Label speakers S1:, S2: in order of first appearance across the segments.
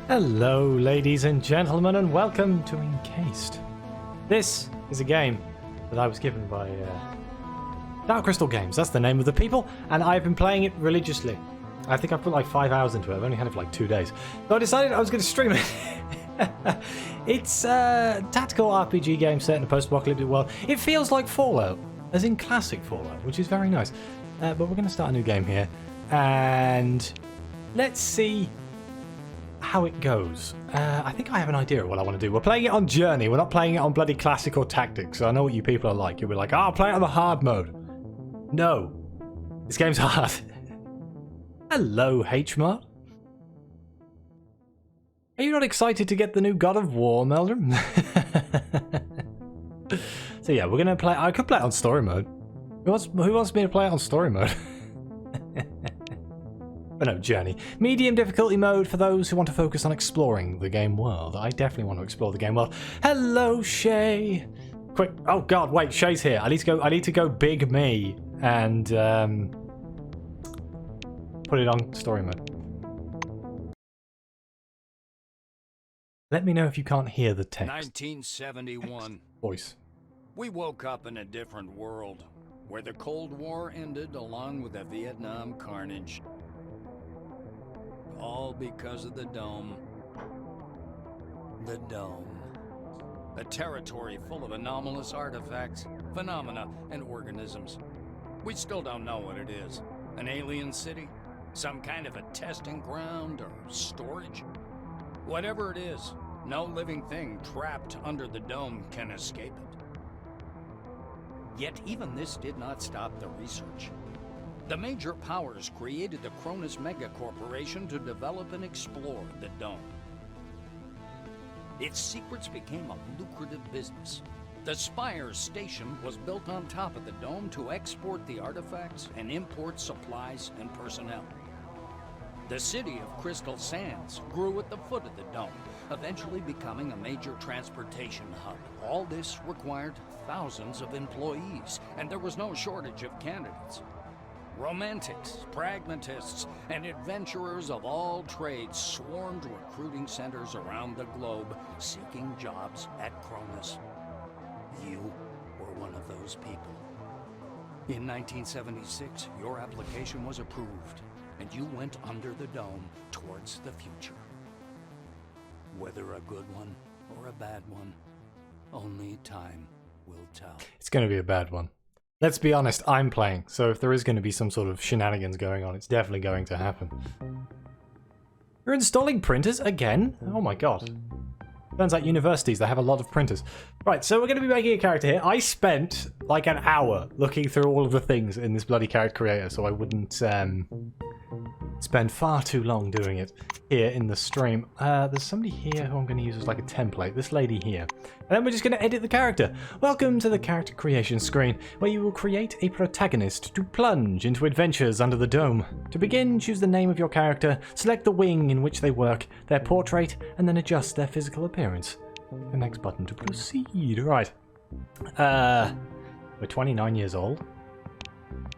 S1: Hello, ladies and gentlemen, and welcome to Encased. This is a game that I was given by Dark Crystal Games. That's the name of the people, and I've been playing it religiously. I think I've put like 5 hours into it. I've only had it for like 2 days. So I decided I was going to stream it. It's a tactical RPG game set in a post-apocalyptic world. It feels like Fallout, as in classic Fallout, which is very nice. But we're going to start a new game here, and let's see how it goes. I think I have an idea of what I want to do. We're playing it on Journey. We're not playing it on bloody classic or tactics. So I know what you people are like. You'll be like, oh, I'll play it on the hard mode. No. This game's hard. Hello, H-Mart. Are you not excited to get the new God of War, Melder? So yeah, we're going to play... I could play it on story mode. Who wants me to play it on story mode? But no, Journey. Medium difficulty mode for those who want to focus on exploring the game world. I definitely want to explore the game world. Hello, Shay. Quick. Oh God, wait. Shay's here. I need to go big me and put it on story mode. Let me know if you can't hear the text.
S2: 1971.
S1: Voice.
S2: We woke up in a different world, where the Cold War ended along with the Vietnam carnage. All because of the Dome. The Dome. A territory full of anomalous artifacts, phenomena, and organisms. We still don't know what it is. An alien city? Some kind of a testing ground or storage? Whatever it is, no living thing trapped under the Dome can escape it. Yet even this did not stop the research. The major powers created the Cronus Megacorporation to develop and explore the Dome. Its secrets became a lucrative business. The Spire station was built on top of the Dome to export the artifacts and import supplies and personnel. The city of Crystal Sands grew at the foot of the Dome, eventually becoming a major transportation hub. All this required thousands of employees, and there was no shortage of candidates. Romantics, pragmatists, and adventurers of all trades swarmed recruiting centers around the globe, seeking jobs at Cronus. You were one of those people. In 1976, your application was approved, and you went under the Dome towards the future. Whether a good one or a bad one, only time will tell. It's
S1: going to be a bad one. Let's be honest, I'm playing, so if there is going to be some sort of shenanigans going on, it's definitely going to happen. You're installing printers again? Oh my god. Turns out universities, they have a lot of printers. Right, so we're going to be making a character here. I spent like an hour looking through all of the things in this bloody character creator, so I wouldn't spend far too long doing it here in the stream. There's somebody here who I'm going to use as like a template, this lady here. And then we're just going to edit the character. Welcome to the character creation screen, where you will create a protagonist to plunge into adventures under the Dome. To begin, choose the name of your character, select the wing in which they work, their portrait, and then adjust their physical appearance. The next button to proceed. Right. We're 29 years old.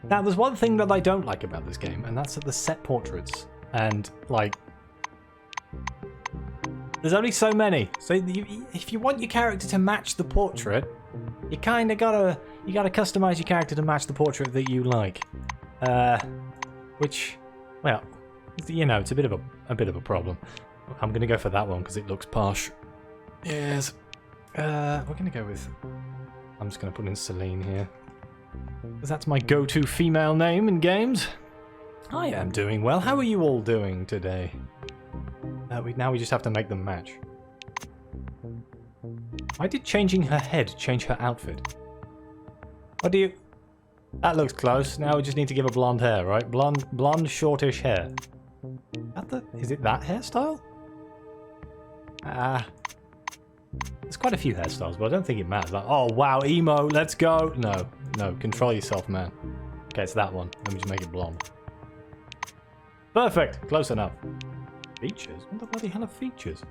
S1: Now, there's one thing that I don't like about this game, and that's that the set portraits. And, like, there's only so many. So if you want your character to match the portrait, you kind of gotta customize your character to match the portrait that you like. Which, well, you know, it's a bit of a problem. I'm gonna go for that one because it looks posh. Yes. We're gonna go with. I'm just gonna put in Celine here, because that's my go-to female name in games. I am doing well. How are you all doing today? Now we just have to make them match. Why did changing her head change her outfit? What do you... That looks close. Now we just need to give her blonde hair, right? Blonde shortish hair. Is it that hairstyle? There's quite a few hairstyles, but I don't think it matters. Like, oh wow, emo, let's go. No, control yourself, man. Okay, it's that one. Let me just make it blonde. Perfect, close enough. Features? What the bloody hell are features?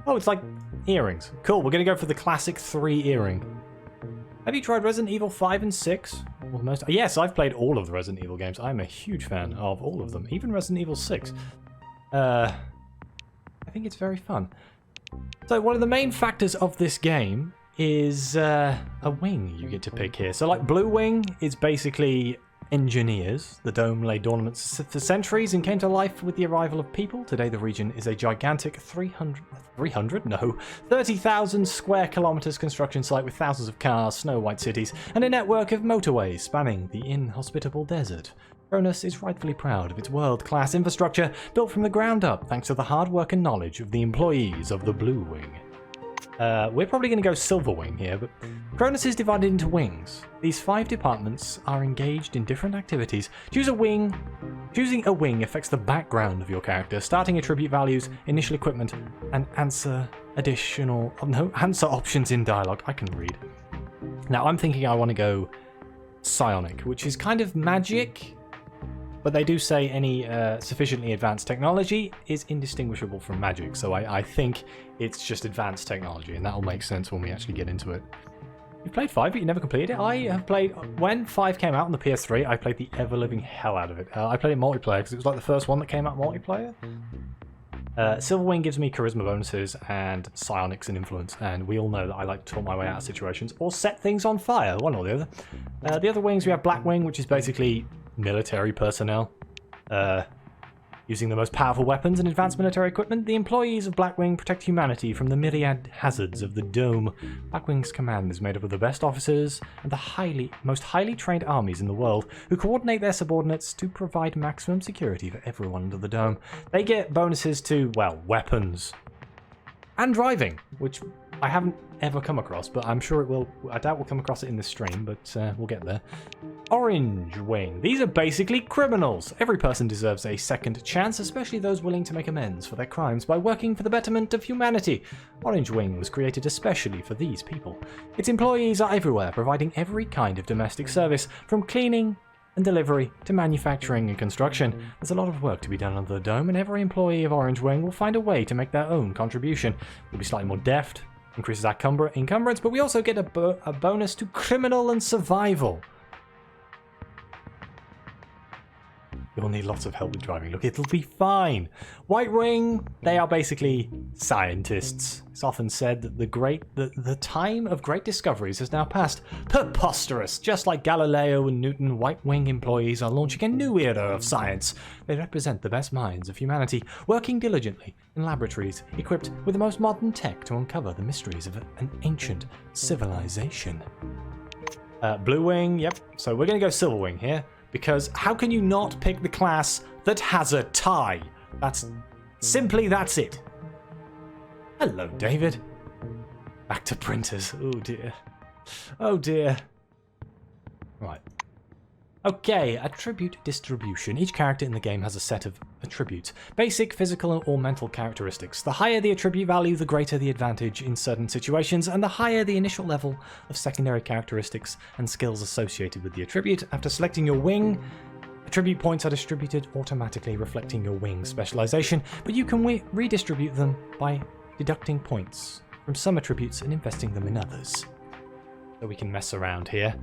S1: Oh, it's like earrings. Cool, we're gonna go for the classic 3 earring. Have you tried Resident Evil 5 and 6? Well, yes, I've played all of the Resident Evil games. I'm a huge fan of all of them, even Resident Evil 6. I think it's very fun. So one of the main factors of this game is a wing you get to pick here. So like Blue Wing is basically engineers. The dome lay dormant for centuries and came to life with the arrival of people. Today the region is a gigantic 30,000 square kilometers construction site with thousands of cars, snow-white cities, and a network of motorways spanning the inhospitable desert. Cronus is rightfully proud of its world-class infrastructure built from the ground up thanks to the hard work and knowledge of the employees of the Blue Wing. We're probably going to go Silver Wing here, but Cronus is divided into wings. These 5 departments are engaged in different activities. Choosing a wing affects the background of your character, starting attribute values, initial equipment, and answer options in dialogue. I can read. Now I'm thinking I want to go Psionic, which is kind of magic, but they do say any sufficiently advanced technology is indistinguishable from magic, so I think it's just advanced technology, and that'll make sense when we actually get into it. You've played 5, but you never completed it. I have played... When 5 came out on the PS3, I played the ever-living hell out of it. I played it multiplayer, because it was like the first one that came out multiplayer. Silver Wing gives me charisma bonuses and psionics and influence, and we all know that I like to talk my way out of situations, or set things on fire, one or the other. The other wings, we have Black Wing, which is basically military personnel. Using the most powerful weapons and advanced military equipment, the employees of Blackwing protect humanity from the myriad hazards of the Dome. Blackwing's command is made up of the best officers and the most highly trained armies in the world, who coordinate their subordinates to provide maximum security for everyone under the Dome. They get bonuses to, well, weapons and driving, which I haven't ever come across, but I'm sure it will. I doubt we'll come across it in this stream, but we'll get there. Orange Wing. These are basically criminals. Every person deserves a second chance, especially those willing to make amends for their crimes by working for the betterment of humanity. Orange Wing was created especially for these people. Its employees are everywhere, providing every kind of domestic service, from cleaning and delivery to manufacturing and construction. There's a lot of work to be done under the Dome, and every employee of Orange Wing will find a way to make their own contribution. We'll be slightly more deft, increases our encumbrance, but we also get a bonus to criminal and survival. You'll need lots of help with driving. Look, it'll be fine. White Wing, they are basically scientists. It's often said that the time of great discoveries has now passed. Preposterous! Just like Galileo and Newton, White Wing employees are launching a new era of science. They represent the best minds of humanity, working diligently in laboratories, equipped with the most modern tech to uncover the mysteries of an ancient civilization. Blue Wing, yep. So we're going to go Silver Wing here. Because how can you not pick the class that has a tie? That's it. Hello, David. Back to printers. Oh dear. Oh dear. Right. Okay, attribute distribution. Each character in the game has a set of attributes. Basic, physical, or mental characteristics. The higher the attribute value, the greater the advantage in certain situations, and the higher the initial level of secondary characteristics and skills associated with the attribute. After selecting your wing, attribute points are distributed automatically, reflecting your wing specialization, but you can redistribute them by deducting points from some attributes and investing them in others. So we can mess around here.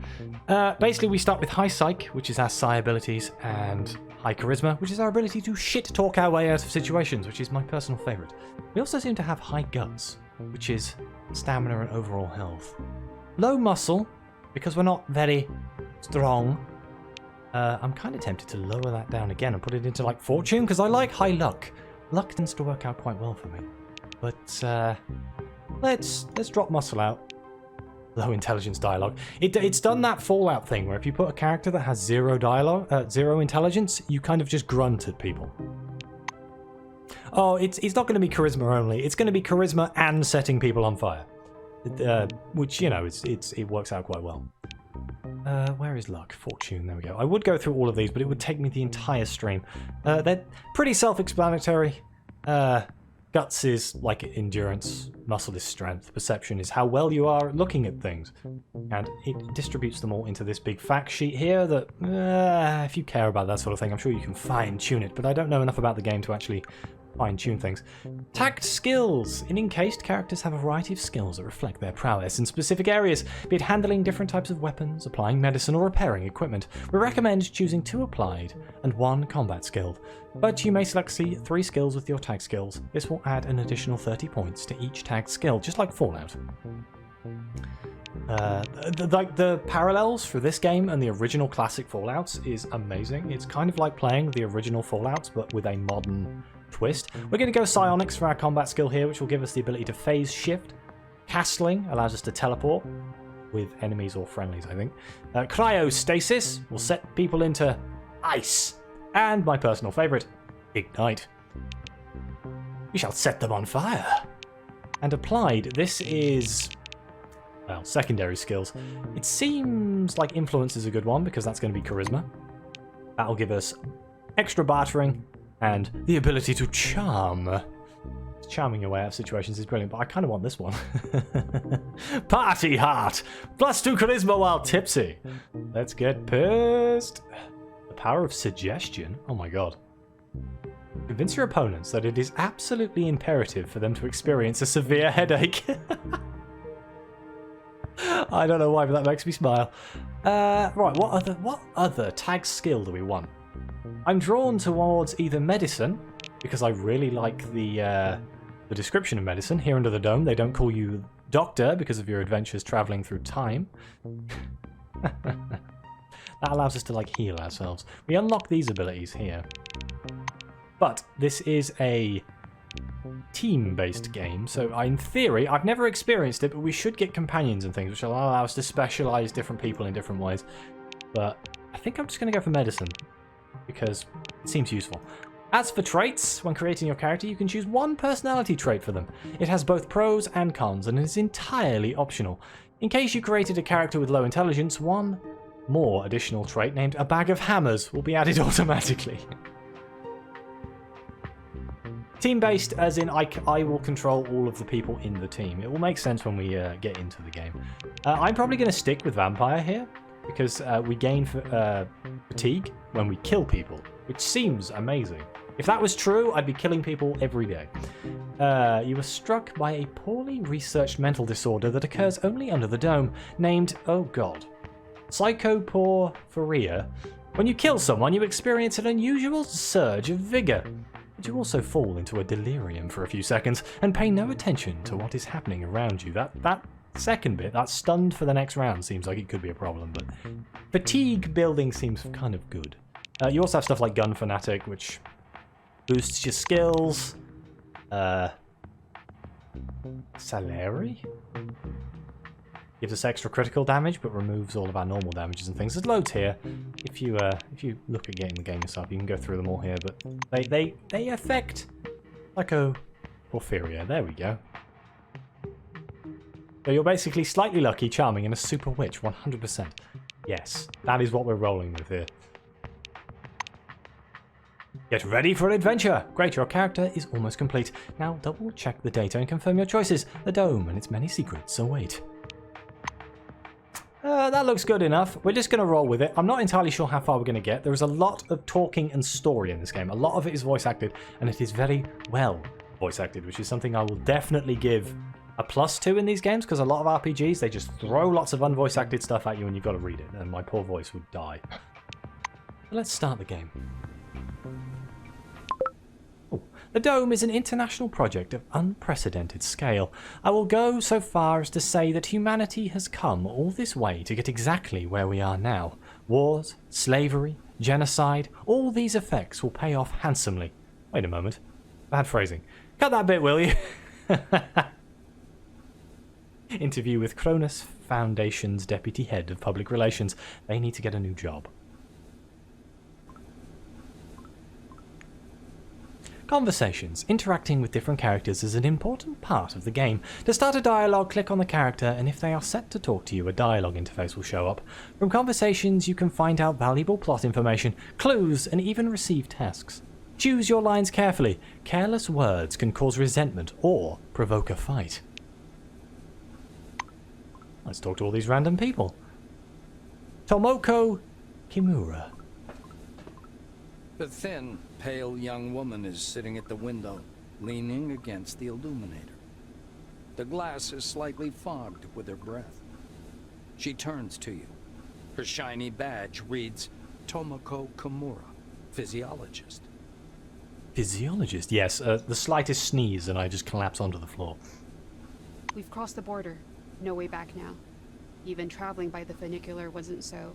S1: Basically, we start with High Psych, which is our Psi abilities, and High Charisma, which is our ability to shit-talk our way out of situations, which is my personal favourite. We also seem to have High Guts, which is stamina and overall health. Low Muscle, because we're not very strong. I'm kind of tempted to lower that down again and put it into, like, Fortune, because I like High Luck. Luck tends to work out quite well for me. But, let's drop Muscle out. Low intelligence dialogue. It's done that Fallout thing where if you put a character that has zero dialogue, zero intelligence, you kind of just grunt at people. Oh, it's not going to be charisma only. It's going to be charisma and setting people on fire, which, you know, it works out quite well. Where is luck? Fortune. There we go. I would go through all of these, but it would take me the entire stream. They're pretty self-explanatory. Guts is like endurance, muscle is strength, perception is how well you are at looking at things. And it distributes them all into this big fact sheet here that, if you care about that sort of thing, I'm sure you can fine-tune it, but I don't know enough about the game to actually fine-tune things. Tact skills. In Encased, characters have a variety of skills that reflect their prowess in specific areas, be it handling different types of weapons, applying medicine, or repairing equipment. We recommend choosing 2 applied and 1 combat skilled, but you may select 3 skills with your tag skills. This will add an additional 30 points to each tagged skill, just like Fallout. The parallels for this game and the original classic Fallouts is amazing. It's kind of like playing the original Fallouts, but with a modern twist. We're going to go Psionics for our combat skill here, which will give us the ability to phase shift. Castling allows us to teleport with enemies or friendlies, I think. Cryostasis will set people into ice. And my personal favourite, Ignite. We shall set them on fire. And applied, this is... well, secondary skills. It seems like Influence is a good one because that's going to be Charisma. That'll give us extra bartering and the ability to charm. Charming your way out of situations is brilliant, but I kind of want this one. Party Heart! +2 Charisma while tipsy. Let's get pissed. The power of suggestion? Oh my god. Convince your opponents that it is absolutely imperative for them to experience a severe headache. I don't know why, but that makes me smile. Right, what other tag skill do we want? I'm drawn towards either medicine, because I really like the description of medicine. Here under the dome, they don't call you doctor because of your adventures traveling through time. That allows us to like heal ourselves. We unlock these abilities here. But this is a team-based game, so in theory, I've never experienced it, but we should get companions and things, which will allow us to specialize different people in different ways. But I think I'm just going to go for medicine, because it seems useful. As for traits, when creating your character, you can choose 1 personality trait for them. It has both pros and cons, and is entirely optional. In case you created a character with low intelligence, 1 more additional trait named a bag of hammers will be added automatically. Team-based, as in I will control all of the people in the team. It will make sense when we get into the game. I'm probably going to stick with Vampire here, because we gain fatigue when we kill people, which seems amazing. If that was true, I'd be killing people every day. You were struck by a poorly researched mental disorder that occurs only under the dome, named, oh god, psychoporphyria. When you kill someone, you experience an unusual surge of vigor. But you also fall into a delirium for a few seconds and pay no attention to what is happening around you. That second bit, that stunned for the next round, seems like it could be a problem, but fatigue building seems kind of good. You also have stuff like Gun Fanatic, which boosts your skills. Salary? Gives us extra critical damage, but removes all of our normal damages and things. There's loads here. If you look at getting the game yourself, you can go through them all here, but they affect Psychoporphyria. There we go. So you're basically slightly lucky, charming, and a super witch, 100%. Yes, that is what we're rolling with here. Get ready for an adventure! Great, your character is almost complete. Now double check the data and confirm your choices. The dome and its many secrets await. That looks good enough. We're just going to roll with it. I'm not entirely sure how far we're going to get. There is a lot of talking and story in this game. A lot of it is voice acted, and it is very well voice acted, which is something I will definitely give a +2 in these games, because a lot of RPGs, they just throw lots of unvoice acted stuff at you and you've got to read it, and my poor voice would die. But let's start the game. The Dome is an international project of unprecedented scale. I will go so far as to say that humanity has come all this way to get exactly where we are now. Wars, slavery, genocide, all these effects will pay off handsomely. Wait a moment. Bad phrasing. Cut that bit, will you? Interview with Cronus Foundation's Deputy Head of Public Relations. They need to get a new job. Conversations. Interacting with different characters is an important part of the game. To start a dialogue, click on the character, and if they are set to talk to you, a dialogue interface will show up. From conversations, you can find out valuable plot information, clues, and even receive tasks. Choose your lines carefully. Careless words can cause resentment or provoke a fight. Let's talk to all these random people. Tomoko Kimura.
S2: A thin, pale young woman is sitting at the window, leaning against the illuminator. The glass is slightly fogged with her breath. She turns to you. Her shiny badge reads Tomoko Kimura, physiologist.
S1: Physiologist? Yes, the slightest sneeze and I just collapse onto the floor.
S3: We've crossed the border. No way back now. Even traveling by the funicular wasn't so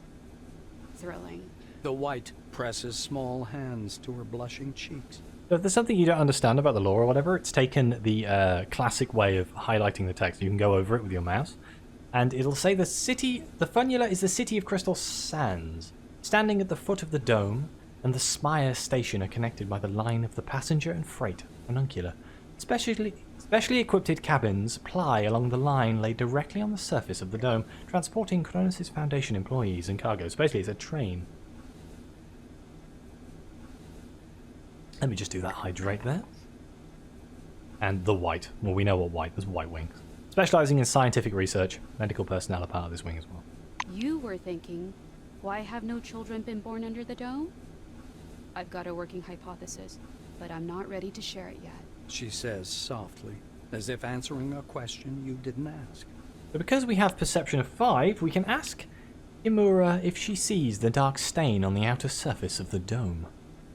S3: thrilling.
S2: The white presses small hands to her blushing cheeks.
S1: So if there's something you don't understand about the lore or whatever, it's taken the classic way of highlighting the text. You can go over it with your mouse, and it'll say the funula is the city of Crystal Sands, standing at the foot of the dome, and the spire station are connected by the line of the passenger and freight funicular. Specially equipped cabins ply along the line laid directly on the surface of the dome, transporting Kronos' Foundation employees and cargo. So basically, it's a train. Let me just do that hydrate there. And the white. Well, we know what white. There's white wings. Specializing in scientific research, medical personnel are part of this wing as well.
S3: You were thinking, why have no children been born under the dome? I've got a working hypothesis, but I'm not ready to share it yet.
S2: She says softly, as if answering a question you didn't ask.
S1: But because we have perception of 5, we can ask Kimura if she sees the dark stain on the outer surface of the dome.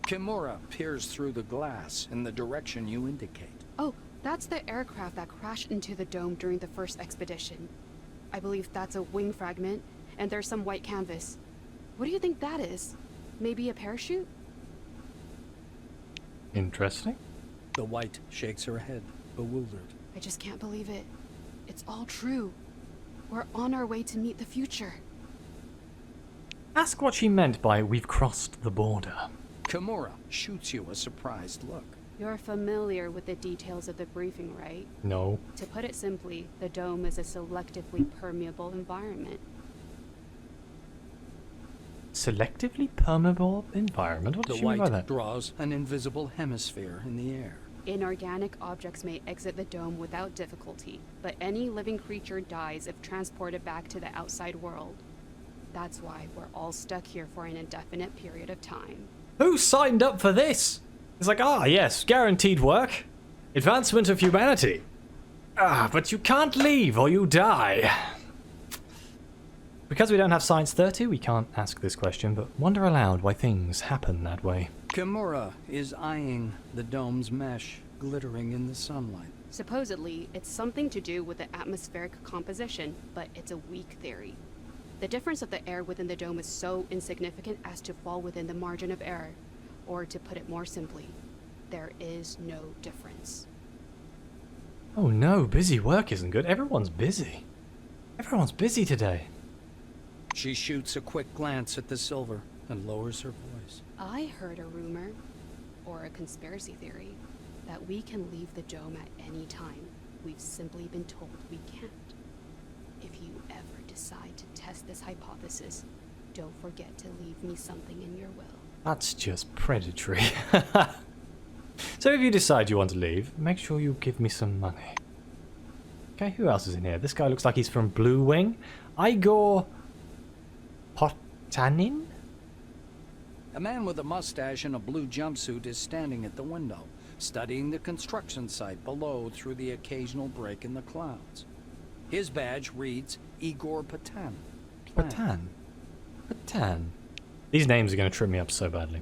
S2: Kimura peers through the glass in the direction you indicate.
S3: Oh, that's the aircraft that crashed into the dome during the first expedition. I believe that's a wing fragment, and there's some white canvas. What do you think that is? Maybe a parachute?
S1: Interesting.
S2: The white shakes her head, bewildered.
S3: I just can't believe it. It's all true. We're on our way to meet the future.
S1: Ask what she meant by "we've crossed the border."
S2: Kimura shoots you a surprised look.
S3: You're familiar with the details of the briefing, right?
S1: No.
S3: To put it simply, the dome is a selectively permeable environment.
S1: Selectively permeable environment? What
S2: The
S1: does she mean by
S2: white
S1: that?
S2: draws an invisible hemisphere in the air.
S3: Inorganic objects may exit the dome without difficulty, but any living creature dies if transported back to the outside world. That's why we're all stuck here for an indefinite period of time.
S1: Who signed up for this? It's like, yes, guaranteed work. Advancement of humanity. But you can't leave or you die. Because we don't have Science 30, we can't ask this question, but wonder aloud why things happen that way.
S2: Kimura is eyeing the dome's mesh, glittering in the sunlight.
S3: Supposedly, it's something to do with the atmospheric composition, but it's a weak theory. The difference of the air within the dome is so insignificant as to fall within the margin of error. Or to put it more simply, there is no difference.
S1: Oh no, busy work isn't good. Everyone's busy. Everyone's busy today.
S2: She shoots a quick glance at the silver and lowers her voice.
S3: I heard a rumor, or a conspiracy theory, that we can leave the dome at any time. We've simply been told we can't. If you ever decide to test this hypothesis, don't forget to leave me something in your will.
S1: That's just predatory. So if you decide you want to leave, make sure you give me some money. Okay, who else is in here? This guy looks like he's from Blue Wing. Igor Potanin?
S2: A man with a mustache and a blue jumpsuit is standing at the window, studying the construction site below through the occasional break in the clouds. His badge reads Igor Patan.
S1: Patan. These names are going to trip me up so badly.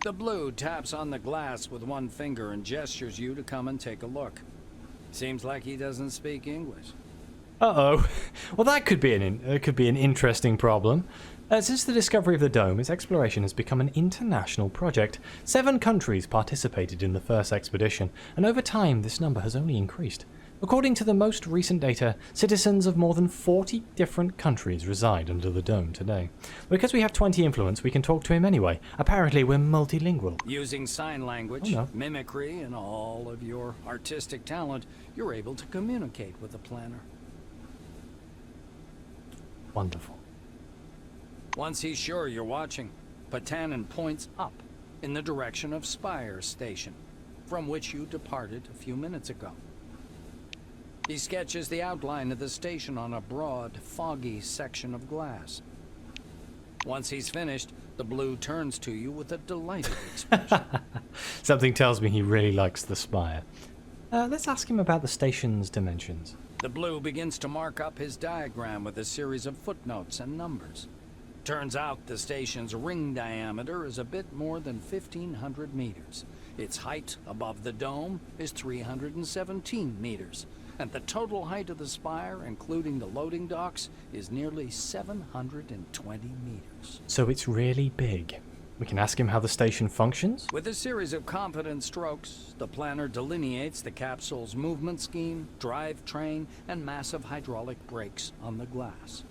S2: The blue taps on the glass with one finger and gestures you to come and take a look. Seems like he doesn't speak English.
S1: Uh-oh. Well, that could be an interesting problem. Since the discovery of the dome, its exploration has become an international project. 7 countries participated in the first expedition, and over time this number has only increased. According to the most recent data, citizens of more than 40 different countries reside under the dome today. Because we have 20 influence, we can talk to him anyway. Apparently we're multilingual.
S2: Using sign language,
S1: Oh, no.
S2: mimicry, and all of your artistic talent, you're able to communicate with the planner.
S1: Wonderful.
S2: Once he's sure you're watching, Patanin points up in the direction of Spire Station, from which you departed a few minutes ago. He sketches the outline of the station on a broad, foggy section of glass. Once he's finished, The blue turns to you with a delighted expression.
S1: Something tells me he really likes the spire. Let's ask him about the station's dimensions.
S2: The blue begins to mark up his diagram with a series of footnotes and numbers. Turns out the station's ring diameter is a bit more than 1,500 meters. Its height above the dome is 317 meters. And the total height of the spire, including the loading docks, is nearly 720 meters.
S1: So it's really big. We can ask him how the station functions?
S2: With a series of confident strokes, the planner delineates the capsule's movement scheme, drivetrain, and massive hydraulic brakes on the glass.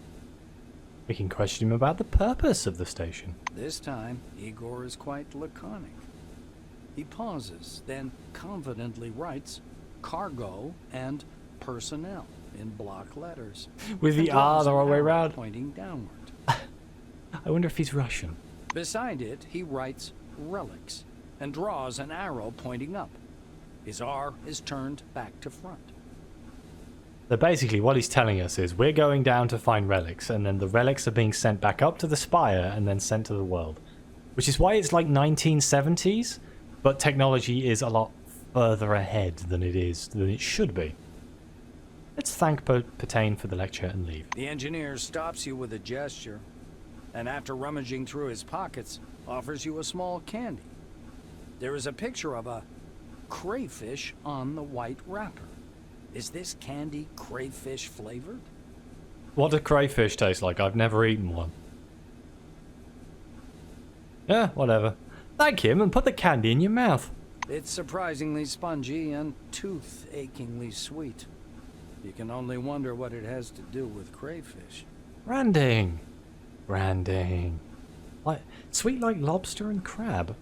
S1: We can question him about the purpose of the station.
S2: This time, Igor is quite laconic. He pauses, then confidently writes cargo and personnel in block letters.
S1: With the R the wrong way around.
S2: Pointing downward.
S1: I wonder if he's Russian.
S2: Beside it, he writes relics and draws an arrow pointing up. His R is turned back to front.
S1: So basically what he's telling us is we're going down to find relics, and then the relics are being sent back up to the spire and then sent to the world. Which is why it's like 1970s, but technology is a lot further ahead than it should be. Let's thank Patane for the lecture and leave.
S2: The engineer stops you with a gesture, and after rummaging through his pockets, offers you a small candy. There is a picture of a crayfish on the white wrapper. Is this candy crayfish flavored?
S1: What do crayfish taste like? I've never eaten one. Yeah, whatever. Thank him and put the candy in your mouth.
S2: It's surprisingly spongy and tooth-achingly sweet. You can only wonder what it has to do with crayfish.
S1: Branding. Branding. Like, sweet like lobster and crab.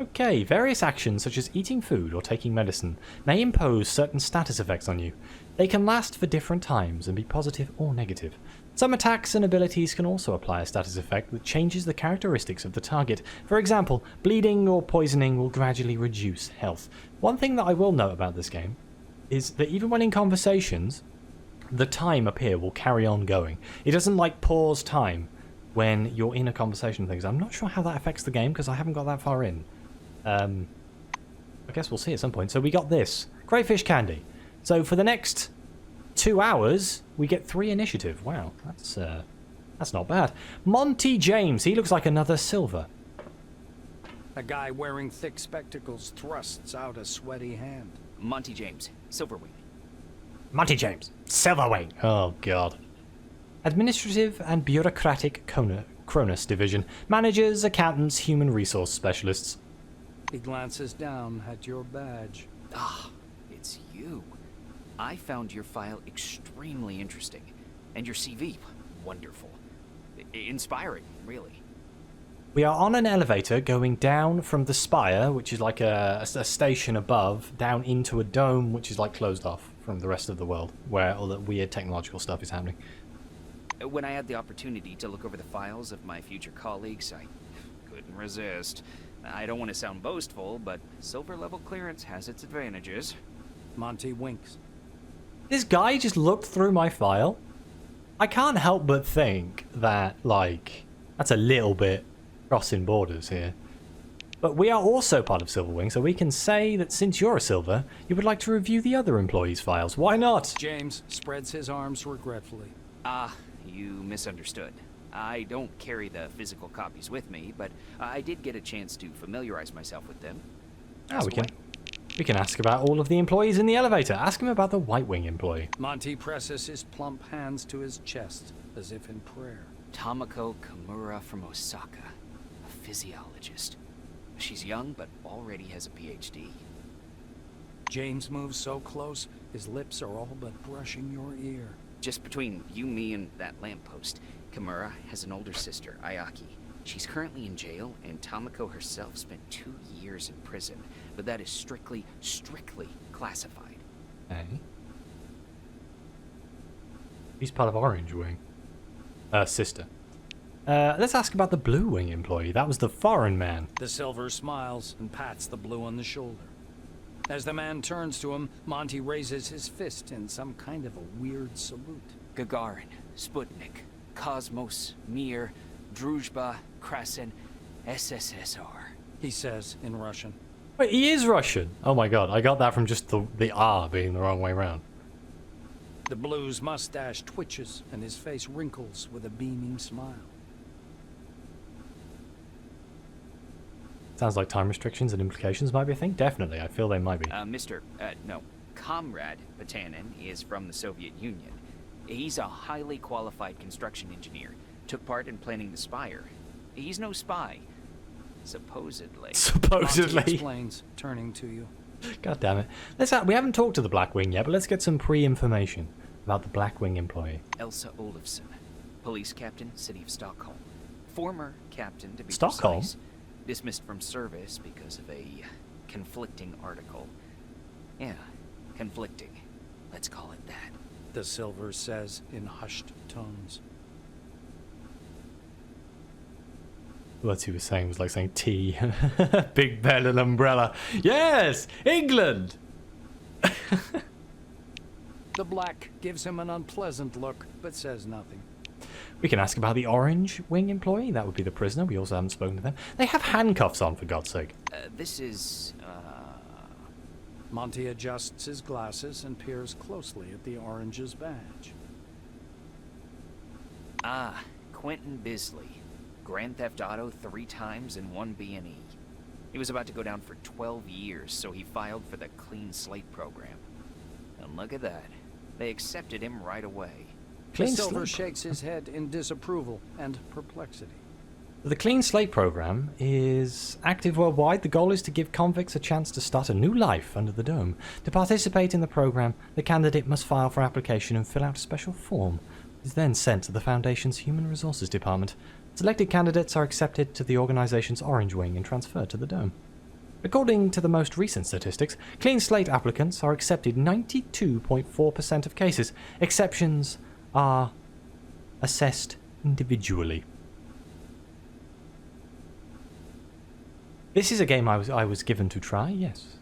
S1: Okay, various actions such as eating food or taking medicine may impose certain status effects on you. They can last for different times and be positive or negative. Some attacks and abilities can also apply a status effect that changes the characteristics of the target. For example, bleeding or poisoning will gradually reduce health. One thing that I will note about this game is that even when in conversations, the time up here will carry on going. It doesn't like pause time when you're in a conversation and things. I'm not sure how that affects the game because I haven't got that far in. I guess we'll see at some point. So we got this. Crayfish candy. So for the next 2 hours, we get 3 initiative. Wow, that's not bad. Monty James. He looks like another Silver.
S2: A guy wearing thick spectacles thrusts out a sweaty hand.
S4: Monty James, Silverwing.
S1: Monty James. Silverwing. Oh, God. Administrative and Bureaucratic Cronus Division. Managers, accountants, human resource specialists.
S2: He glances down at your badge.
S4: Ah, it's you. I found your file extremely interesting. And your CV, wonderful. Inspiring, really.
S1: We are on an elevator going down from the spire, which is like a station above, down into a dome, which is like closed off from the rest of the world, where all the weird technological stuff is happening.
S4: When I had the opportunity to look over the files of my future colleagues, I couldn't resist. I don't want to sound boastful, but silver level clearance has its advantages.
S2: Monty winks.
S1: This guy just looked through my file. I can't help but think that, like, that's a little bit crossing borders here. But we are also part of Silverwing, so we can say that since you're a Silver, you would like to review the other employees' files. Why not?
S2: James spreads his arms regretfully.
S4: You misunderstood. I don't carry the physical copies with me, but I did get a chance to familiarize myself with them.
S1: We can ask about all of the employees in the elevator. Ask him about the White Wing employee.
S2: Monty presses his plump hands to his chest, as if in prayer.
S4: Tamako Kimura from Osaka, a physiologist. She's young, but already has a PhD.
S2: James moves so close, his lips are all but brushing your ear.
S4: Just between you, me, and that lamppost, Kimura has an older sister, Ayaki. She's currently in jail, and Tamako herself spent 2 years in prison, but that is strictly classified.
S1: Okay. He's part of Orange Wing. Sister. Let's ask about the Blue Wing employee. That was the foreign man.
S2: The Silver smiles and pats the Blue on the shoulder. As the man turns to him, Monty raises his fist in some kind of a weird salute.
S4: Gagarin, Sputnik, Cosmos, Mir, Druzhba Krasen SSSR.
S2: He says in Russian.
S1: Wait, he is Russian. Oh my god, I got that from just the R being the wrong way around.
S2: The blue's mustache twitches and his face wrinkles with a beaming smile.
S1: Sounds like time restrictions and implications might be a thing. Definitely, I feel they might be.
S4: Comrade Patanin is from the Soviet Union. He's a highly qualified construction engineer. Took part in planning the Spire. He's no spy. Supposedly.
S2: Monty
S1: Supposedly.
S2: explains, turning to you.
S1: God damn it. We haven't talked to the Black Wing yet, but let's get some pre-information about the Black Wing employee.
S4: Elsa Olofsson, police captain, city of Stockholm. Former captain, to be
S1: Stockholm?
S4: precise. Dismissed from service because of a conflicting article. Yeah, conflicting. Let's call it that.
S2: The Silver says in hushed tones.
S1: What he was saying was like saying tea. Big Ben and umbrella. Yes! England!
S2: The Black gives him an unpleasant look, but says nothing.
S1: We can ask about the Orange Wing employee. That would be the prisoner. We also haven't spoken to them. They have handcuffs on, for God's sake.
S4: This is,
S2: Monty adjusts his glasses and peers closely at the Orange's badge.
S4: Quentin Bisley. Grand Theft Auto 3 times in one B&E. He was about to go down for 12 years, so he filed for the Clean Slate program. And look at that. They accepted him right away.
S2: The Silver shakes his head in disapproval and perplexity.
S1: The Clean Slate program is active worldwide. The goal is to give convicts a chance to start a new life under the dome. To participate in the program, the candidate must file for application and fill out a special form. It is then sent to the Foundation's Human Resources Department. Selected candidates are accepted to the organization's Orange Wing and transferred to the dome. According to the most recent statistics, Clean Slate applicants are accepted 92.4% of cases. Exceptions are assessed individually. This is a game I was given to try, yes.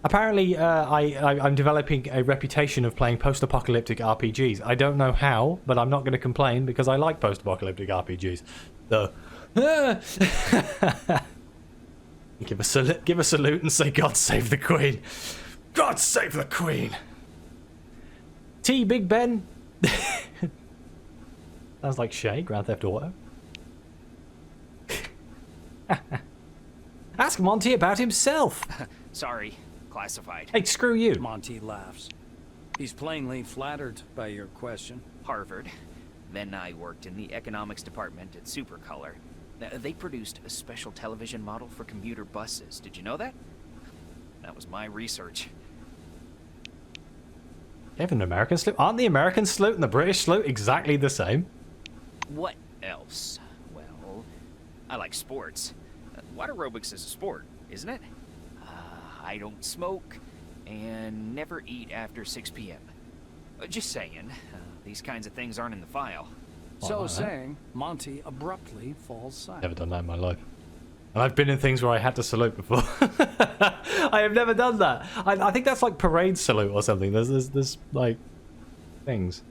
S1: Apparently, I'm developing a reputation of playing post-apocalyptic RPGs. I don't know how, but I'm not going to complain because I like post-apocalyptic RPGs. So, give a salute and say, "God save the Queen! God save the Queen!" T, Big Ben. Sounds like Shay, Grand Theft Auto. Ask Monty about himself.
S4: Sorry, classified.
S1: Hey, screw you.
S2: Monty laughs. He's plainly flattered by your question.
S4: Harvard. Then I worked in the economics department at Supercolor. They produced a special television model for commuter buses. Did you know that? That was my research.
S1: You have an American salute? Aren't the American salute and the British salute exactly the same?
S4: What else? Well, I like sports. Water aerobics is a sport, isn't it? I don't smoke and never eat after 6 p.m. Just saying, these kinds of things aren't in the file.
S2: So saying, Monty abruptly falls silent.
S1: Never done that in my life. And I've been in things where I had to salute before. I have never done that. I think that's like parade salute or something. There's like things.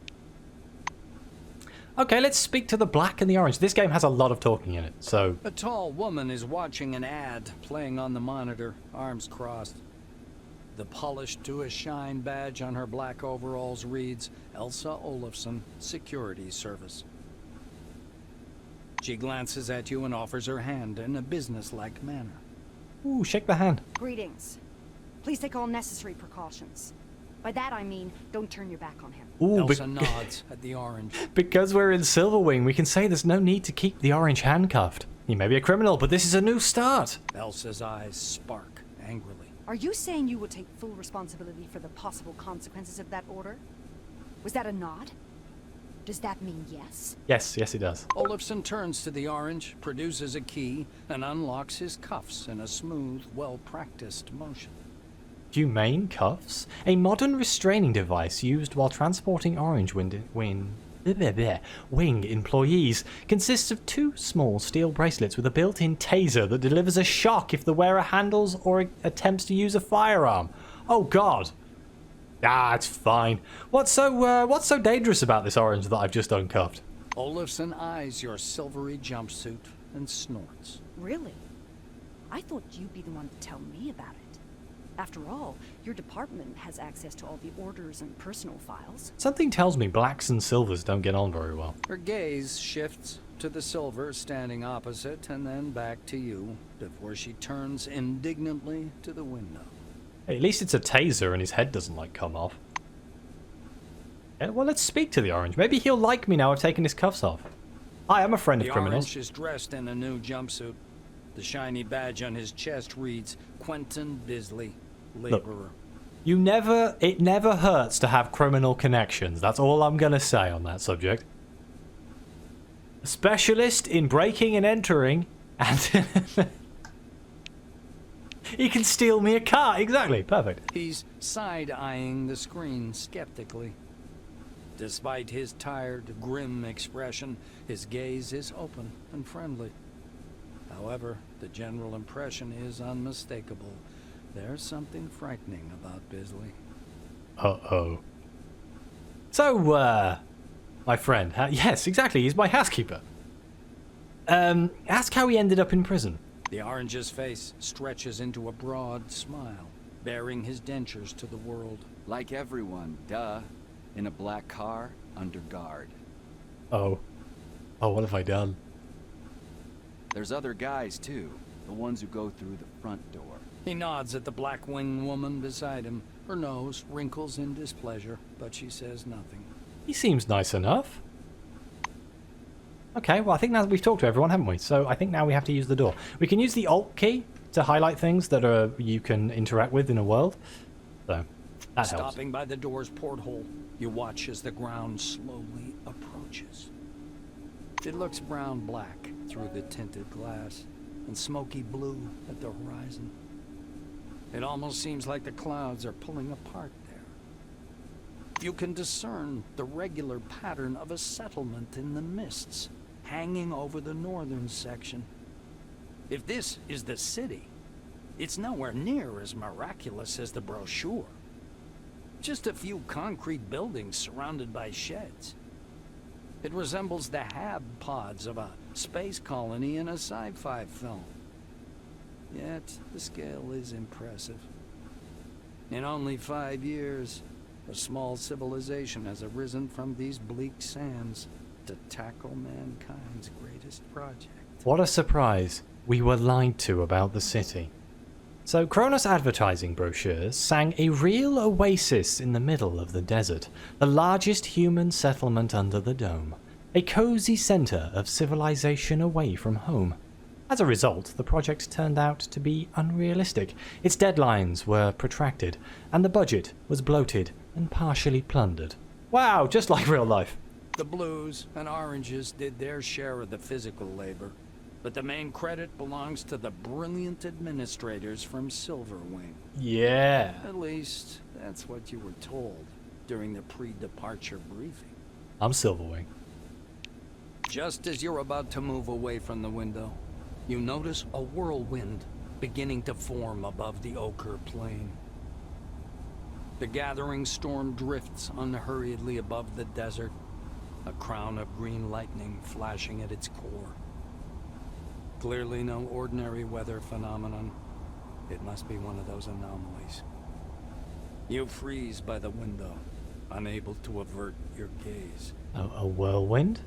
S1: Okay, let's speak to the Black and the Orange. This game has a lot of talking in it, so...
S2: A tall woman is watching an ad playing on the monitor, arms crossed. The polished to a shine badge on her black overalls reads, Elsa Olofsson, Security Service. She glances at you and offers her hand in a businesslike manner.
S1: Ooh, shake the hand.
S5: Greetings. Please take all necessary precautions. By that I mean, don't turn your back on him.
S1: Ooh,
S2: Elsa nods at the Orange.
S1: Because we're in Silverwing, we can say there's no need to keep the Orange handcuffed. He may be a criminal, but this is a new start.
S2: Elsa's eyes spark angrily.
S5: Are you saying you will take full responsibility for the possible consequences of that order? Was that a nod? Does that mean yes?
S1: Yes, it does.
S2: Olofsson turns to the Orange, produces a key, and unlocks his cuffs in a smooth, well-practiced motion.
S1: Humane cuffs? A modern restraining device used while transporting Orange Wing employees consists of 2 small steel bracelets with a built-in taser that delivers a shock if the wearer handles or attempts to use a firearm. Oh God. Ah, it's fine. What's so dangerous about this Orange that I've just uncuffed?
S2: Olafson eyes your silvery jumpsuit and snorts.
S5: Really? I thought you'd be the one to tell me about it. After all, your department has access to all the orders and personal files.
S1: Something tells me blacks and silvers don't get on very well.
S2: Her gaze shifts to the silver standing opposite and then back to you before she turns indignantly to the window.
S1: Hey, at least it's a taser and his head doesn't, like, come off. Yeah, well, let's speak to the orange. Maybe he'll like me now I've taken his cuffs off. Hi, I'm a friend of
S2: The
S1: criminals.
S2: orange is dressed in a new jumpsuit. The shiny badge on his chest reads Quentin Bisley, laborer.
S1: It never hurts to have criminal connections. That's all I'm gonna say on that subject. A specialist in breaking and entering, and he can steal me a car. Exactly, perfect.
S2: He's side-eyeing the screen skeptically. Despite his tired, grim expression, his gaze is open and friendly. However, the general impression is unmistakable. There's something frightening about Bisley.
S1: Uh-oh. So, my friend, yes, exactly, he's my housekeeper. Ask how he ended up in prison.
S2: The orange's face stretches into a broad smile, bearing his dentures to the world.
S6: Like everyone, duh. In a black car, under guard.
S1: Oh. Oh, what have I done?
S6: There's other guys, too. The ones who go through the front door.
S2: He nods at the black-winged woman beside him. Her nose wrinkles in displeasure, but she says nothing.
S1: He seems nice enough. Okay, well, I think now we've talked to everyone, haven't we? So I think now we have to use the door. We can use the Alt key to highlight things that you can interact with in a world. So, that helps.
S2: Stopping by the door's porthole, you watch as the ground slowly approaches. It looks brown-black through the tinted glass, and smoky blue at the horizon. It almost seems like the clouds are pulling apart there. You can discern the regular pattern of a settlement in the mists, hanging over the northern section. If this is the city, it's nowhere near as miraculous as the brochure. Just a few concrete buildings surrounded by sheds. It resembles the hab pods of a space colony in a sci-fi film. Yet, the scale is impressive. In only 5 years, a small civilization has arisen from these bleak sands to tackle mankind's greatest project.
S1: What a surprise. We were lied to about the city. So Kronos advertising brochures sang a real oasis in the middle of the desert, the largest human settlement under the dome, a cozy center of civilization away from home. As a result, the project turned out to be unrealistic. Its deadlines were protracted, and the budget was bloated and partially plundered. Wow, just like real life.
S2: The blues and oranges did their share of the physical labor, but the main credit belongs to the brilliant administrators from Silverwing.
S1: Yeah.
S2: At least, that's what you were told during the pre-departure briefing.
S1: I'm Silverwing.
S2: Just as you're about to move away from the window, you notice a whirlwind beginning to form above the ochre plain. The gathering storm drifts unhurriedly above the desert, a crown of green lightning flashing at its core. Clearly no ordinary weather phenomenon. It must be one of those anomalies. You freeze by the window, unable to avert your gaze.
S1: A whirlwind?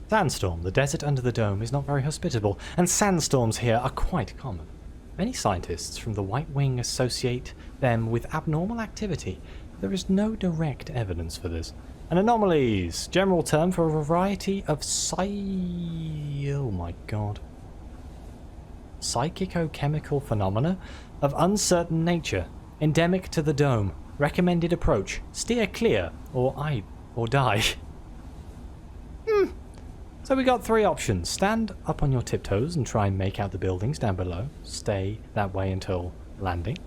S1: Sandstorm. The desert under the dome is not very hospitable, and sandstorms here are quite common. Many scientists from the White Wing associate them with abnormal activity. There is no direct evidence for this. And anomalies, general term for a variety of oh my god. Psychico-chemical phenomena of uncertain nature, endemic to the dome. Recommended approach: steer clear, or die. So we got 3 options. Stand up on your tiptoes and try and make out the buildings down below. Stay that way until landing.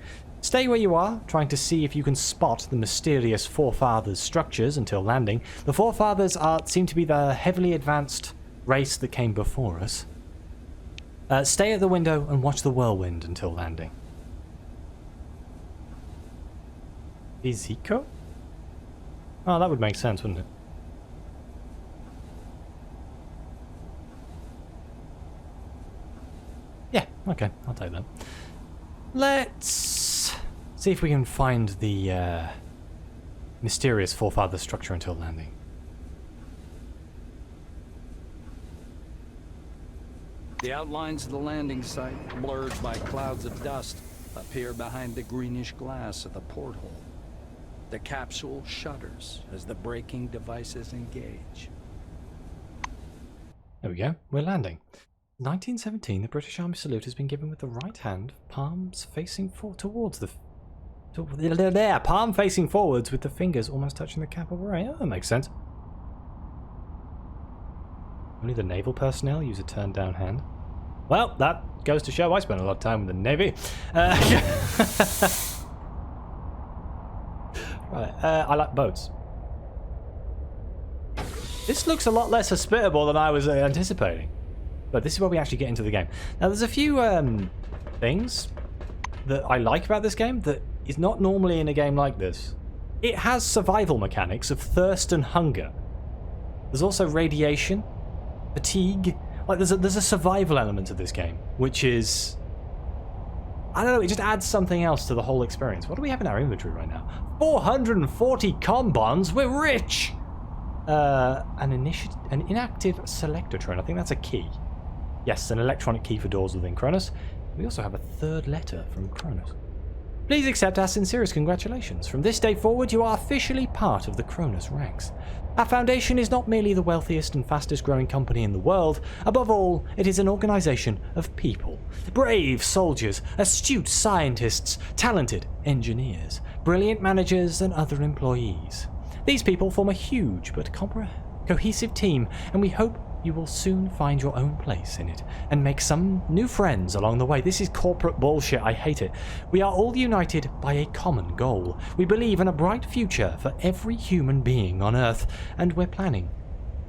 S1: Stay where you are, trying to see if you can spot the mysterious Forefathers structures until landing. The Forefathers seem to be the heavily advanced race that came before us. Stay at the window and watch the whirlwind until landing. Fisico? Oh, that would make sense, wouldn't it? Okay, I'll take that. Let's see if we can find the mysterious forefather structure until landing.
S2: The outlines of the landing site, blurred by clouds of dust, appear behind the greenish glass of the porthole. The capsule shudders as the braking devices engage.
S1: There we go, we're landing. 1917, the British Army salute has been given with the right hand, palms facing towards the... There, palm facing forwards with the fingers almost touching the cap of array. Oh, that makes sense. Only the naval personnel use a turned down hand. Well, that goes to show I spent a lot of time with the Navy. Right, I like boats. This looks a lot less hospitable than I was anticipating. But this is where we actually get into the game. Now, there's a few things that I like about this game that is not normally in a game like this. It has survival mechanics of thirst and hunger. There's also radiation, fatigue. Like, there's a survival element to this game, which is... I don't know, it just adds something else to the whole experience. What do we have in our inventory right now? 440 com bonds, we're rich! An inactive selector drone, I think that's a key. Yes, an electronic key for doors within Cronus. We also have a third letter from Cronus. Please accept our sincerest congratulations. From this day forward, you are officially part of the Cronus ranks. Our foundation is not merely the wealthiest and fastest growing company in the world. Above all, it is an organization of people. Brave soldiers, astute scientists, talented engineers, brilliant managers, and other employees. These people form a huge but cohesive team, and we hope you will soon find your own place in it and make some new friends along the way. This is corporate bullshit. I hate it. We are all united by a common goal. We believe in a bright future for every human being on Earth, and we're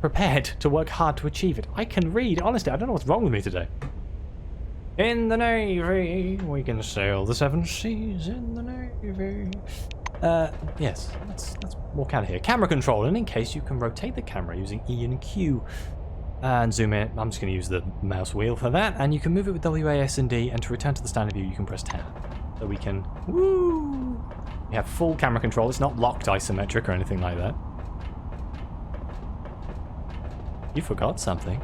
S1: prepared to work hard to achieve it. I can read. Honestly, I don't know what's wrong with me today. In the Navy, we can sail the 7 seas in the Navy. Yes, let's walk out of here. Camera control, and in case you can rotate the camera using E and Q. And zoom in. I'm just going to use the mouse wheel for that. And you can move it with WAS and D. And to return to the standard view, you can press tab. So we can... Woo! We have full camera control. It's not locked isometric or anything like that. You forgot something.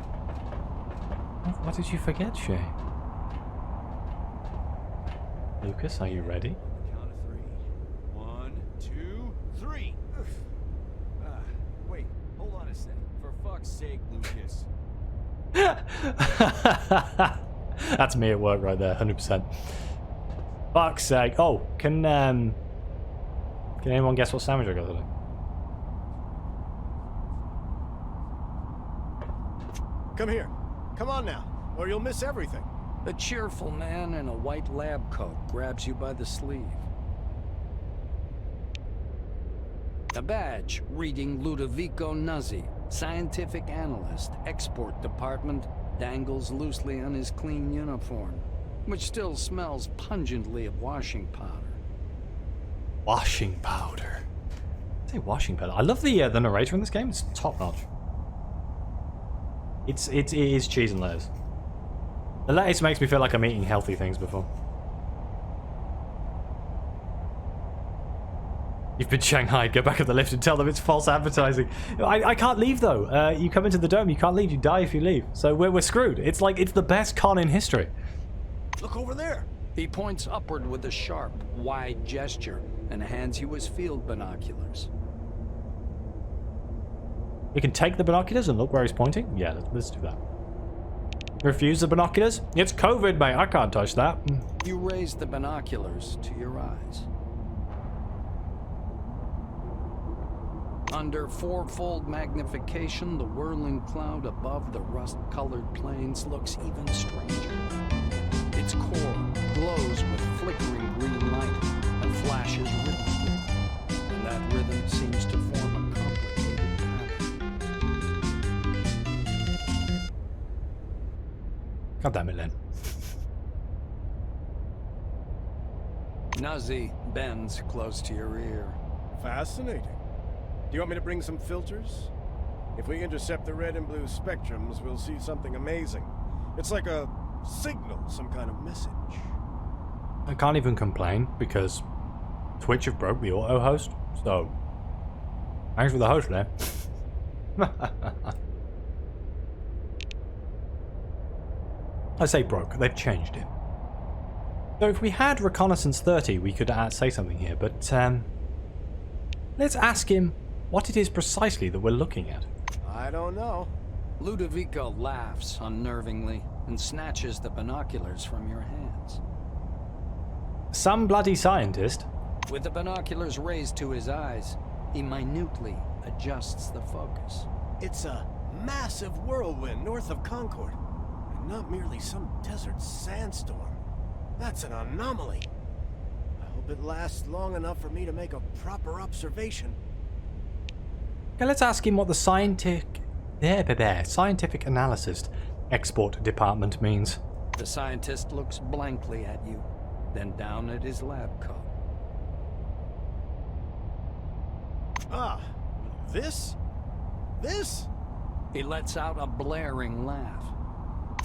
S1: What did you forget, Shay? Lucas, are you ready?
S6: Count of 3. 1, 2, 3. Wait, hold on a sec. For fuck's sake, Lucas.
S1: That's me at work right there, 100%. Fuck's sake. Oh, can anyone guess what sandwich I got today?
S7: Come here. Come on now, or you'll miss everything.
S2: A cheerful man in a white lab coat grabs you by the sleeve. A badge reading Ludovico Nuzzi, scientific analyst, export department, dangles loosely on his clean uniform, which still smells pungently of washing powder.
S1: Washing powder. I say washing powder. I love the narrator in this game. It's top notch. It is cheese and lettuce. The lettuce makes me feel like I'm eating healthy things before. You've been shanghaied. Go back up the lift and tell them it's false advertising. I can't leave though. You come into the dome, you can't leave. You die if you leave. So we're screwed. It's like it's the best con in history.
S7: Look over there.
S2: He points upward with a sharp, wide gesture and hands you his field binoculars.
S1: We can take the binoculars and look where he's pointing? Yeah, let's do that. Refuse the binoculars? It's COVID, mate. I can't touch that.
S2: You raise the binoculars to your eyes. Under fourfold magnification, the whirling cloud above the rust-colored plains looks even stranger. Its core glows with flickering green light and flashes rhythmically, and that rhythm seems to form a complicated pattern.
S1: God damn it, Len.
S2: Nuzzi bends close to your ear.
S7: Fascinating. Do you want me to bring some filters? If we intercept the red and blue spectrums, we'll see something amazing. It's like a signal some kind of message.
S1: I can't even complain because Twitch have broke the auto host, so thanks for the host there. I say broke, they've changed it. So if we had Reconnaissance 30, we could say something here, but let's ask him what it is precisely that we're looking at.
S7: I don't know.
S2: Ludovico laughs unnervingly and snatches the binoculars from your hands.
S1: Some bloody scientist.
S2: With the binoculars raised to his eyes, he minutely adjusts the focus.
S7: It's a massive whirlwind north of Concord. And not merely some desert sandstorm. That's an anomaly. I hope it lasts long enough for me to make a proper observation.
S1: Okay, let's ask him what the scientific analysis export department means.
S2: The scientist looks blankly at you, then down at his lab coat.
S7: Ah, this? This?
S2: He lets out a blaring laugh.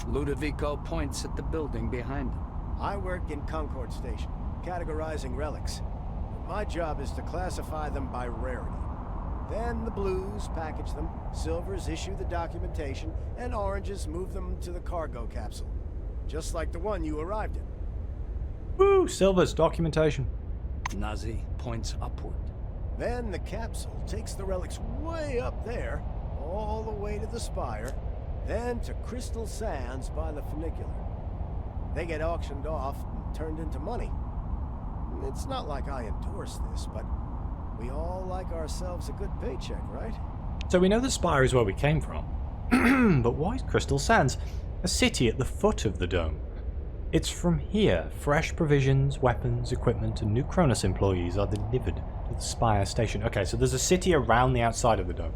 S2: Ludovico points at the building behind him.
S7: I work in Concord Station, categorizing relics. My job is to classify them by rarity. Then the blues package them, silvers issue the documentation, and oranges move them to the cargo capsule. Just like the one you arrived in.
S1: Woo! Silver's documentation.
S2: Nazi points upward.
S7: Then the capsule takes the relics way up there, all the way to the spire, then to Crystal Sands by the funicular. They get auctioned off and turned into money. It's not like I endorse this, but we all like ourselves a good paycheck, right?
S1: So we know the spire is where we came from. But why Crystal Sands? A city at the foot of the dome. It's from here fresh provisions, weapons, equipment, and new Cronus employees are delivered to the spire station. Okay, so there's a city around the outside of the dome.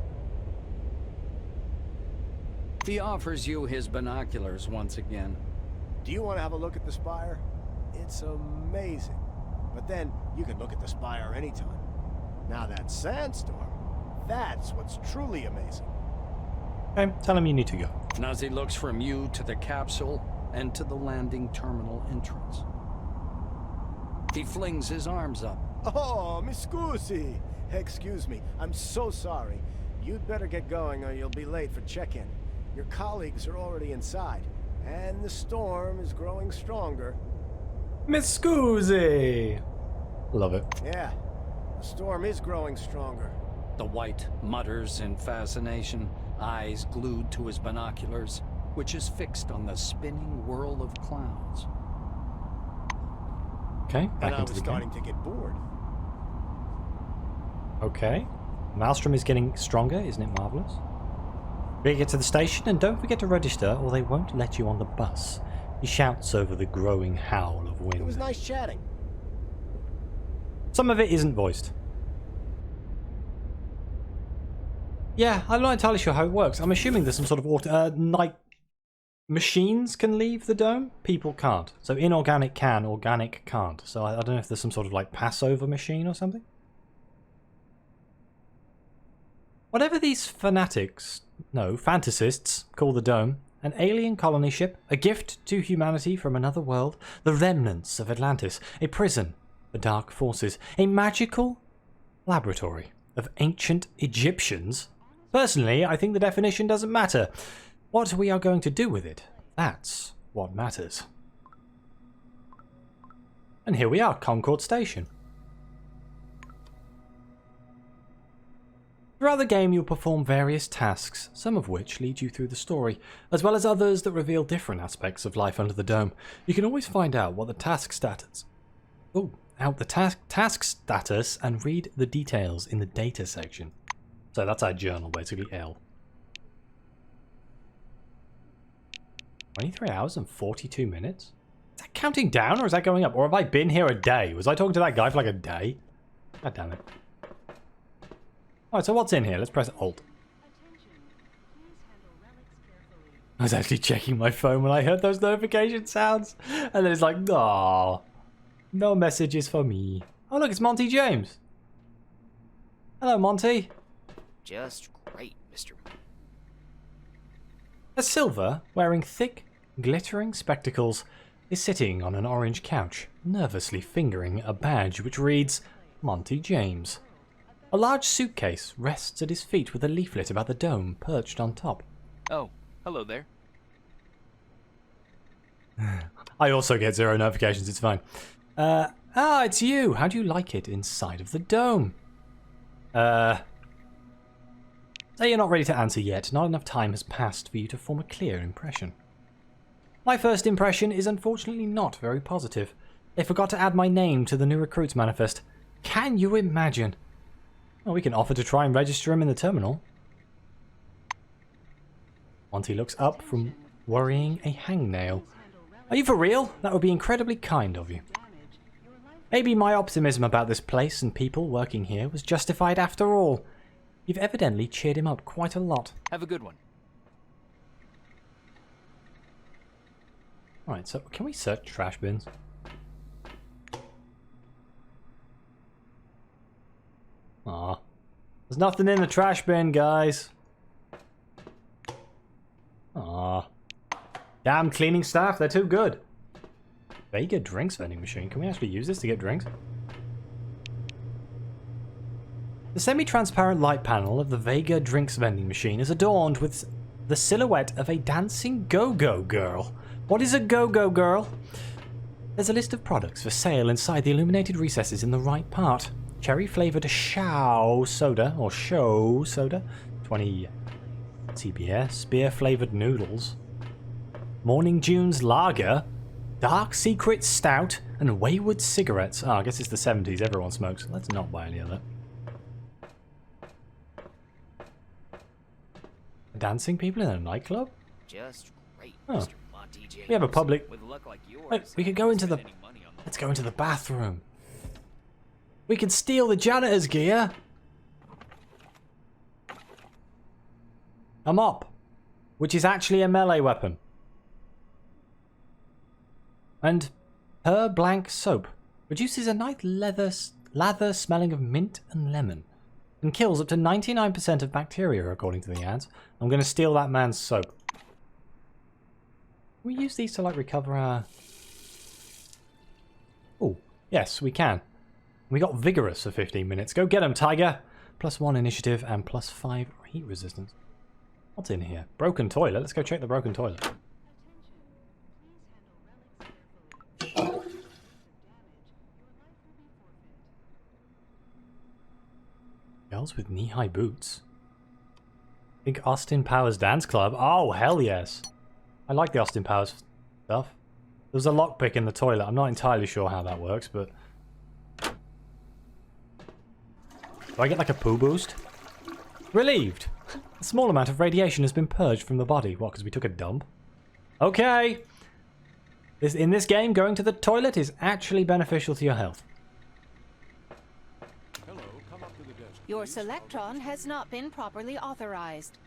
S2: He offers you his binoculars once again.
S7: Do you want to have a look at the spire? It's amazing. But then, you can look at the spire anytime. Now that sandstorm, that's what's truly amazing.
S1: Okay, tell him you need to go.
S2: Nazi looks from you to the capsule and to the landing terminal entrance. He flings his arms up.
S7: Oh, mi scusi. Excuse me, I'm so sorry. You'd better get going or you'll be late for check-in. Your colleagues are already inside, and the storm is growing stronger.
S1: Miss Scusi! Love it.
S7: Yeah, the storm is growing stronger.
S2: The white mutters in fascination, eyes glued to his binoculars, which is fixed on the spinning whirl of clouds.
S1: Okay, back
S7: And I
S1: into
S7: was
S1: the
S7: starting
S1: game.
S7: to get bored.
S1: Okay. Maelstrom is getting stronger, isn't it marvellous? We get to the station and don't forget to register or they won't let you on the bus. He shouts over the growing howl of wind.
S7: It was nice chatting.
S1: Some of it isn't voiced. Yeah, I'm not entirely sure how it works. I'm assuming there's some sort of night machines can leave the dome. People can't. So inorganic can, organic can't. So I don't know if there's some sort of like Passover machine or something. Whatever these fantasists call the dome, an alien colony ship, a gift to humanity from another world, the remnants of Atlantis, a prison for dark forces, a magical laboratory of ancient Egyptians. Personally, I think the definition doesn't matter. What we are going to do with it, that's what matters. And here we are, Concord Station. Throughout the game, you'll perform various tasks, some of which lead you through the story, as well as others that reveal different aspects of life under the dome. You can always find out what the task status... task status and read the details in the data section. So that's our journal, basically, L. 23 hours and 42 minutes? Is that counting down or is that going up? Or have I been here a day? Was I talking to that guy for like a day? God damn it. Alright, so what's in here? Let's press Alt. I was actually checking my phone when I heard those notification sounds. And then it's like, "Aww, no messages for me." Oh look, it's Monty James. Hello, Monty.
S4: Just great, Mr.
S1: A silver, wearing thick glittering spectacles, is sitting on an orange couch, nervously fingering a badge which reads Monty James. A large suitcase rests at his feet with a leaflet about the dome perched on top.
S6: Oh, hello there.
S1: I also get 0 notifications, it's fine. It's you. How do you like it inside of the dome? Say you're not ready to answer yet. Not enough time has passed for you to form a clear impression. My first impression is unfortunately not very positive. They forgot to add my name to the new recruits manifest. Can you imagine? Well, we can offer to try and register him in the terminal. Monty looks up from worrying a hangnail. Are you for real? That would be incredibly kind of you. Maybe my optimism about this place and people working here was justified after all. You've evidently cheered him up quite a lot.
S6: Have a good one.
S1: Alright, so can we search trash bins? Aw. There's nothing in the trash bin, guys. Aw. Damn cleaning staff, they're too good. Vega drinks vending machine. Can we actually use this to get drinks? The semi-transparent light panel of the Vega drinks vending machine is adorned with the silhouette of a dancing go-go girl. What is a go-go girl? There's a list of products for sale inside the illuminated recesses in the right part. Cherry-flavoured show soda, 20 CBS, beer-flavoured noodles, Morning June's lager, Dark Secret Stout, and Wayward cigarettes. Oh, I guess it's the 70s, everyone smokes. Let's not buy any of that. Dancing people in a nightclub?
S4: Just great,
S1: Oh.
S4: Mr. Monty James.
S1: We have a public...
S4: With luck like yours,
S1: Wait, we could go into the... Let's go into the bathroom. We can steal the janitor's gear. A mop, which is actually a melee weapon. And her blank soap produces a nice lather smelling of mint and lemon, and kills up to 99% of bacteria, according to the ads. I'm going to steal that man's soap. Can we use these to, like, recover our... Oh, yes, we can. We got Vigorous for 15 minutes. Go get him, Tiger! +1 initiative and +5 heat resistance. What's in here? Broken toilet. Let's go check the broken toilet. Girls with knee-high boots. Big Austin Powers dance club. Oh, hell yes. I like the Austin Powers stuff. There's a lockpick in the toilet. I'm not entirely sure how that works, but... Do I get like a poo boost? Relieved. A small amount of radiation has been purged from the body. What, because we took a dump? Okay. In this game, going to the toilet is actually beneficial to your health.
S8: Your Selectron has not been properly authorized.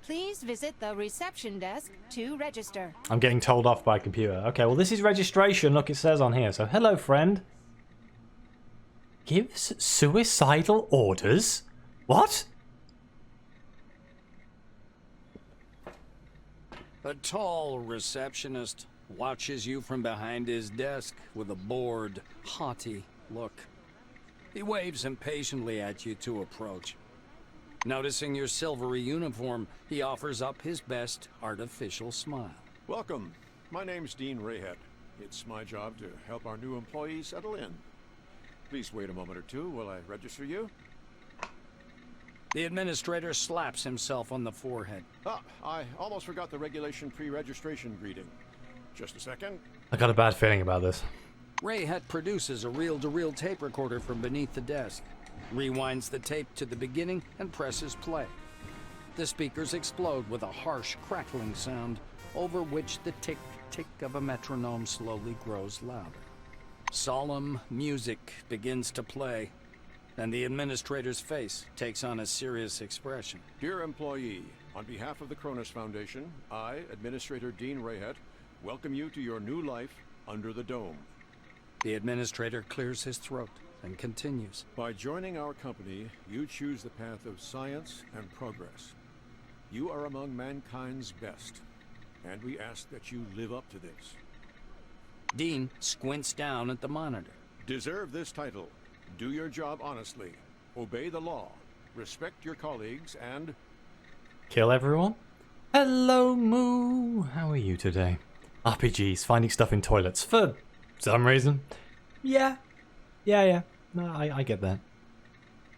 S8: Please visit the reception desk to register.
S1: I'm getting told off by a computer. Okay, well this is registration. Look, it says on here. So, hello, friend. Gives suicidal orders? What?
S2: A tall receptionist watches you from behind his desk with a bored, haughty look. He waves impatiently at you to approach. Noticing your silvery uniform, he offers up his best artificial smile.
S9: Welcome. My name's Dean Rayhead. It's my job to help our new employees settle in. Please wait a moment or two while I register you.
S2: The administrator slaps himself on the forehead.
S9: Ah, I almost forgot the regulation pre-registration greeting. Just a second.
S1: I got a bad feeling about this.
S2: Rayhead produces a reel-to-reel tape recorder from beneath the desk, rewinds the tape to the beginning, and presses play. The speakers explode with a harsh, crackling sound, over which the tick-tick of a metronome slowly grows louder. Solemn music begins to play, and the administrator's face takes on a serious expression.
S9: Dear employee, on behalf of the Cronus Foundation, I, Administrator Dean Rayhead, welcome you to your new life under the dome.
S2: The administrator clears his throat and continues.
S9: By joining our company, you choose the path of science and progress. You are among mankind's best. and we ask that you live up to this.
S2: Dean squints down at the monitor.
S9: Deserve this title. Do your job honestly. Obey the law. Respect your colleagues and...
S1: Kill everyone? Hello, Moo. How are you today? RPGs, finding stuff in toilets for some reason. Yeah. No, I get that.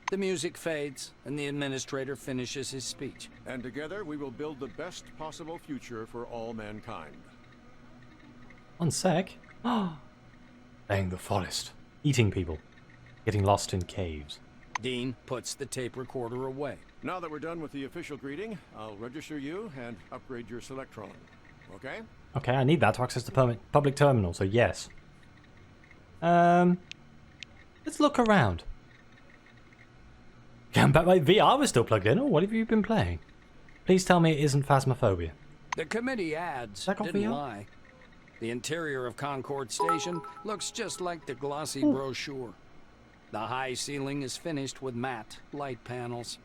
S2: The music fades, and the administrator finishes his speech.
S9: And together we will build the best possible future for all mankind.
S1: 1 sec. Playing the forest. Eating people. Getting lost in caves.
S2: Dean puts the tape recorder away.
S9: Now that we're done with the official greeting, I'll register you and upgrade your Selectron. Okay?
S1: Okay, I need that to access the public terminal, so yes. Let's look around. My VR was still plugged in. Oh, what have you been playing? Please tell me it isn't Phasmophobia.
S2: The committee ads didn't lie. The interior of Concord Station looks just like the glossy brochure. The high ceiling is finished with matte light panels.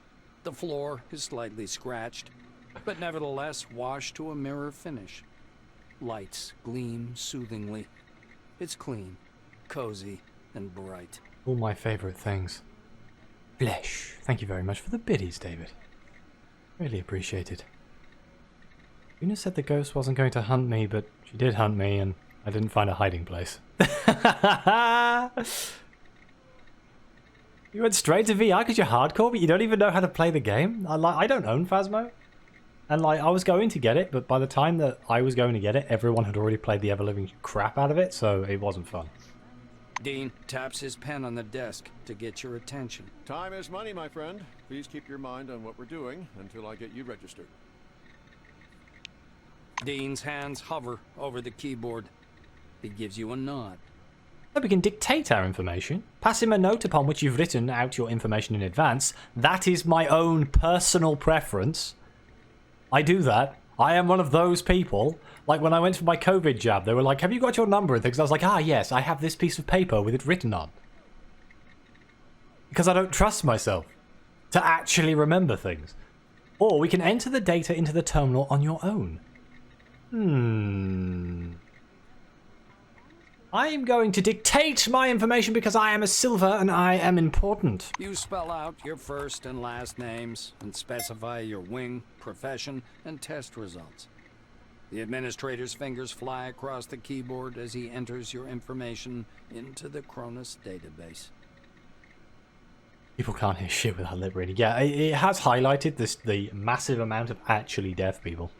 S2: The floor is slightly scratched, but nevertheless washed to a mirror finish. Lights gleam soothingly. It's clean, cozy, and bright.
S1: All my favourite things. Flesh. Thank you very much for the biddies, David. Really appreciate it. Una said the ghost wasn't going to hunt me, but she did hunt me, and I didn't find a hiding place. You went straight to VR because you're hardcore, but you don't even know how to play the game? I don't own Phasmo. And I was going to get it, but by the time that I was going to get it, everyone had already played the ever-living crap out of it, so it wasn't fun.
S2: Dean taps his pen on the desk to get your attention.
S9: Time is money, my friend. Please keep your mind on what we're doing until I get you registered.
S2: Dean's hands hover over the keyboard. He gives you a nod.
S1: We can dictate our information. Pass him a note upon which you've written out your information in advance. That is my own personal preference. I do that. I am one of those people. Like when I went for my COVID jab, they were like, have you got your number and things? I was like, yes, I have this piece of paper with it written on. Because I don't trust myself to actually remember things. Or we can enter the data into the terminal on your own. I'm going to dictate my information because I am a silver and I am important.
S2: You spell out your first and last names and specify your wing, profession, and test results. The administrator's fingers fly across the keyboard as he enters your information into the Cronus database.
S1: People can't hear shit without lip reading. Yeah, it has highlighted the massive amount of actually deaf people.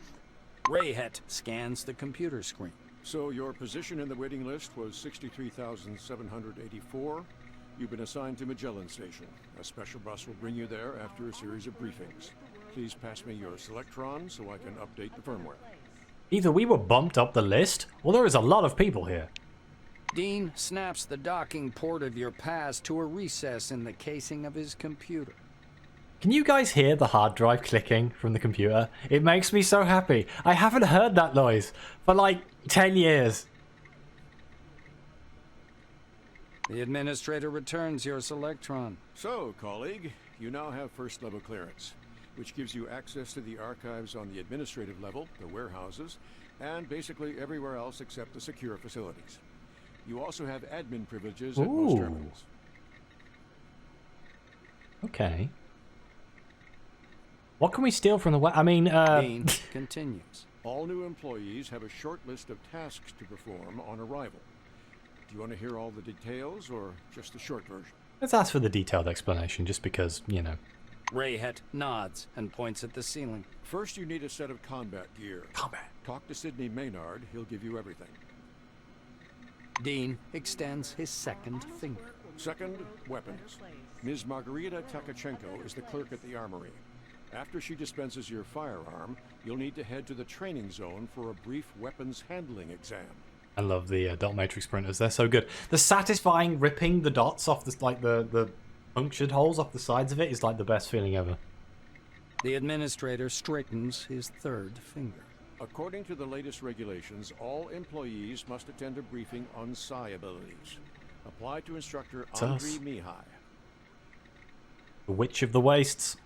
S2: Rayhet scans the computer screen.
S9: So your position in the waiting list was 63,784. You've been assigned to Magellan Station. A special bus will bring you there after a series of briefings. Please pass me your Selectron so I can update the firmware.
S1: Either we were bumped up the list, or there is a lot of people here.
S2: Dean snaps the docking port of your pass to a recess in the casing of his computer.
S1: Can you guys hear the hard drive clicking from the computer? It makes me so happy. I haven't heard that noise for like 10 years.
S2: The administrator returns your Selectron.
S9: So, colleague, you now have first-level clearance, which gives you access to the archives on the administrative level, the warehouses, and basically everywhere else except the secure facilities. You also have admin privileges at most terminals.
S1: Okay. What can we steal from the
S2: Dean continues.
S9: All new employees have a short list of tasks to perform on arrival. Do you want to hear all the details or just the short version?
S1: Let's ask for the detailed explanation, just because, you know.
S2: Rayhet nods and points at the ceiling.
S9: First, you need a set of combat gear.
S1: Combat.
S9: Talk to Sidney Maynard. He'll give you everything.
S2: Dean extends his second finger.
S9: Second, weapons. Ms. Margarita Takachenko is the clerk at the armory. After she dispenses your firearm, you'll need to head to the training zone for a brief weapons handling exam.
S1: I love the dot matrix printers. They're so good. The satisfying ripping the dots off the punctured holes off the sides of it is like the best feeling ever.
S2: The administrator straightens his third finger.
S9: According to the latest regulations, all employees must attend a briefing on psi abilities. Apply to instructor Andriy Mihai.
S1: The Witch of the Wastes.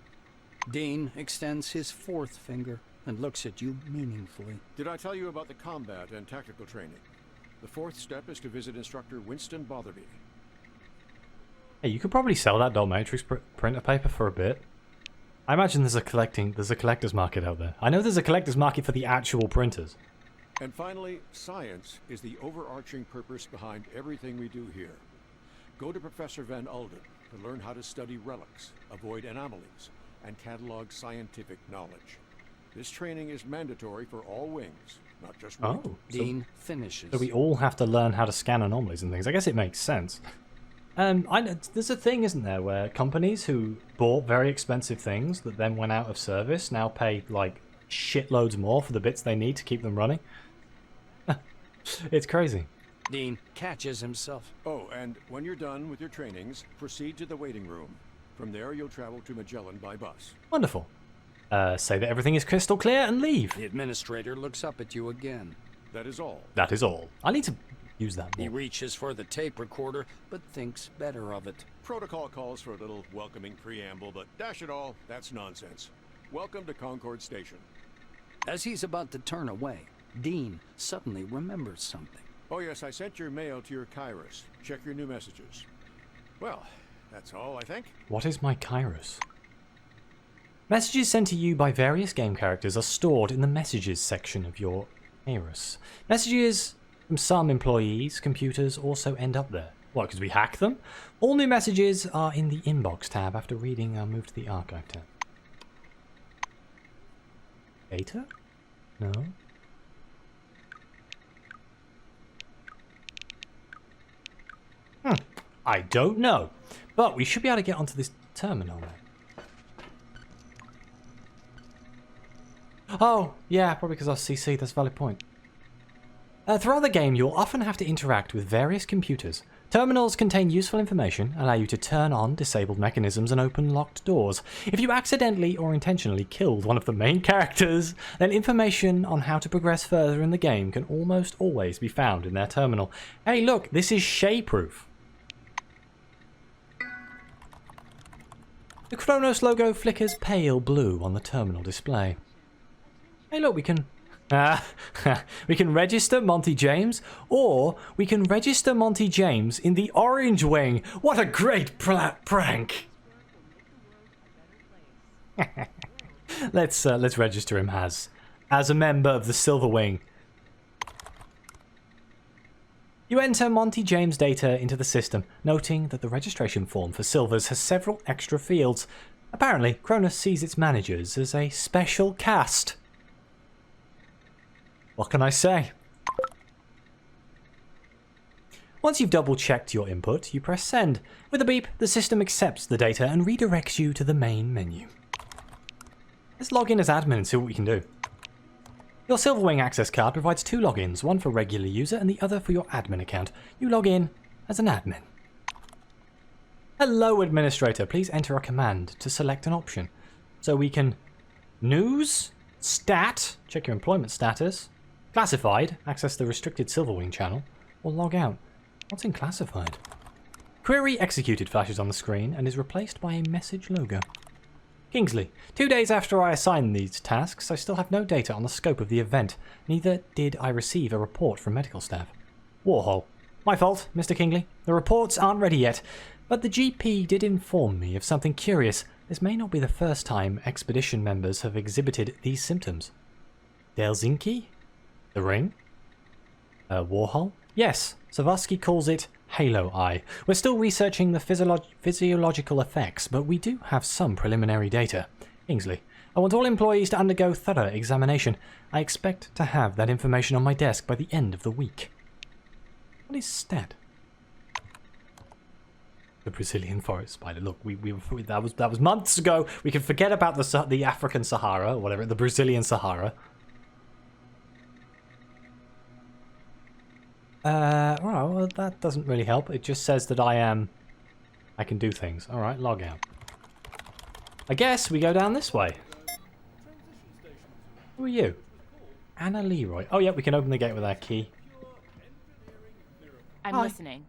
S2: Dean extends his fourth finger. and looks at you meaningfully.
S9: Did I tell you about the combat and tactical training? The fourth step is to visit instructor Winston Botherby.
S1: Hey, you could probably sell that dot matrix printer paper for a bit. I imagine there's a collector's market out there. I know there's a collector's market for the actual printers.
S9: And finally, science is the overarching purpose behind everything we do here. Go to Professor Van Alden to learn how to study relics, avoid anomalies, and catalog scientific knowledge. This training is mandatory for all wings, not just one.
S1: Oh,
S2: Dean finishes.
S1: So we all have to learn how to scan anomalies and things. I guess it makes sense. There's a thing, isn't there, where companies who bought very expensive things that then went out of service now pay, like, shitloads more for the bits they need to keep them running? It's crazy.
S2: Dean catches himself.
S9: Oh, and when you're done with your trainings, proceed to the waiting room. From there, you'll travel to Magellan by bus.
S1: Wonderful. Say that everything is crystal clear and leave.
S2: The administrator looks up at you again.
S9: That is all.
S1: That is all. I need to use that
S2: He
S1: more.
S2: reaches for the tape recorder, but thinks better of it.
S9: Protocol calls for a little welcoming preamble, but dash it all, that's nonsense. Welcome to Concord Station.
S2: As he's about to turn away, Dean suddenly remembers something.
S9: Oh yes, I sent your mail to your Kairos. Check your new messages. Well, that's all, I think.
S1: What is my Kairos? Messages sent to you by various game characters are stored in the messages section of your Kairos. Messages from some employees' computers also end up there. What, because we hack them? All new messages are in the inbox tab. After reading, I'll move to the archive tab. Data? No. I don't know. But we should be able to get onto this terminal now. Oh, yeah, probably because I'll CC. That's a valid point. Throughout the game, you'll often have to interact with various computers. Terminals contain useful information, allow you to turn on disabled mechanisms and open locked doors. If you accidentally or intentionally killed one of the main characters, then information on how to progress further in the game can almost always be found in their terminal. Hey look, this is Shay-proof. The Kronos logo flickers pale blue on the terminal display. Hey look, we can register Monty James, or we can register Monty James in the Orange Wing. What a great prank! Let's register him as a member of the Silver Wing. You enter Monty James' data into the system, noting that the registration form for Silvers has several extra fields. Apparently, Kronos sees its managers as a special caste. What can I say? Once you've double-checked your input, you press send. With a beep, the system accepts the data and redirects you to the main menu. Let's log in as admin and see what we can do. Your Silverwing access card provides two logins, one for regular user and the other for your admin account. You log in as an admin. Hello, administrator. Please enter a command to select an option. So we can news, stat, check your employment status, classified, access the restricted Silverwing channel, or log out. What's in classified? Query executed flashes on the screen and is replaced by a message logo. Kingsley, 2 days after I assigned these tasks, I still have no data on the scope of the event. Neither did I receive a report from medical staff. Warhol. My fault, Mr. Kingsley. The reports aren't ready yet, but the GP did inform me of something curious. This may not be the first time expedition members have exhibited these symptoms. Delzinki? The ring? Warhol? Yes, Savasky calls it Halo Eye. We're still researching the physiological effects, but we do have some preliminary data. Kingsley, I want all employees to undergo thorough examination. I expect to have that information on my desk by the end of the week. What is stat? The Brazilian forest spider. Look, that was months ago. We can forget about the African Sahara, or whatever, the Brazilian Sahara. Well, that doesn't really help. It just says that I can do things. Alright, log out. I guess we go down this way. Who are you? Anna Leroy. Oh, yeah, we can open the gate with our key.
S10: I'm listening.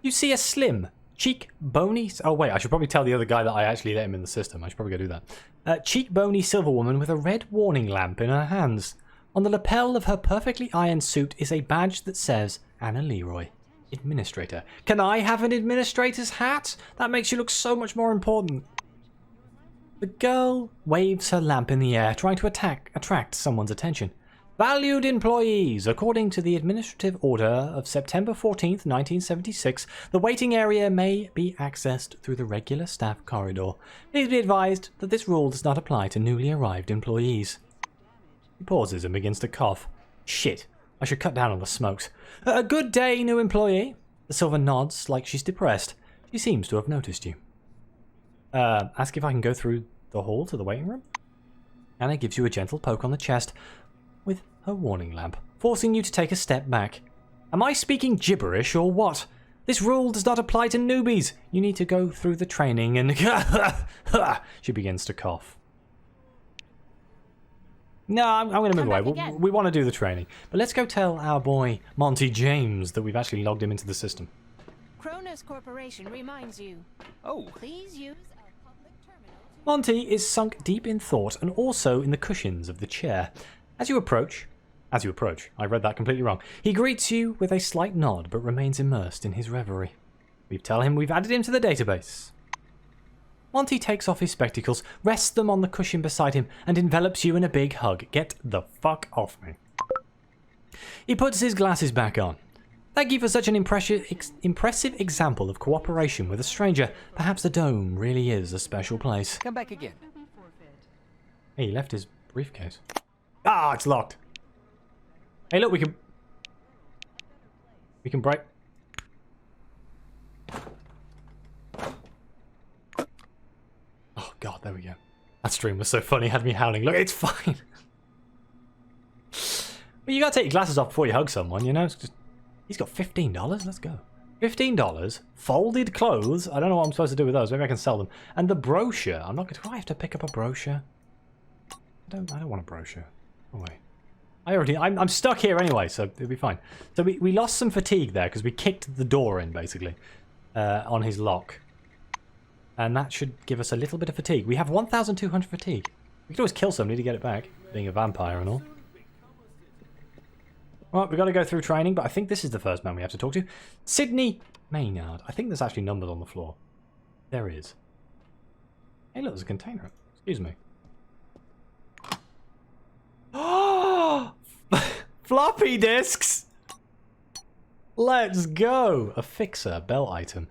S1: You see a slim, Cheek bony... Oh, wait, I should probably tell the other guy that I actually let him in the system. I should probably go do that. Cheek bony silver woman with a red warning lamp in her hands. On the lapel of her perfectly ironed suit is a badge that says Anna Leroy, Administrator. Can I have an administrator's hat? That makes you look so much more important. The girl waves her lamp in the air, trying to attract someone's attention. Valued employees, according to the Administrative Order of September 14th, 1976, the waiting area may be accessed through the regular staff corridor. Please be advised that this rule does not apply to newly arrived employees. He pauses and begins to cough. Shit, I should cut down on the smokes. A good day, new employee. The silver nods like she's depressed. She seems to have noticed you. Ask if I can go through the hall to the waiting room. Anna gives you a gentle poke on the chest with her warning lamp, forcing you to take a step back. Am I speaking gibberish or what? This rule does not apply to newbies. You need to go through the training and... She begins to cough. No, I'm going to move away. We want to do the training. But let's go tell our boy Monty James that we've actually logged him into the system.
S8: Kronos Corporation reminds you.
S4: Oh.
S8: Please use our public terminal.
S1: Monty is sunk deep in thought and also in the cushions of the chair. As you approach, I read that completely wrong. He greets you with a slight nod but remains immersed in his reverie. We tell him we've added him to the database. Monty takes off his spectacles, rests them on the cushion beside him, and envelops you in a big hug. Get the fuck off me. He puts his glasses back on. Thank you for such an impressive example of cooperation with a stranger. Perhaps the dome really is a special place.
S4: Come back again.
S1: Hey, he left his briefcase. Ah, it's locked. Hey, look, we can break. Oh god, there we go. That stream was so funny, had me howling. Look, it's fine. But you gotta take your glasses off before you hug someone, you know? It's just... He's got $15. Let's go. $15. Folded clothes. I don't know what I'm supposed to do with those. Maybe I can sell them. And the brochure. I'm not going to... Do I have to pick up a brochure? I don't want a brochure. Oh wait. I'm stuck here anyway, so it'll be fine. So we lost some fatigue there because we kicked the door in basically on his lock. And that should give us a little bit of fatigue. We have 1,200 fatigue. We could always kill somebody to get it back, being a vampire and all. Right, we've got to go through training, but I think this is the first man we have to talk to. Sydney Maynard. I think there's actually numbers on the floor. There is. Hey, look, there's a container. Excuse me. Oh! Floppy disks! Let's go! A fixer belt item.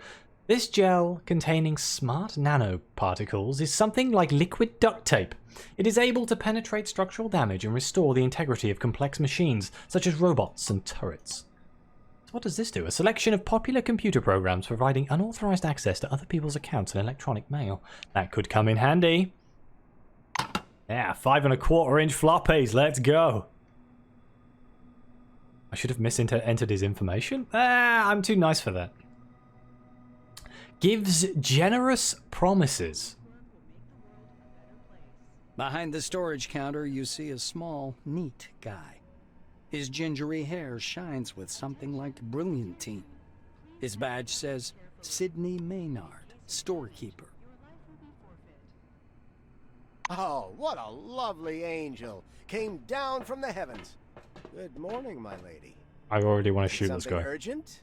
S1: This gel containing smart nanoparticles is something like liquid duct tape. It is able to penetrate structural damage and restore the integrity of complex machines, such as robots and turrets. So what does this do? A selection of popular computer programs providing unauthorized access to other people's accounts and electronic mail. That could come in handy. Yeah, 5¼ inch floppies, let's go. I should have entered his information. I'm too nice for that. Gives generous promises.
S2: Behind the storage counter, you see a small, neat guy. His gingery hair shines with something like brilliantine. His badge says, Sydney Maynard, storekeeper.
S7: Oh, what a lovely angel. Came down from the heavens. Good morning, my lady.
S1: I already want to shoot this
S7: Something
S1: guy.
S7: urgent?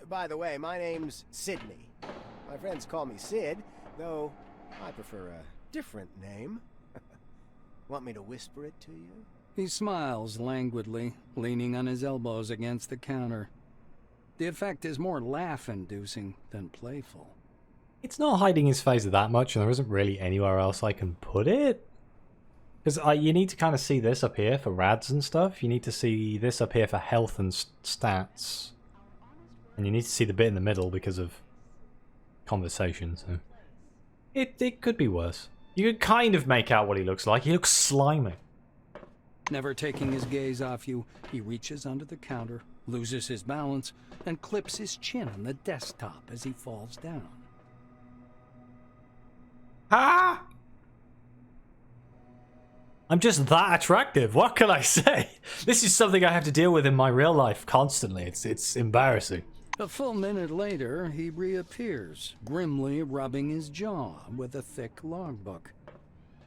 S7: By the way, my name's Sydney. My friends call me Sid, though I prefer a different name. Want me to whisper it to you?
S2: He smiles languidly, leaning on his elbows against the counter. The effect is more laugh-inducing than playful.
S1: It's not hiding his face that much, and there isn't really anywhere else I can put it. Because you need to kind of see this up here for rads and stuff. You need to see this up here for health and stats. And you need to see the bit in the middle because of conversation. So it could be worse. You could kind of make out what he looks like. He looks slimy.
S2: Never taking his gaze off you, he reaches under the counter, loses his balance, and clips his chin on the desktop as he falls down.
S1: Ah! I'm just that attractive. What can I say? This is something I have to deal with in my real life constantly. It's embarrassing.
S2: A full minute later, he reappears, grimly rubbing his jaw with a thick logbook.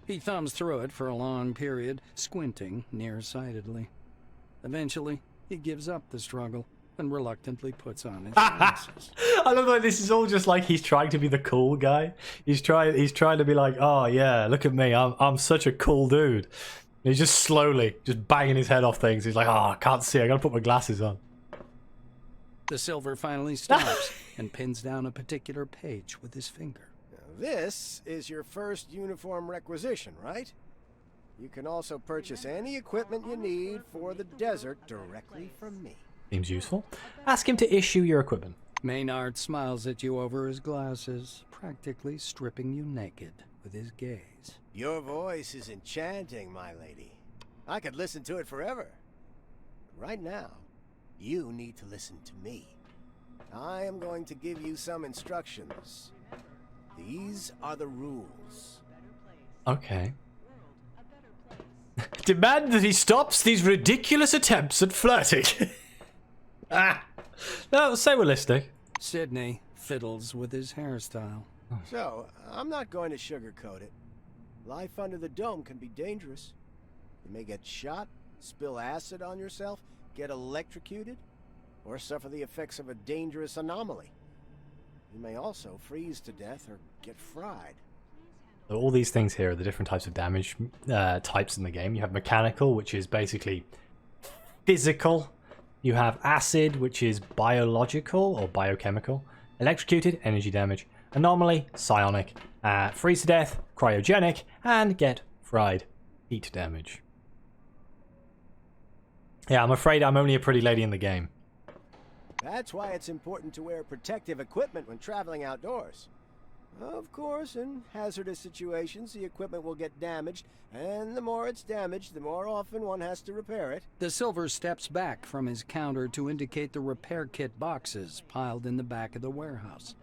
S2: He thumbs through it for a long period, squinting nearsightedly. Eventually, he gives up the struggle and reluctantly puts on his glasses.
S1: I love that this is all just like he's trying to be the cool guy. He's trying to be like, oh yeah, look at me, I'm such a cool dude. And he's just slowly just banging his head off things. He's like, oh, I can't see, I gotta put my glasses on.
S2: The silver finally stops and pins down a particular page with his finger.
S7: This is your first uniform requisition, right? You can also purchase any equipment you need for the desert directly from me.
S1: Seems useful. Ask him to issue your equipment.
S2: Maynard smiles at you over his glasses, practically stripping you naked with his gaze.
S7: Your voice is enchanting, my lady. I could listen to it forever. Right now, you need to listen to me. I am going to give you some instructions. These are the rules.
S1: Okay. Demand that he stops these ridiculous attempts at flirting. No, say realistic.
S2: Sidney fiddles with his hairstyle.
S7: So, I'm not going to sugarcoat it. Life under the dome can be dangerous. You may get shot, spill acid on yourself, get electrocuted, or suffer the effects of a dangerous anomaly. You may also freeze to death or get fried.
S1: So all these things here are the different types of damage types in the game. You have mechanical, which is basically physical. You have acid, which is biological or biochemical. Electrocuted, energy damage. Anomaly, psionic. Freeze to death, cryogenic. And get fried, heat damage. Yeah, I'm afraid I'm only a pretty lady in the game.
S7: That's why it's important to wear protective equipment when traveling outdoors. Of course, in hazardous situations, the equipment will get damaged, and the more it's damaged, the more often one has to repair it.
S2: The silver steps back from his counter to indicate the repair kit boxes piled in the back of the warehouse.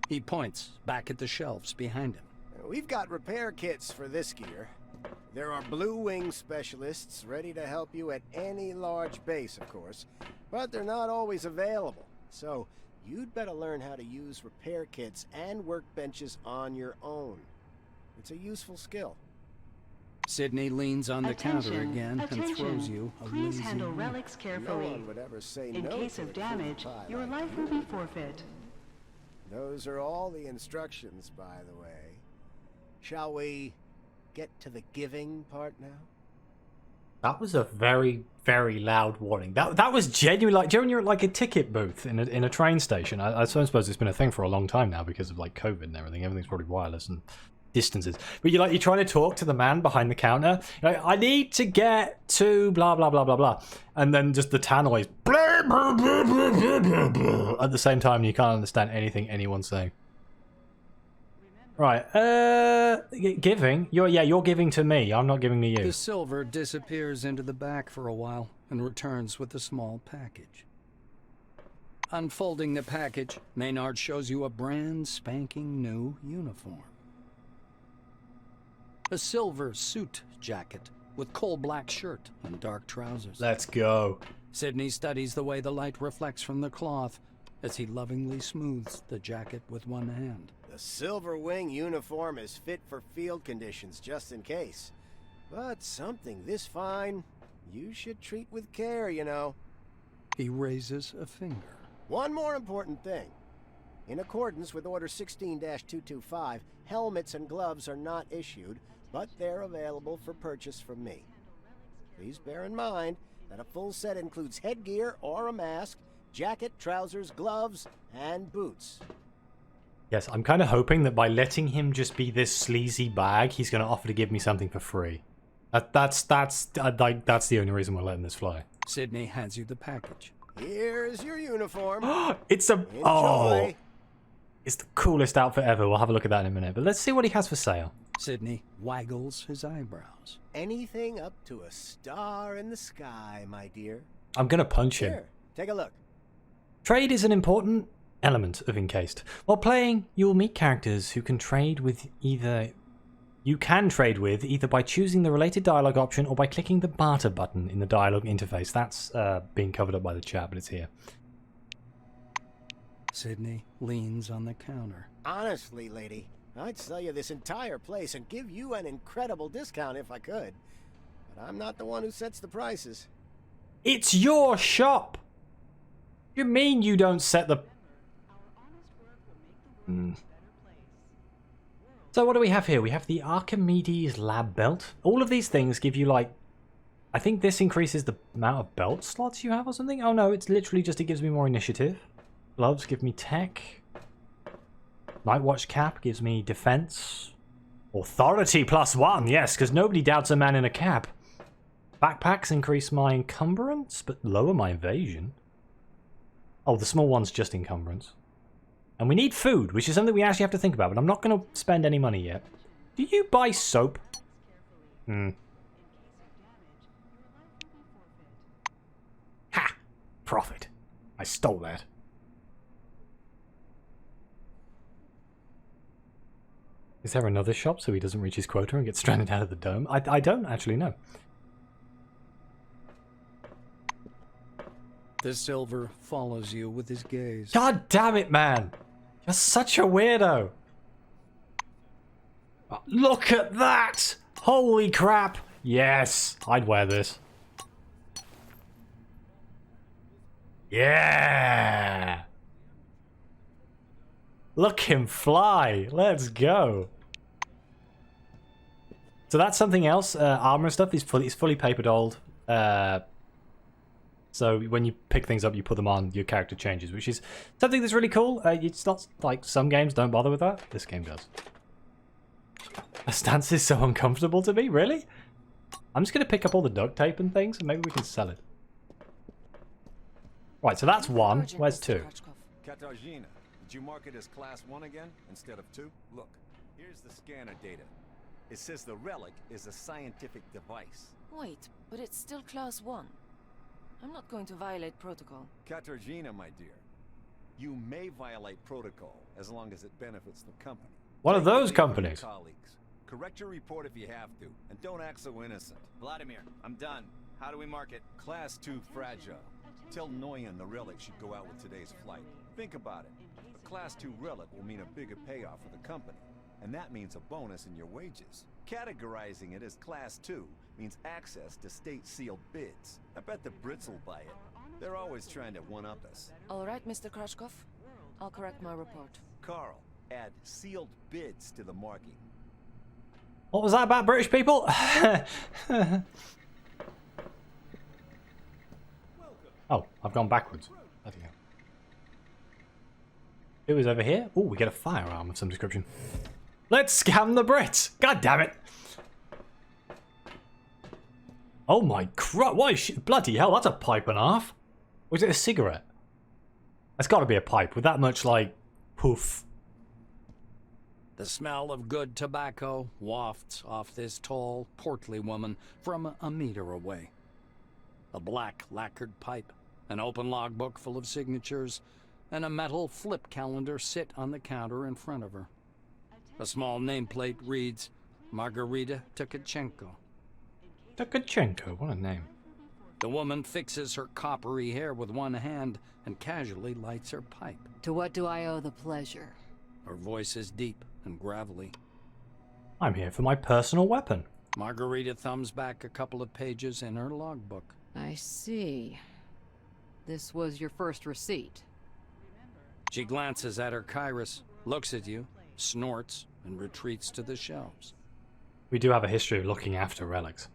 S2: He points back at the shelves behind him.
S7: We've got repair kits for this gear. There are Blue Wing specialists ready to help you at any large base, of course, but they're not always available. So, you'd better learn how to use repair kits and workbenches on your own. It's a useful skill.
S2: Sidney leans on the counter again and throws you a
S10: Please
S2: lazy
S10: handle
S2: look.
S10: relics carefully.
S7: No one would ever say
S10: In
S7: no
S10: case
S7: to
S10: of
S7: a
S10: damage,
S7: pie
S10: your
S7: like
S10: life
S7: you.
S10: will be forfeit.
S7: Those are all the instructions, by the way. Shall we get to the giving part now?
S1: That was a very, very loud warning. That was genuine. Like, do you know when you're at like a ticket booth in a train station? I suppose it's been a thing for a long time now because of like COVID and everything. Everything's probably wireless and distances. But you're trying to talk to the man behind the counter. You're like, I need to get to blah blah blah blah blah, and then just the tannoys blah, blah, blah, blah, blah, blah, blah, at the same time. You can't understand anything anyone's saying. Right, giving? You're giving to me. I'm not giving to you.
S2: The silver disappears into the back for a while and returns with a small package. Unfolding the package, Maynard shows you a brand spanking new uniform. A silver suit jacket with coal black shirt and dark trousers.
S1: Let's go.
S2: Sidney studies the way the light reflects from the cloth as he lovingly smooths the jacket with one hand.
S7: The Silver Wing uniform is fit for field conditions, just in case. But something this fine, you should treat with care, you know.
S2: He raises a finger.
S7: One more important thing. In accordance with Order 16-225, helmets and gloves are not issued, but they're available for purchase from me. Please bear in mind that a full set includes headgear or a mask, jacket, trousers, gloves, and boots.
S1: Yes, I'm kind of hoping that by letting him just be this sleazy bag, he's going to offer to give me something for free. That's the only reason we're letting this fly.
S2: Sidney hands you the package.
S7: Here's your uniform.
S1: It's a...
S7: Enjoy.
S1: Oh! It's the coolest outfit ever. We'll have a look at that in a minute. But let's see what he has for sale.
S2: Sidney waggles his eyebrows.
S7: Anything up to a star in the sky, my dear.
S1: I'm going to punch him.
S7: Here, take a look.
S1: Trade is an important element of Encased. While playing, you will meet characters who can trade with either... You can trade with either by choosing the related dialogue option or by clicking the barter button in the dialogue interface. That's being covered up by the chat, but it's here.
S2: Sydney leans on the counter.
S7: Honestly, lady, I'd sell you this entire place and give you an incredible discount if I could. But I'm not the one who sets the prices.
S1: It's your shop! You mean you don't set the... So what do we have here? We have the Archimedes lab belt. All of these things give you like... I think this increases the amount of belt slots you have or something? Oh no, it's literally just it gives me more initiative. Gloves give me tech. Night Watch cap gives me defense. Authority +1, yes, because nobody doubts a man in a cap. Backpacks increase my encumbrance, but lower my evasion. Oh, the small one's just encumbrance. And we need food, which is something we actually have to think about, but I'm not going to spend any money yet. Do you buy soap? Ha! Profit. I stole that. Is there another shop so he doesn't reach his quota and get stranded out of the dome? I don't actually know.
S2: The silver follows you with his gaze.
S1: God damn it, man! You're such a weirdo! Oh, look at that! Holy crap! Yes! I'd wear this. Yeah! Look him fly! Let's go! So that's something else. Armor and stuff is fully papered old. So when you pick things up, you put them on, your character changes, which is something that's really cool. It's not like some games don't bother with that. This game does. The stance is so uncomfortable to me, really? I'm just going to pick up all the duct tape and things, and maybe we can sell it. Right, so that's one. Where's two?
S6: Katarzyna, did you mark it as Class 1 again, instead of 2? Look, here's the scanner data. It says the relic is a scientific device.
S10: Wait, but it's still Class 1. I'm not going to violate protocol.
S6: Katarzyna, my dear, you may violate protocol as long as it benefits the company.
S1: One of those companies.
S6: Colleagues. Correct your report if you have to, and don't act so innocent.
S11: Vladimir, I'm done. How do we mark it?
S6: Class 2 fragile. Tell Noyan the relic should go out with today's flight. Think about it. A Class 2 relic will mean a bigger payoff for the company, and that means a bonus in your wages. Categorizing it as Class 2 means access to state-sealed bids. I bet the Brits will buy it. They're always trying to one-up us.
S10: All right, Mr. Krashkov. I'll correct my report.
S6: Carl, add sealed bids to the marking.
S1: What was that about British people? Oh, I've gone backwards. Bloody hell. It was over here. Oh, we get a firearm of some description. Let's scam the Brits! God damn it! Oh my crap! Why is she... Bloody hell, that's a pipe and a half. Or is it a cigarette? That's got to be a pipe with that much, like, poof.
S2: The smell of good tobacco wafts off this tall, portly woman from a meter away. A black lacquered pipe, an open logbook full of signatures, and a metal flip calendar sit on the counter in front of her. A small nameplate reads, Margarita Tkachenko.
S1: Tkachenko, what a name.
S2: The woman fixes her coppery hair with one hand and casually lights her pipe.
S12: To what do I owe the pleasure?
S2: Her voice is deep and gravelly.
S1: I'm here for my personal weapon.
S2: Margarita thumbs back a couple of pages in her logbook.
S12: I see. This was your first receipt.
S2: She glances at her Kairos, looks at you, snorts, and retreats to the shelves.
S1: We do have a history of looking after relics.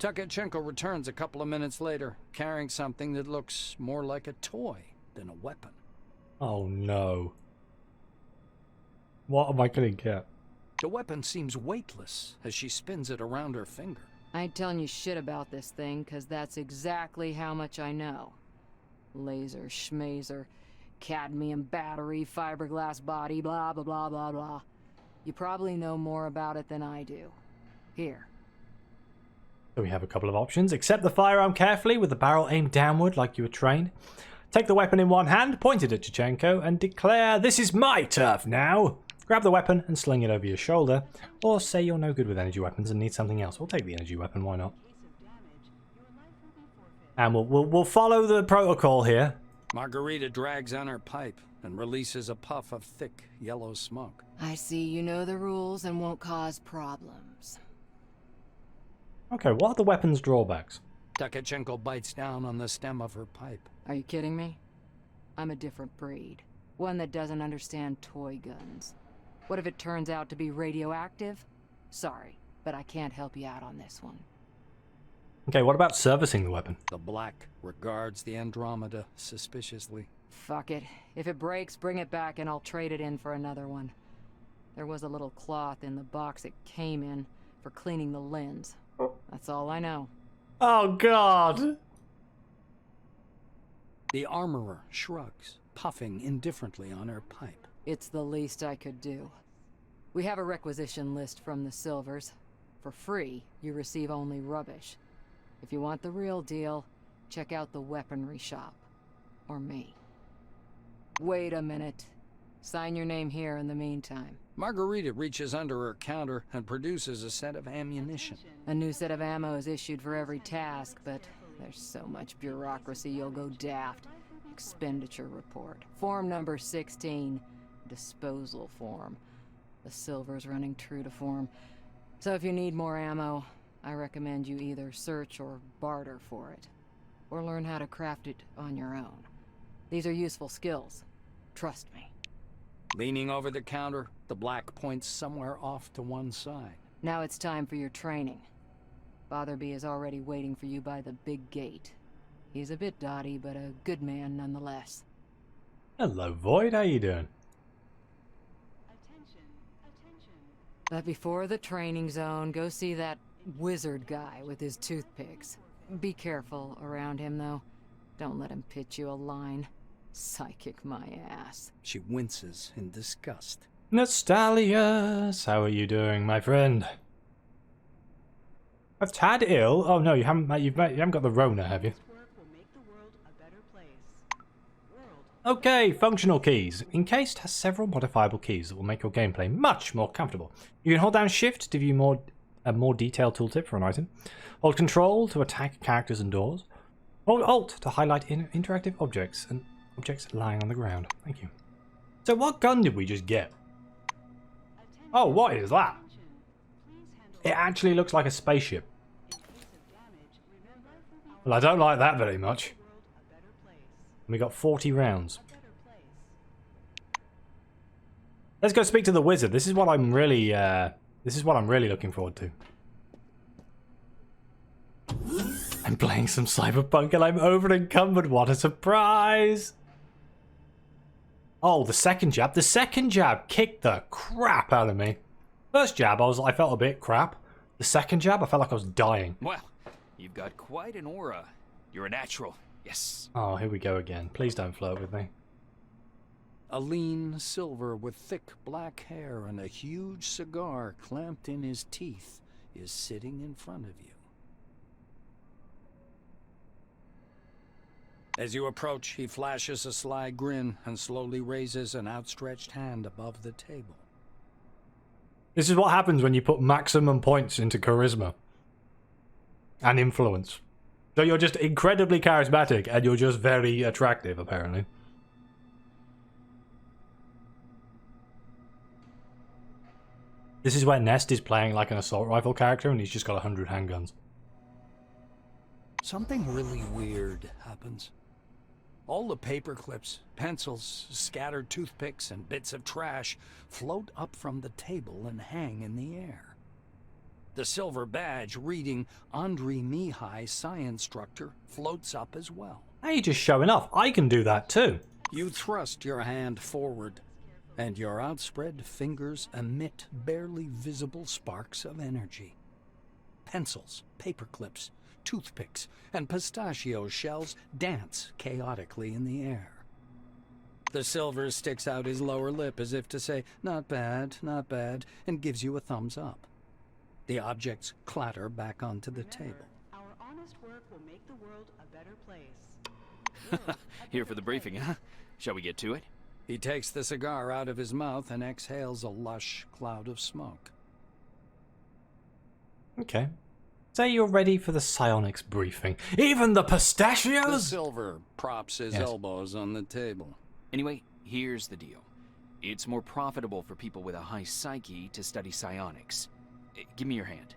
S2: Tkachenko returns a couple of minutes later, carrying something that looks more like a toy than a weapon.
S1: Oh no. What am I gonna get?
S2: The weapon seems weightless as she spins it around her finger.
S12: I ain't telling you shit about this thing, because that's exactly how much I know. Laser, schmazer, cadmium battery, fiberglass body, blah, blah, blah, blah, blah. You probably know more about it than I do. Here.
S1: So we have a couple of options. Accept the firearm carefully with the barrel aimed downward like you were trained. Take the weapon in one hand, point it at Tkachenko, and declare, "This is my turf now." Grab the weapon and sling it over your shoulder. Or say you're no good with energy weapons and need something else. We'll take the energy weapon, why not? And we'll follow the protocol here.
S2: Margarita drags on her pipe and releases a puff of thick, yellow smoke.
S12: I see you know the rules and won't cause problems.
S1: Okay, what are the weapon's drawbacks?
S2: Takachenko bites down on the stem of her pipe.
S12: Are you kidding me? I'm a different breed. One that doesn't understand toy guns. What if it turns out to be radioactive? Sorry, but I can't help you out on this one.
S1: Okay, what about servicing the weapon?
S2: The Black regards the Andromeda suspiciously.
S12: Fuck it. If it breaks, bring it back and I'll trade it in for another one. There was a little cloth in the box it came in for cleaning the lens. That's all I know.
S1: Oh, God!
S2: The armorer shrugs, puffing indifferently on her pipe.
S12: It's the least I could do. We have a requisition list from the Silvers. For free, you receive only rubbish. If you want the real deal, check out the weaponry shop. Or me. Wait a minute. Sign your name here in the meantime.
S2: Margarita reaches under her counter and produces a set of ammunition.
S12: A new set of ammo is issued for every task, but there's so much bureaucracy you'll go daft. Expenditure report. Form number 16. Disposal form. The Silver's running true to form. So if you need more ammo, I recommend you either search or barter for it. Or learn how to craft it on your own. These are useful skills. Trust me.
S2: Leaning over the counter, the Black points somewhere off to one side.
S12: Now it's time for your training. Fatherby is already waiting for you by the big gate. He's a bit dotty, but a good man nonetheless.
S1: Hello, Void. How you doing?
S12: But before the training zone, go see that wizard guy with his toothpicks. Be careful around him, though. Don't let him pitch you a line. Psychic my ass.
S2: She winces in disgust.
S1: Nostalius, how are you doing, my friend? A tad ill? Oh no, you haven't got the Rona, have you? Okay, functional keys. Encased has several modifiable keys that will make your gameplay much more comfortable. You can hold down Shift to view a more detailed tooltip for an item. Hold Control to attack characters and doors. Hold Alt to highlight interactive objects and objects lying on the ground. Thank you. So what gun did we just get? Oh, what is that? It actually looks like a spaceship. Well, I don't like that very much. We got 40 rounds. Let's go speak to the wizard. This is what I'm really looking forward to. I'm playing some Cyberpunk and I'm over encumbered. What a surprise! Oh, the second jab. The second jab kicked the crap out of me. First jab, I felt a bit crap. The second jab, I felt like I was dying.
S4: Well, you've got quite an aura. You're a natural. Yes.
S1: Oh, here we go again. Please don't flirt with me.
S2: A lean Silver with thick black hair and a huge cigar clamped in his teeth is sitting in front of you. As you approach, he flashes a sly grin and slowly raises an outstretched hand above the table.
S1: This is what happens when you put maximum points into charisma and influence. So you're just incredibly charismatic and you're just very attractive, apparently. This is where Nest is playing like an assault rifle character and he's just got 100 handguns.
S2: Something really weird happens. All the paper clips, pencils, scattered toothpicks, and bits of trash float up from the table and hang in the air. The silver badge reading Andrei Mihai, Science Instructor, floats up as well.
S1: Hey, you're just showing off. I can do that too.
S2: You thrust your hand forward, and your outspread fingers emit barely visible sparks of energy. Pencils, paper clips, toothpicks, and pistachio shells dance chaotically in the air. The Silver sticks out his lower lip as if to say, not bad, and gives you a thumbs up. The objects clatter back onto the table.
S13: Our honest work will make the world a better place.
S4: Here for the briefing, huh? Shall we get to it?
S2: He takes the cigar out of his mouth and exhales a lush cloud of smoke.
S1: Okay. Say you're ready for the psionics briefing. Even the
S2: The
S1: pistachios?
S2: Silver props his
S1: Yes.
S2: elbows on the table.
S4: Anyway, here's the deal. It's more profitable for people with a high psyche to study psionics. Give me your hand.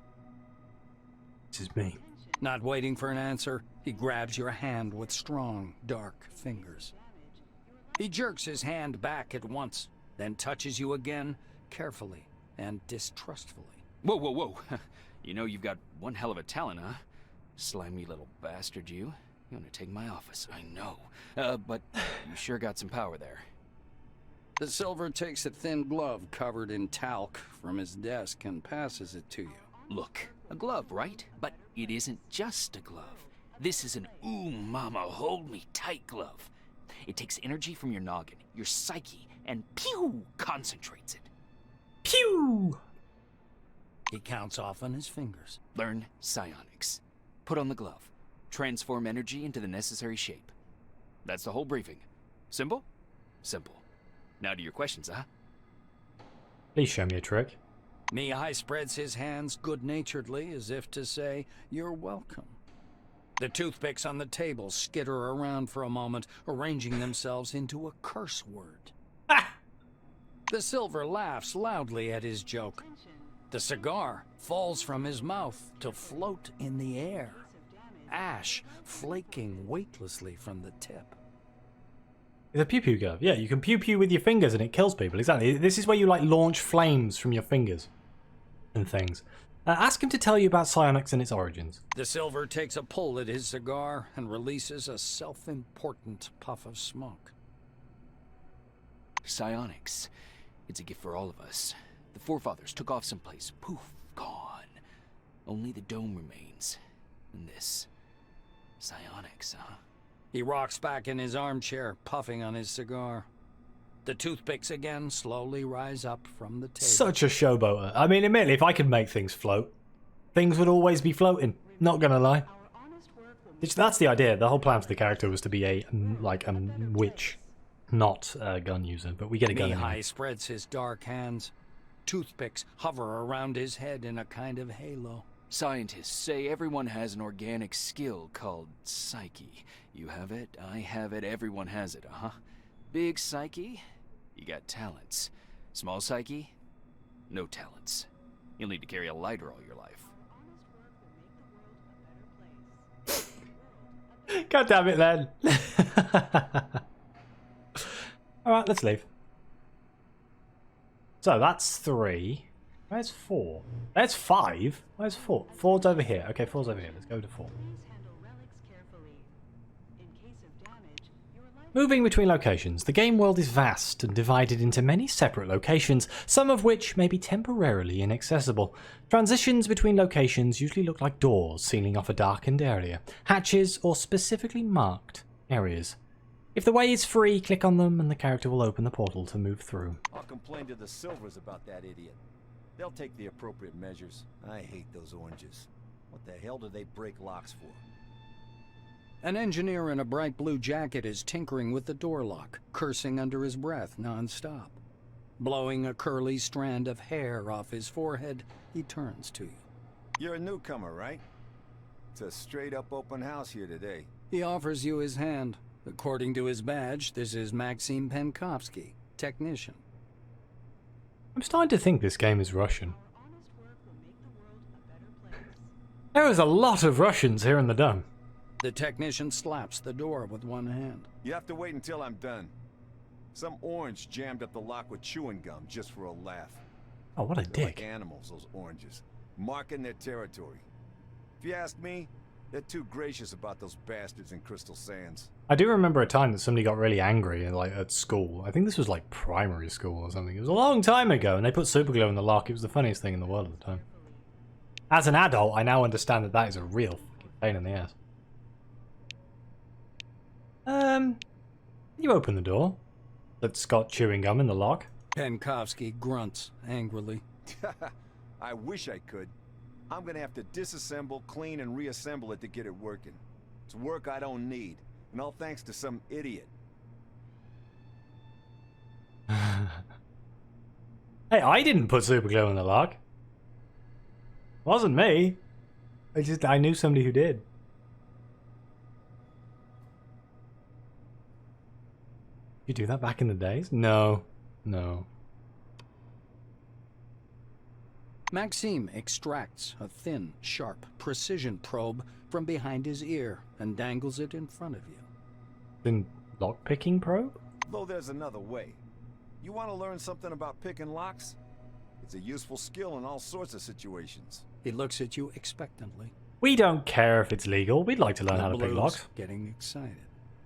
S1: This is me.
S2: Not waiting for an answer, he grabs your hand with strong, dark fingers. He jerks his hand back at once, then touches you again, carefully and distrustfully.
S4: Whoa, whoa, whoa. You know you've got one hell of a talent, huh? Slimy little bastard, you. You want to take my office, I know. But you sure got some power there.
S2: The Silver takes a thin glove covered in talc from his desk and passes it to you.
S4: Look, a glove, right? But it isn't just a glove. This is an ooh mama, hold me tight glove. It takes energy from your noggin, your psyche, and pew, concentrates it.
S1: Pew!
S2: He counts off on his fingers.
S4: Learn psionics. Put on the glove. Transform energy into the necessary shape. That's the whole briefing. Simple? Simple. Now to your questions, huh?
S1: Please show me a trick.
S2: Mihai spreads his hands good-naturedly as if to say, "You're welcome." The toothpicks on the table skitter around for a moment, arranging themselves into a curse word. The Silver laughs loudly at his joke. The cigar falls from his mouth to float in the air, ash flaking weightlessly from the tip.
S1: It's a pew-pew glove. Yeah, you can pew-pew with your fingers and it kills people. Exactly. This is where you, like, launch flames from your fingers and things. Ask him to tell you about psionics and its origins.
S2: The Silver takes a pull at his cigar and releases a self-important puff of smoke.
S4: Psionics. It's a gift for all of us. The forefathers took off someplace. Poof, gone. Only the dome remains. And this. Psionics, huh?
S2: He rocks back in his armchair, puffing on his cigar. The toothpicks again slowly rise up from the table.
S1: Such a showboater. I mean, admittedly, if I could make things float, things would always be floating. Not gonna lie. That's the idea. The whole plan for the character was to be a witch, not a gun user. But we get a gun.
S2: Mihai
S1: Anyway.
S2: spreads his dark hands. Toothpicks hover around his head in a kind of halo.
S4: Scientists say everyone has an organic skill called psyche. You have it, I have it, everyone has it, huh? Big psyche, you got talents. Small psyche, no talents. You'll need to carry a lighter all your life.
S1: God damn it, then. Alright, let's leave. So that's 3. Where's 4? There's 5. Where's 4? 4's over here. Okay, 4's over here. Let's go to 4. Moving between locations, the game world is vast and divided into many separate locations, some of which may be temporarily inaccessible. Transitions between locations usually look like doors sealing off a darkened area, hatches, or specifically marked areas. If the way is free, click on them and the character will open the portal to move through.
S6: I'll complain to the Silvers about that idiot. They'll take the appropriate measures. I hate those oranges. What the hell do they break locks for?
S2: An engineer in a bright blue jacket is tinkering with the door lock, cursing under his breath non-stop. Blowing a curly strand of hair off his forehead, he turns to you.
S6: You're a newcomer, right? It's a straight-up open house here today.
S2: He offers you his hand. According to his badge, this is Maxim Penkovsky, technician.
S1: I'm starting to think this game is Russian. There is a lot of Russians here in the dome.
S2: The technician slaps the door with one hand.
S6: You have to wait until I'm done. Some orange jammed up the lock with chewing gum just for a laugh.
S1: Oh, what a
S6: They're
S1: dick.
S6: like animals, those oranges. Marking their territory. If you ask me, they're too gracious about those bastards in Crystal Sands.
S1: I do remember a time that somebody got really angry at school. I think this was like primary school or something. It was a long time ago and they put superglue in the lock. It was the funniest thing in the world at the time. As an adult, I now understand that that is a real fucking pain in the ass. You open the door. That's got chewing gum in the lock.
S2: Penkovsky grunts angrily.
S6: I wish I could. I'm gonna have to disassemble, clean, and reassemble it to get it working. It's work I don't need, and all thanks to some idiot.
S1: Hey, I didn't put superglue in the lock. Wasn't me. I knew somebody who did. You do that back in the days? No. No.
S2: Maxime extracts a thin, sharp, precision probe from behind his ear and dangles it in front of you.
S1: Then lockpicking probe?
S6: Though there's another way. You want to learn something about picking locks? It's a useful skill in all sorts of situations.
S2: He looks at you expectantly.
S1: We don't care if it's legal. We'd like to learn
S2: The
S1: how to pick
S2: Blue's
S1: locks.
S2: getting excited.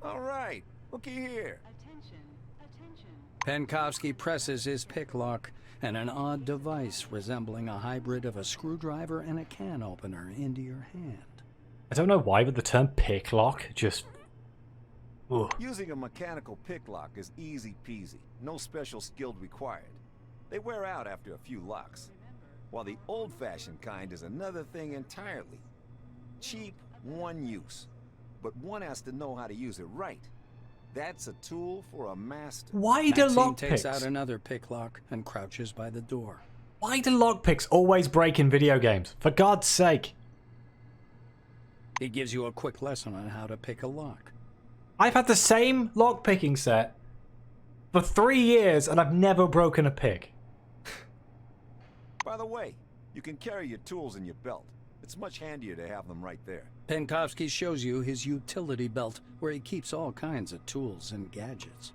S6: All right, looky here.
S13: Attention, attention.
S2: Penkovsky presses his pick lock, and an odd device resembling a hybrid of a screwdriver and a can opener into your hand.
S1: I don't know why, but the term pick lock just... Ugh.
S6: Using a mechanical pick lock is easy peasy. No special skill required. They wear out after a few locks. While the old-fashioned kind is another thing entirely. Cheap, one use. But one has to know how to use it right. That's a tool for a master.
S1: Why do
S2: Maxime takes
S1: lockpicks...
S2: out another pick lock and crouches by the door.
S1: Why do lockpicks always break in video games? For God's sake.
S2: He gives you a quick lesson on how to pick a lock.
S1: I've had the same lockpicking set for 3 years and I've never broken a pick.
S6: By the way, you can carry your tools in your belt. It's much handier to have them right there.
S2: Penkovsky shows you his utility belt, where he keeps all kinds of tools and gadgets.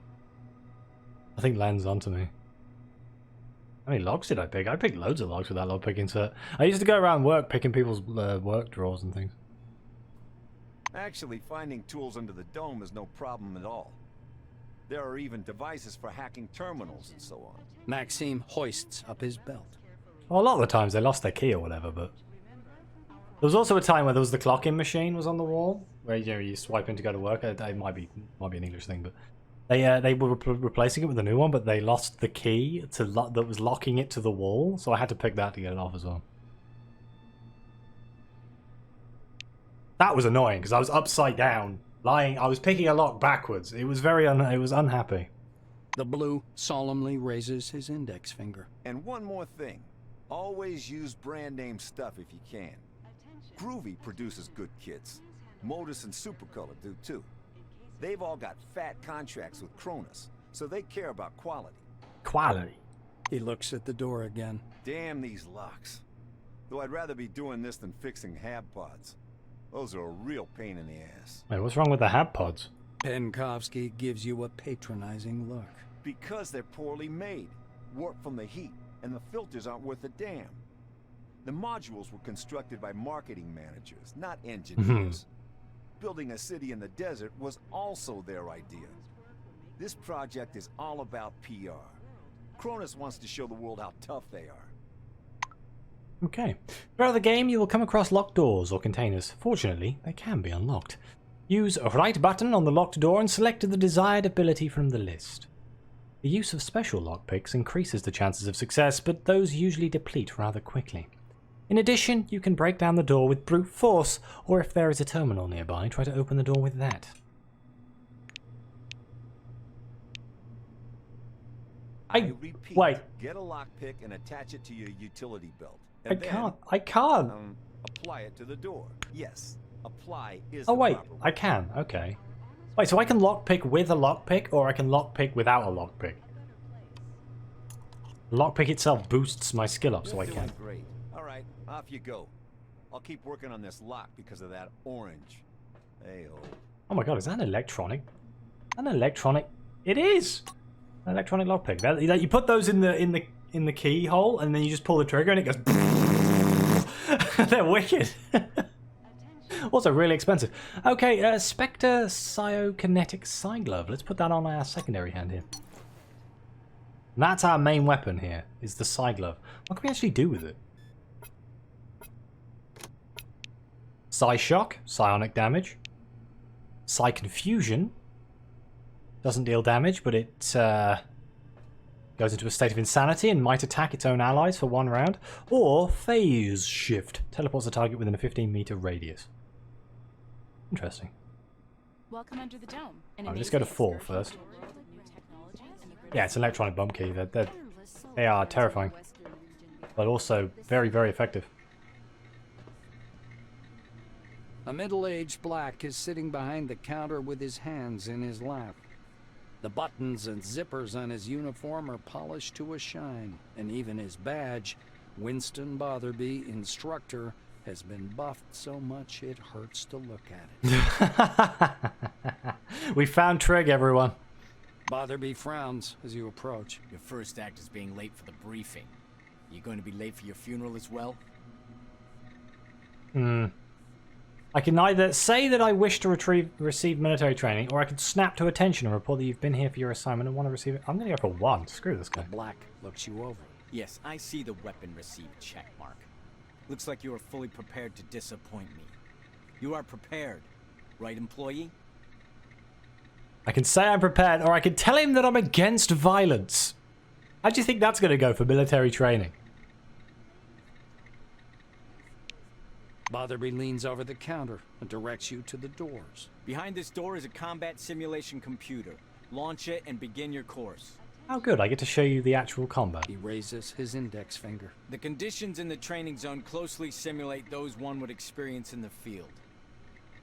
S1: I think Len's onto me. How many logs did I pick? I picked loads of logs with that lockpicking set. I used to go around work picking people's work drawers and things.
S6: Actually, finding tools under the dome is no problem at all. There are even devices for hacking terminals and so on.
S2: Maxime hoists up his belt.
S1: Well, a lot of the times they lost their key or whatever, but... There was also a time where there was the clocking machine was on the wall, where you swipe in to go to work. It might be an English thing, but they were replacing it with a new one, but they lost the key to that was locking it to the wall, so I had to pick that to get it off as well. That was annoying because I was upside down, lying. I was picking a lock backwards. It was it was unhappy.
S2: The Blue solemnly raises his index finger.
S6: And one more thing. Always use brand name stuff if you can. Groovy produces good kits. Modus and Supercolor do too. They've all got fat contracts with Cronus, so they care about quality.
S1: Quality?
S2: He looks at the door again.
S6: Damn these locks. Though I'd rather be doing this than fixing hab pods. Those are a real pain in the ass.
S1: Wait, what's wrong with the hab pods?
S2: Penkovsky gives you a patronizing look.
S6: Because they're poorly made, warped from the heat, and the filters aren't worth a damn. The modules were constructed by marketing managers, not engineers. Building a city in the desert was also their idea. This project is all about PR. Cronus wants to show the world how tough they are.
S1: Okay. Throughout the game, you will come across locked doors or containers. Fortunately, they can be unlocked. Use right button on the locked door and select the desired ability from the list. The use of special lockpicks increases the chances of success, but those usually deplete rather quickly. In addition, you can break down the door with brute force, or if there is a terminal nearby, try to open the door with that.
S6: I repeat,
S1: wait.
S6: Get a lockpick and attach it to your utility belt.
S1: I can't.
S6: Apply it to the door. Yes, apply is
S1: Oh
S6: the
S1: wait,
S6: proper
S1: I can. Okay. Wait, so I can lockpick with a lockpick, or I can lockpick without a lockpick? Lockpick itself boosts my skill up, so I
S6: You're
S1: can.
S6: doing great. All right, off you go. I'll keep working on this lock because of that orange. Hey-oh.
S1: Oh my god, is that an electronic? An electronic? It is. An electronic lockpick. That you put those in the keyhole, and then you just pull the trigger, and it goes. They're wicked. Also really expensive. Okay, Spectre Psychokinetic Side Glove. Let's put that on our secondary hand here. That's our main weapon here, is the side glove. What can we actually do with it? Psi Shock, psionic damage. Psi Confusion. Doesn't deal damage, but it goes into a state of insanity and might attack its own allies for 1 round. Or Phase Shift. Teleports the target within a 15-meter radius. Interesting.
S14: Welcome under the dome.
S1: Alright, let's go to 4 first. Yeah, it's an electronic bump key. They are terrifying. But also very, very effective.
S2: A middle-aged black is sitting behind the counter with his hands in his lap. The buttons and zippers on his uniform are polished to a shine, and even his badge, Winston Botherby, Instructor, has been buffed so much it hurts to look at it.
S1: We found Trig, everyone.
S2: Botherby frowns as you approach.
S15: Your first act is being late for the briefing. You going to be late for your funeral as well?
S1: I can either say that I wish to receive military training, or I can snap to attention and report that you've been here for your assignment and want to receive it. I'm going to go for one. Screw this guy.
S2: The black looks you over.
S15: Yes, I see the weapon received checkmark. Looks like you are fully prepared to disappoint me. You are prepared, right, employee?
S1: I can say I'm prepared, or I can tell him that I'm against violence. How do you think that's going to go for military training?
S2: Botherby leans over the counter and directs you to the doors.
S15: Behind this door is a combat simulation computer. Launch it and begin your course.
S1: Oh good, I get to show you the actual combat.
S2: He raises his index finger.
S15: The conditions in the training zone closely simulate those one would experience in the field.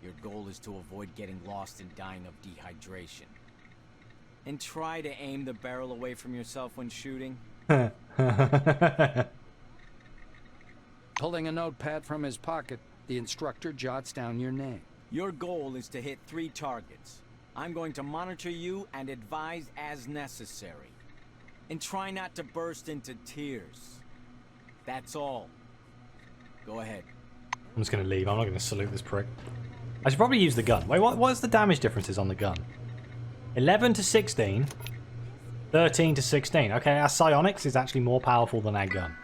S15: Your goal is to avoid getting lost and dying of dehydration. And try to aim the barrel away from yourself when shooting.
S2: Pulling a notepad from his pocket, the instructor jots down your name.
S15: Your goal is to hit 3 targets. I'm going to monitor you and advise as necessary. And try not to burst into tears. That's all. Go ahead.
S1: I'm just going to leave. I'm not going to salute this prick. I should probably use the gun. Wait, what's the damage differences on the gun? 11 to 16. 13 to 16. Okay, our psionics is actually more powerful than our gun.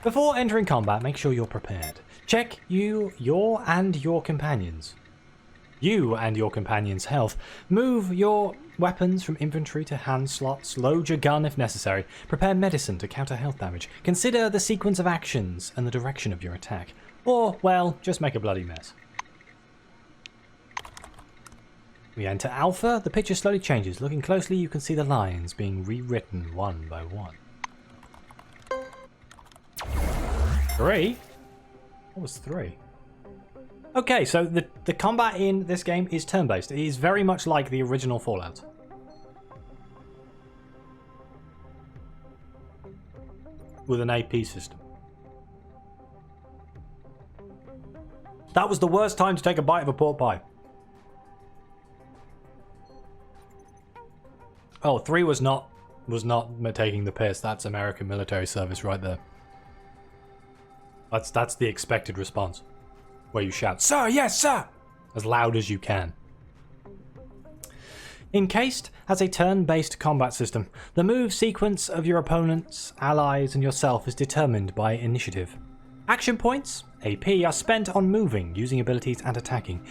S1: Before entering combat, make sure you're prepared. Check your and your companions' health. Move your weapons from inventory to hand slots. Load your gun if necessary. Prepare medicine to counter health damage. Consider the sequence of actions and the direction of your attack. Or, well, just make a bloody mess. We enter Alpha. The picture slowly changes. Looking closely, you can see the lines being rewritten one by one. 3? What was 3? Okay, so the combat in this game is turn-based. It is very much like the original Fallout. With an AP system. That was the worst time to take a bite of a pork pie. Oh, 3 was not taking the piss. That's American military service right there. That's the expected response. Where you shout, "Sir, yes, sir!" as loud as you can. Encased has a turn-based combat system. The move sequence of your opponents, allies, and yourself is determined by initiative. Action points, AP, are spent on moving, using abilities, and attacking.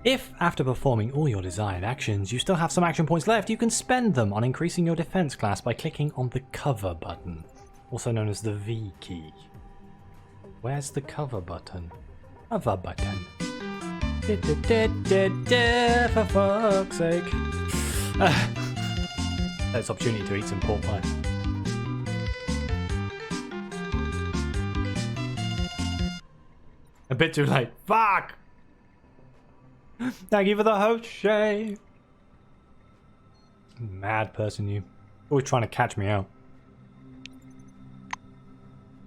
S1: If, after performing all your desired actions, you still have some action points left, you can spend them on increasing your defense class by clicking on the cover button, also known as the V key. Where's the cover button? Cover button. For fuck's sake. That's opportunity to eat some pork pie. A bit too late. Fuck! Thank you for the host, Shay. Mad person, you. Always trying to catch me out.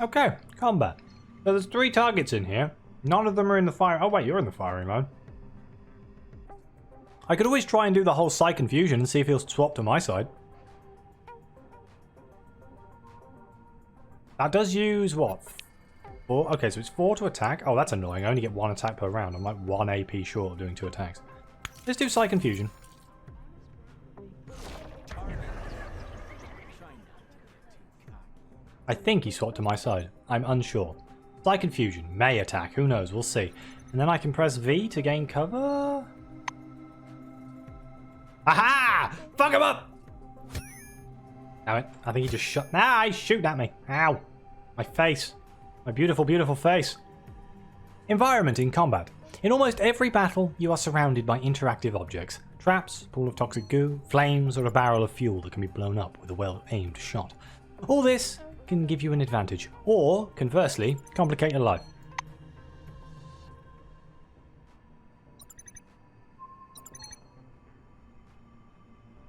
S1: Okay, combat. So there's 3 targets in here. None of them are in the fire. Oh wait, you're in the firing line. I could always try and do the whole Psy Confusion and see if he'll swap to my side. That does use what? 4? Okay, so it's 4 to attack. Oh, that's annoying. I only get 1 attack per round. I'm like 1 AP short of doing 2 attacks. Let's do Psy Confusion. I think he swapped to my side. I'm unsure. Psy Confusion, may attack, who knows, we'll see. And then I can press V to gain cover? Aha! Fuck him up! Damn it, I think he just shot. Nah, he's shooting at me. Ow. My face. My beautiful, beautiful face. Environment in combat. In almost every battle, you are surrounded by interactive objects. Traps, pool of toxic goo, flames, or a barrel of fuel that can be blown up with a well-aimed shot. All this can give you an advantage, or, conversely, complicate your life.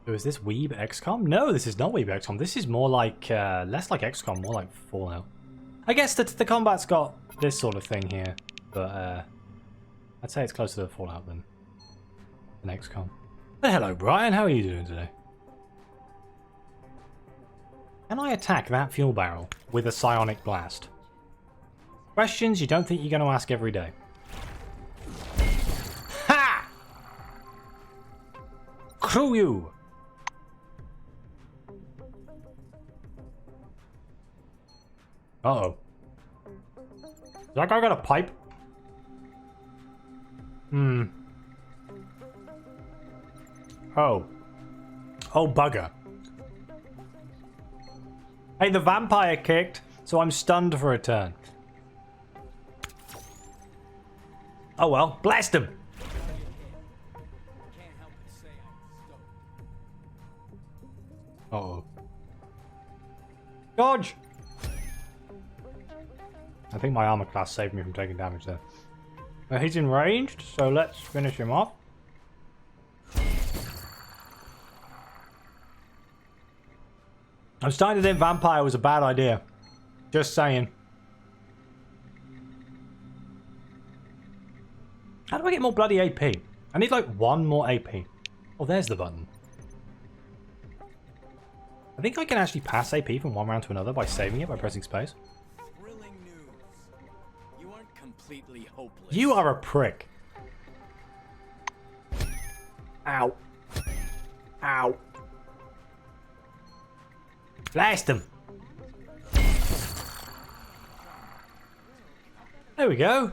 S1: So is this Weeb XCOM? No, this is not Weeb XCOM. This is more like, less like XCOM, more like Fallout. I guess the combat's got this sort of thing here, but I'd say it's closer to Fallout than XCOM. But hello, Brian. How are you doing today? Can I attack that fuel barrel with a psionic blast? Questions you don't think you're going to ask every day. Ha! Crew you! Uh-oh. Does that guy got a pipe? Hmm. Oh. Oh, bugger. Hey, the vampire kicked, so I'm stunned for a turn. Oh well, blast him! Uh-oh. Dodge! I think my armor class saved me from taking damage there. He's enraged, so let's finish him off. I'm starting to think vampire was a bad idea. Just saying. How do I get more bloody AP? I need like one more AP. Oh, there's the button. I think I can actually pass AP from one round to another by saving it by pressing space.
S15: Thrilling news. You aren't completely hopeless.
S1: You are a prick. Ow. Ow. Blast him. There we go.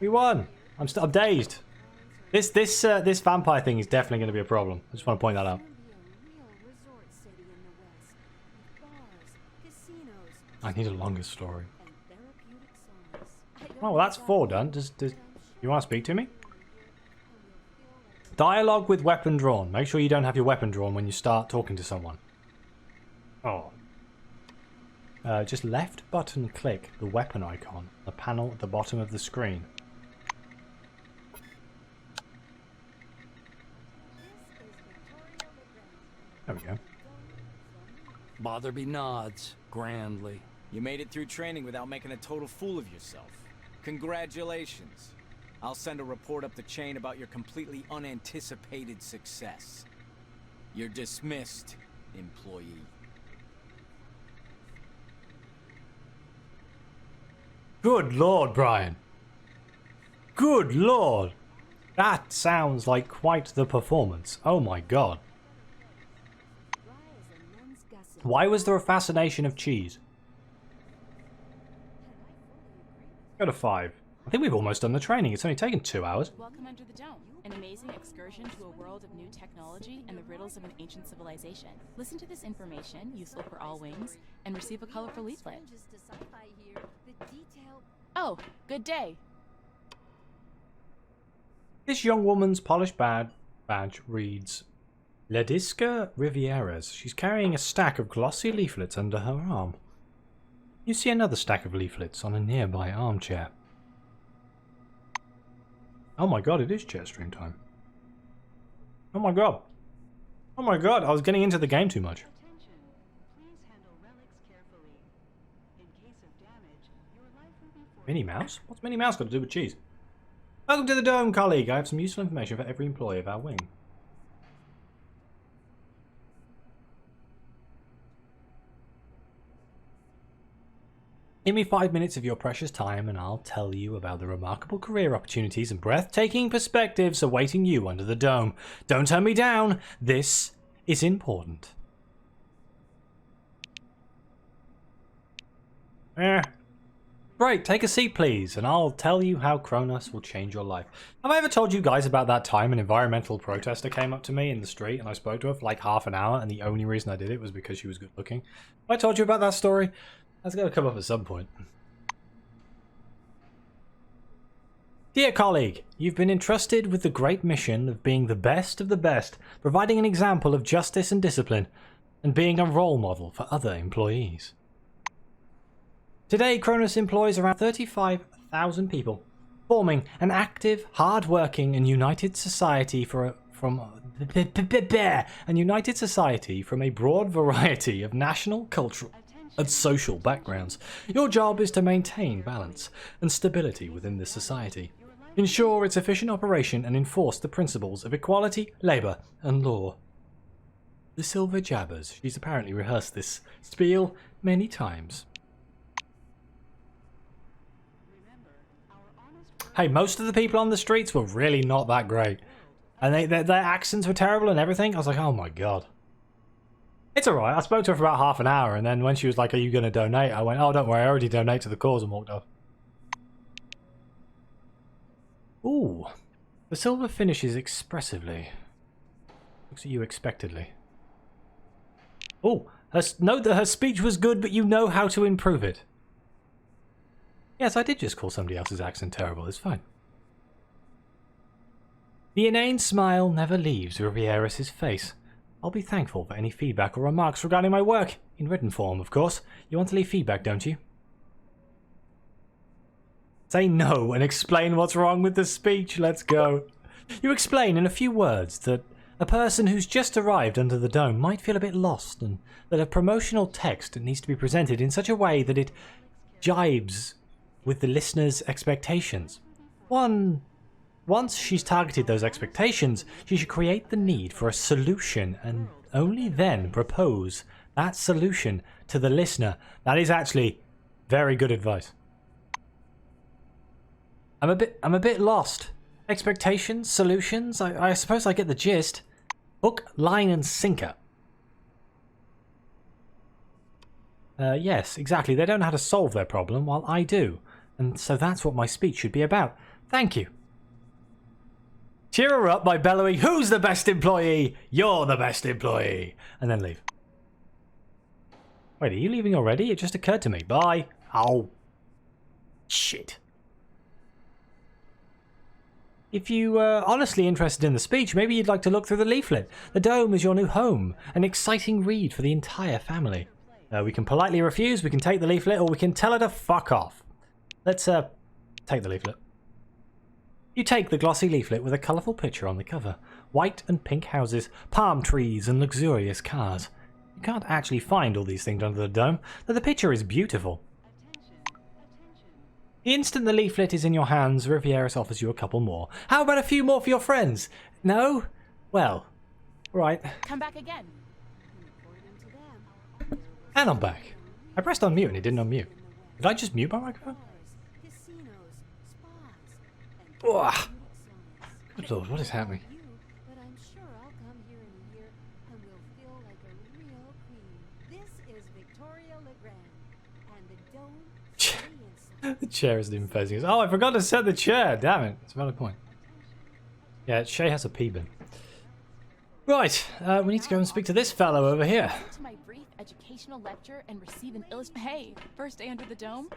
S1: We won. I'm dazed. This vampire thing is definitely going to be a problem. I just want to point that out. I need a longer story. Oh, well, that's 4 done. Does you want to speak to me? Dialogue with weapon drawn. Make sure you don't have your weapon drawn when you start talking to someone. Oh. Just left button click the weapon icon, the panel at the bottom of the screen. There we go.
S2: Botherby nods grandly.
S15: You made it through training without making a total fool of yourself. Congratulations. I'll send a report up the chain about your completely unanticipated success. You're dismissed, employee.
S1: Good lord, Brian. Good lord. That sounds like quite the performance. Oh my god. Why was there a fascination of cheese? Go to 5. I think we've almost done the training. It's only taken 2 hours.
S14: Welcome Under the Dome, an amazing excursion to a world of new technology and the riddles of an ancient civilization. Listen to this information, useful for all wings, and receive a colorful leaflet. Oh, good day.
S1: This young woman's polished badge reads Ledisca Rivieras. She's carrying a stack of glossy leaflets under her arm. You see another stack of leaflets on a nearby armchair. Oh my god, it is chat stream time. Oh my god. Oh my god, I was getting into the game too much. Minnie Mouse? What's Minnie Mouse got to do with cheese? Welcome to the Dome, colleague. I have some useful information for every employee of our wing. Give me 5 minutes of your precious time and I'll tell you about the remarkable career opportunities and breathtaking perspectives awaiting you under the dome. Don't turn me down. This is important. Great, take a seat please, and I'll tell you how Kronos will change your life. Have I ever told you guys about that time an environmental protester came up to me in the street and I spoke to her for like half an hour and the only reason I did it was because she was good looking? Have I told you about that story? That's got to come up at some point. Dear colleague, you've been entrusted with the great mission of being the best of the best, providing an example of justice and discipline, and being a role model for other employees. Today, Kronos employs around 35,000 people, forming an active, hard-working and united society from and united society from a broad variety of national, cultural, and social backgrounds. Your job is to maintain balance and stability within this society, ensure its efficient operation, and enforce the principles of equality, labour, and law. The Silver Jabbers. She's apparently rehearsed this spiel many times. Hey, most of the people on the streets were really not that great. And their accents were terrible and everything. I was like, oh my god. It's alright. I spoke to her for about half an hour, and then when she was like, are you going to donate? I went, oh, don't worry, I already donate to the cause, and walked off. Ooh. The silver finishes expressively. Looks at you expectedly. Oh, note that her speech was good, but you know how to improve it. Yes, I did just call somebody else's accent terrible. It's fine. The inane smile never leaves Rivieras' face. I'll be thankful for any feedback or remarks regarding my work. In written form, of course. You want to leave feedback, don't you? Say no and explain what's wrong with the speech. Let's go. You explain in a few words that a person who's just arrived under the dome might feel a bit lost, and that a promotional text needs to be presented in such a way that it jibes with the listener's expectations. Once she's targeted those expectations, she should create the need for a solution and only then propose that solution to the listener. That is actually very good advice. I'm a bit lost. Expectations, solutions, I suppose I get the gist. Hook, line, and sinker. Yes, exactly. They don't know how to solve their problem, while I do. And so that's what my speech should be about. Thank you. Cheer her up by bellowing, who's the best employee? You're the best employee. And then leave. Wait, are you leaving already? It just occurred to me. Bye. Oh. Shit. If you are honestly interested in the speech, maybe you'd like to look through the leaflet. The Dome is your new home. An exciting read for the entire family. We can politely refuse, we can take the leaflet, or we can tell her to fuck off. Let's, take the leaflet. You take the glossy leaflet with a colourful picture on the cover. White and pink houses, palm trees, and luxurious cars. You can't actually find all these things under the dome, though the picture is beautiful. The instant the leaflet is in your hands, Rivieras offers you a couple more. How about a few more for your friends? No? Well, right.
S14: Come back again.
S1: And I'm back. I pressed unmute and it didn't unmute. Did I just mute my microphone? Ugh. Good lord, what is happening? The chair isn't even facing us. Oh, I forgot to set the chair. Damn it. It's a valid point. Yeah, Shay has a pee bin. Right, we need to go and speak to this fellow over here.
S14: To my brief educational lecture and receive an Hey, first day under the dome?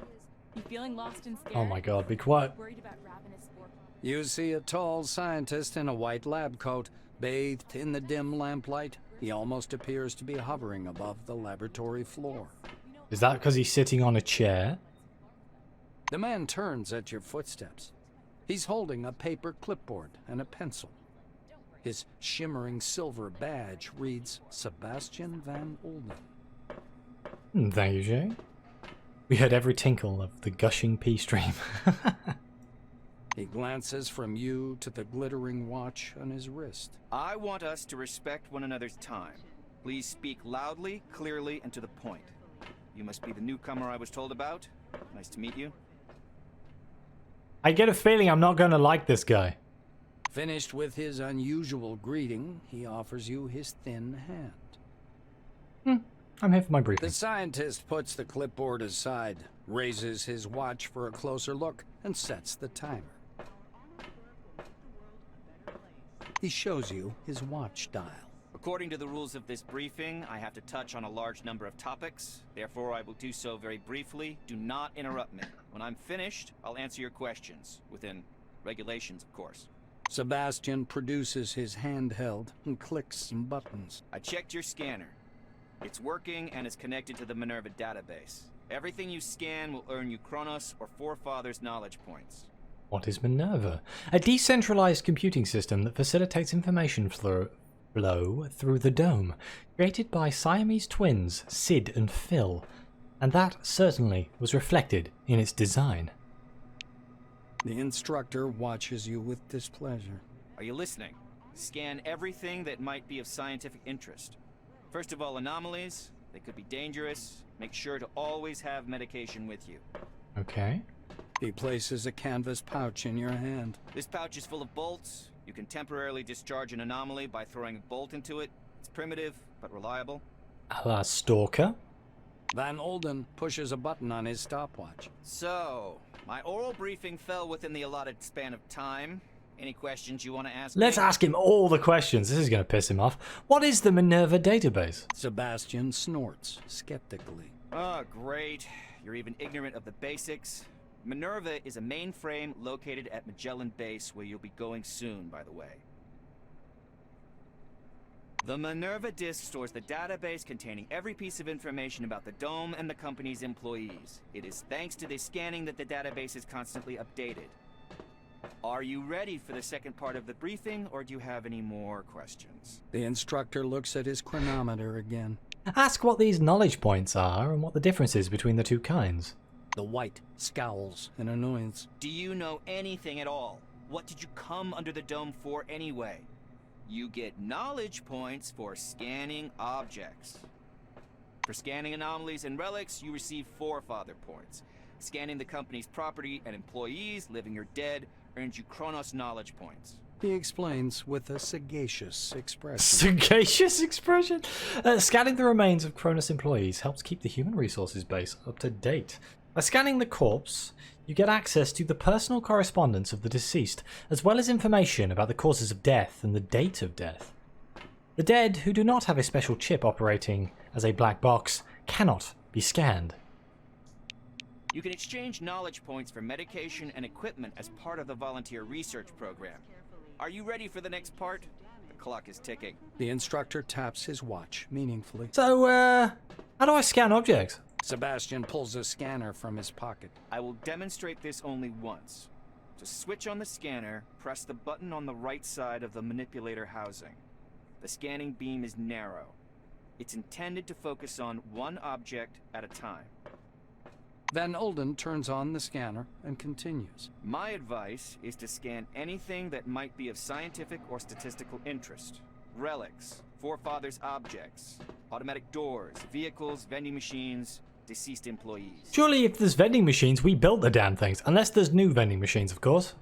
S14: You feeling lost and scared?
S1: Oh my god, be quiet.
S14: Worried about ravenous sport?
S2: You see a tall scientist in a white lab coat, bathed in the dim lamplight. He almost appears to be hovering above the laboratory floor.
S1: Is that because he's sitting on a chair?
S2: The man turns at your footsteps. He's holding a paper clipboard and a pencil. His shimmering silver badge reads Sebastian Van Olden.
S1: Thank you, Shay. We heard every tinkle of the gushing pea stream.
S2: He glances from you to the glittering watch on his wrist.
S11: I want us to respect one another's time. Please speak loudly, clearly, and to the point. You must be the newcomer I was told about. Nice to meet you.
S1: I get a feeling I'm not going to like this guy.
S2: Finished with his unusual greeting, he offers you his thin hand.
S1: I'm here for my briefing.
S2: The scientist puts the clipboard aside, raises his watch for a closer look, and sets the timer. He shows you his watch dial.
S11: According to the rules of this briefing, I have to touch on a large number of topics. Therefore, I will do so very briefly. Do not interrupt me. When I'm finished, I'll answer your questions. Within regulations, of course.
S2: Sebastian produces his handheld and clicks some buttons.
S11: I checked your scanner. It's working and is connected to the Minerva database. Everything you scan will earn you Chronos or Forefathers knowledge points.
S1: What is Minerva? A decentralized computing system that facilitates information flow flow through the dome, created by Siamese twins Sid and Phil, and that certainly was reflected in its design.
S16: The instructor watches you with displeasure.
S11: Are you listening? Scan everything that might be of scientific interest. First of all, anomalies. They could be dangerous. Make sure to always have medication with you.
S1: Okay.
S16: He places a canvas pouch in your hand.
S11: This pouch is full of bolts. You can temporarily discharge an anomaly by throwing a bolt into it. It's primitive, but reliable.
S1: A la Stalker.
S16: Van Olden pushes a button on his stopwatch.
S11: So, my oral briefing fell within the allotted span of time. Any questions you want to ask
S1: Let's
S11: me?
S1: ask him all the questions. This is going to piss him off. What is the Minerva database?
S16: Sebastian snorts skeptically.
S11: Oh, great. You're even ignorant of the basics. Minerva is a mainframe located at Magellan Base, where you'll be going soon, by the way. The Minerva disk stores the database containing every piece of information about the Dome and the company's employees. It is thanks to this scanning that the database is constantly updated. Are you ready for the second part of the briefing, or do you have any more questions?
S16: The instructor looks at his chronometer again.
S1: Ask what these knowledge points are and what the difference is between the two kinds.
S16: The white scowls in annoyance.
S11: Do you know anything at all? What did you come under the Dome for anyway? You get knowledge points for scanning objects. For scanning anomalies and relics, you receive Forefather points. Scanning the company's property and employees, living or dead, earns you Chronos knowledge points.
S16: He explains with a sagacious expression.
S1: Sagacious expression? Scanning the remains of Cronus employees helps keep the human resources base up to date. By scanning the corpse, you get access to the personal correspondence of the deceased, as well as information about the causes of death and the date of death. The dead who do not have a special chip operating as a black box cannot be scanned.
S11: You can exchange knowledge points for medication and equipment as part of the volunteer research program. Are you ready for the next part? The clock is ticking.
S16: The instructor taps his watch meaningfully.
S1: So, how do I scan objects?
S16: Sebastian pulls a scanner from his pocket.
S11: I will demonstrate this only once. To switch on the scanner, press the button on the right side of the manipulator housing. The scanning beam is narrow. It's intended to focus on one object at a time.
S16: Van Olden turns on the scanner and continues.
S11: My advice is to scan anything that might be of scientific or statistical interest. Relics, forefathers' objects, automatic doors, vehicles, vending machines, deceased employees.
S1: Surely if there's vending machines, we built the damn things. Unless there's new vending machines, of course.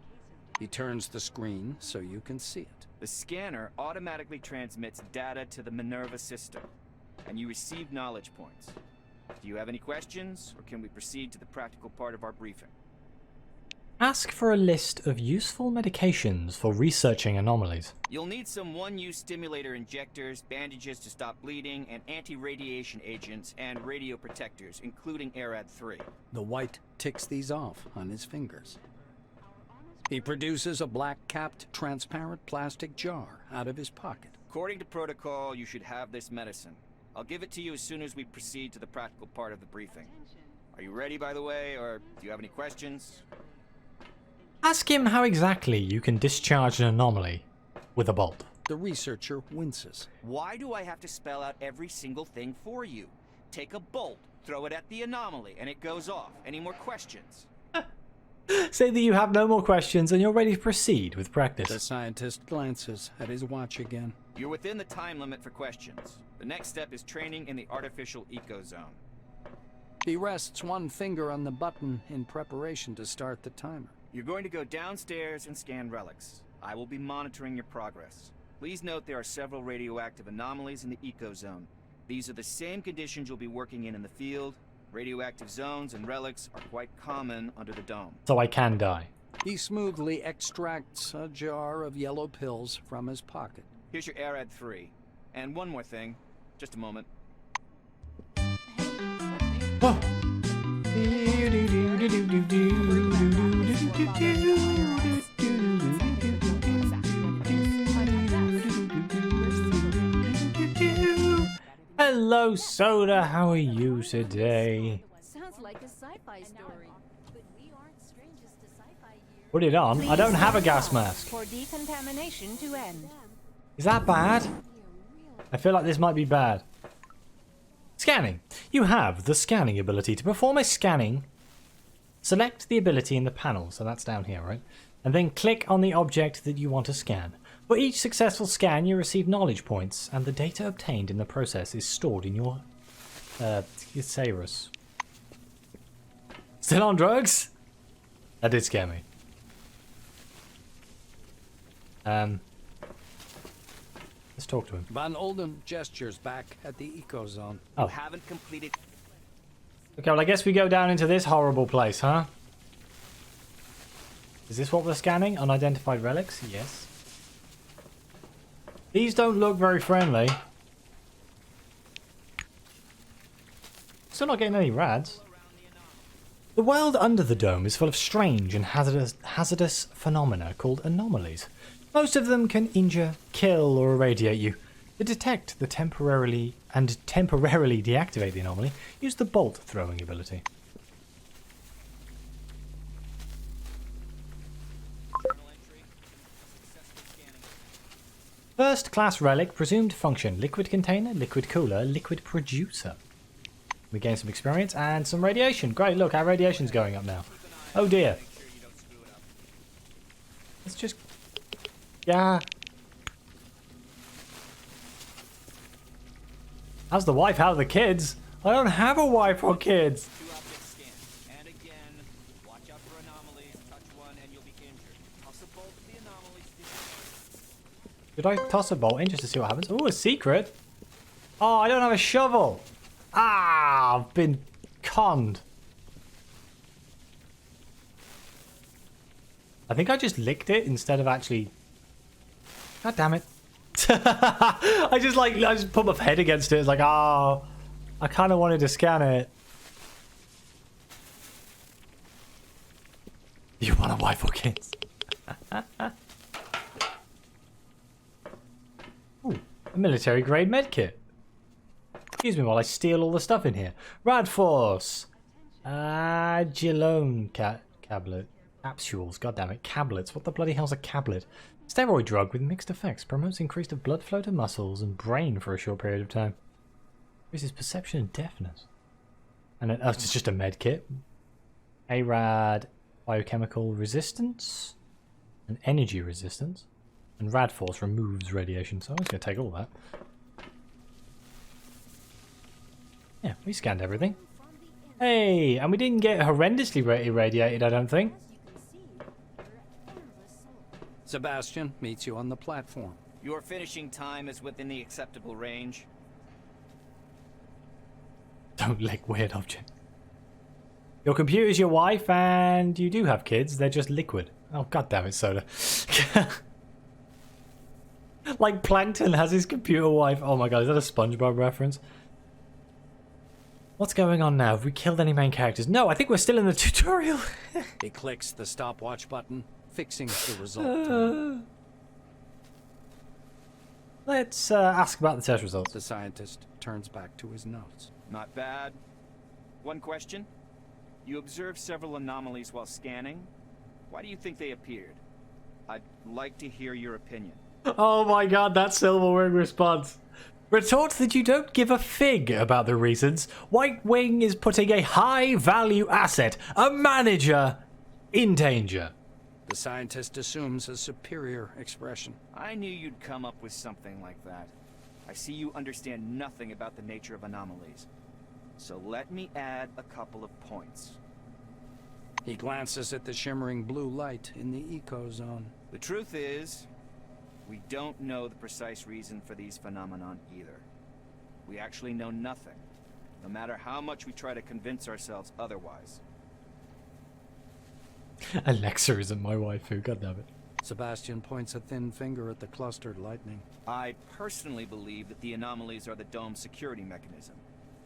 S16: He turns the screen so you can see it.
S11: The scanner automatically transmits data to the Minerva system, and you receive knowledge points. Do you have any questions, or can we proceed to the practical part of our briefing?
S1: Ask for a list of useful medications for researching anomalies.
S11: You'll need some one-use stimulator injectors, bandages to stop bleeding, and anti-radiation agents and radio protectors, including ARAD-3.
S16: The white ticks these off on his fingers. He produces a black-capped, transparent plastic jar out of his pocket.
S11: According to protocol, you should have this medicine. I'll give it to you as soon as we proceed to the practical part of the briefing. Are you ready, by the way, or do you have any questions?
S1: Ask him how exactly you can discharge an anomaly with a bolt.
S16: The researcher winces.
S11: Why do I have to spell out every single thing for you? Take a bolt, throw it at the anomaly, and it goes off. Any more questions?
S1: Say that you have no more questions and you're ready to proceed with practice.
S16: The scientist glances at his watch again.
S11: You're within the time limit for questions. The next step is training in the artificial eco-zone.
S16: He rests one finger on the button in preparation to start the timer.
S11: You're going to go downstairs and scan relics. I will be monitoring your progress. Please note there are several radioactive anomalies in the eco-zone. These are the same conditions you'll be working in the field. Radioactive zones and relics are quite common under the dome.
S1: So I can die.
S16: He smoothly extracts a jar of yellow pills from his pocket.
S11: Here's your ARAD-3. And one more thing. Just a moment.
S1: Oh. Hello, Soda. How are you today?
S5: Sounds like a sci-fi story. But we aren't strangers to sci-fi here.
S1: Put it on. I don't have a gas mask.
S8: For decontamination to end.
S1: Is that bad? I feel like this might be bad. Scanning. You have the scanning ability. To perform a scanning, select the ability in the panel. So that's down here, right? And then click on the object that you want to scan. For each successful scan, you receive knowledge points, and the data obtained in the process is stored in your Thesaurus. Still on drugs? That did scare me. Let's talk to him.
S16: Van Olden gestures back at the ecozone.
S1: Oh.
S11: You haven't completed.
S1: Okay, well I guess we go down into this horrible place, huh? Is this what we're scanning? Unidentified relics? Yes. These don't look very friendly. Still not getting any rads. The world under the dome is full of strange and hazardous phenomena called anomalies. Most of them can injure, kill, or irradiate you. To detect the temporarily deactivate the anomaly, use the bolt throwing ability. First class relic, presumed function, liquid container, liquid cooler, liquid producer. We gain some experience and some radiation. Great, look, our radiation's going up now. Oh dear. Let's just... Yeah. How's the wife? How are the kids? I don't have a wife or kids.
S11: And again, watch out for anomalies. Touch one and you'll be injured. Toss a bolt at the anomalies.
S1: Should I toss a bolt in just to see what happens? Oh, a secret. Oh, I don't have a shovel. Ah, I've been conned. I think I just licked it instead of actually... God damn it. I just put my head against it. It's like, oh, I kind of wanted to scan it. You want a wife or kids? Ooh, a military grade medkit. Excuse me while I steal all the stuff in here. Radforce. Agilone cablet. Capsules. God damn it. Cablets. What the bloody hell's a cablet? Steroid drug with mixed effects. Promotes increased blood flow to muscles and brain for a short period of time. Increases perception and deafness. And then, oh, it's just a med kit. ARAD biochemical resistance and energy resistance. And Radforce removes radiation. So I'm just going to take all that. Yeah, we scanned everything. Hey, and we didn't get horrendously irradiated, I don't think.
S16: Sebastian meets you on the platform.
S11: Your finishing time is within the acceptable range.
S1: Don't lick weird object. Your computer's your wife and you do have kids. They're just liquid. Oh, god damn it, Soda. Like Plankton has his computer wife. Oh my god, is that a SpongeBob reference? What's going on now? Have we killed any main characters? No, I think we're still in the tutorial.
S16: He clicks the stopwatch button, fixing the result time.
S1: Let's ask about the test results.
S16: The scientist turns back to his notes.
S11: Not bad. One question. You observed several anomalies while scanning. Why do you think they appeared? I'd like to hear your opinion.
S1: Oh my god, that Silver Wing response. Retort that you don't give a fig about the reasons. White Wing is putting a high-value asset, a manager, in danger.
S16: The scientist assumes a superior expression.
S11: I knew you'd come up with something like that. I see you understand nothing about the nature of anomalies. So let me add a couple of points.
S16: He glances at the shimmering blue light in the ecozone.
S11: The truth is, we don't know the precise reason for these phenomenon either. We actually know nothing, no matter how much we try to convince ourselves otherwise.
S1: Alexa isn't my waifu, goddammit.
S16: Sebastian points a thin finger at the clustered lightning.
S11: I personally believe that the anomalies are the dome's security mechanism.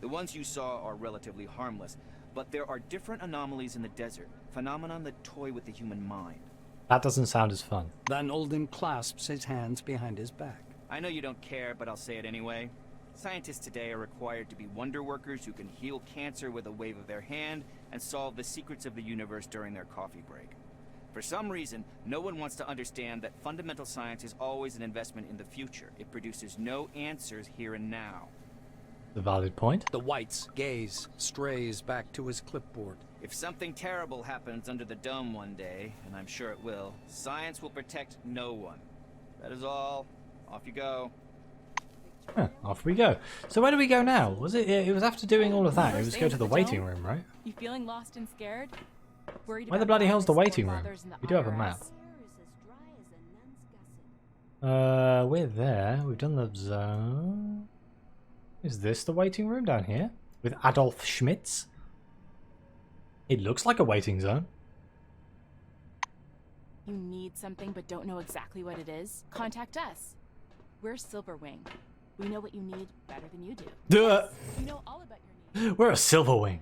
S11: The ones you saw are relatively harmless, but there are different anomalies in the desert, phenomenon that toy with the human mind.
S1: That doesn't sound as fun.
S16: Van Olden clasps his hands behind his back.
S11: I know you don't care, but I'll say it anyway. Scientists today are required to be wonder workers who can heal cancer with a wave of their hand and solve the secrets of the universe during their coffee break. For some reason, no one wants to understand that fundamental science is always an investment in the future. It produces no answers here and now.
S1: The valid point.
S16: The White's gaze strays back to his clipboard.
S11: If something terrible happens under the dome one day, and I'm sure it will, science will protect no one. That is all. Off you go.
S1: Huh, off we go. So where do we go now? Was it? It was after doing all of that. It was
S14: First
S1: go to the
S14: into
S1: waiting
S14: dome?
S1: room, right?
S14: You feeling lost and scared? Worried
S1: Why the
S14: about
S1: bloody hell's the
S14: viruses
S1: waiting
S14: or
S1: room?
S14: bothers in the
S1: We do have a
S14: IRS?
S1: map. We're there. We've done the zone. Is this the waiting room down here? With Adolf Schmitz? It looks like a waiting zone.
S14: You need something but don't know exactly what it is? Contact us. We're Silverwing. We know what you need better than you do.
S1: Duh!
S14: We know all about your needs.
S1: We're a Silverwing.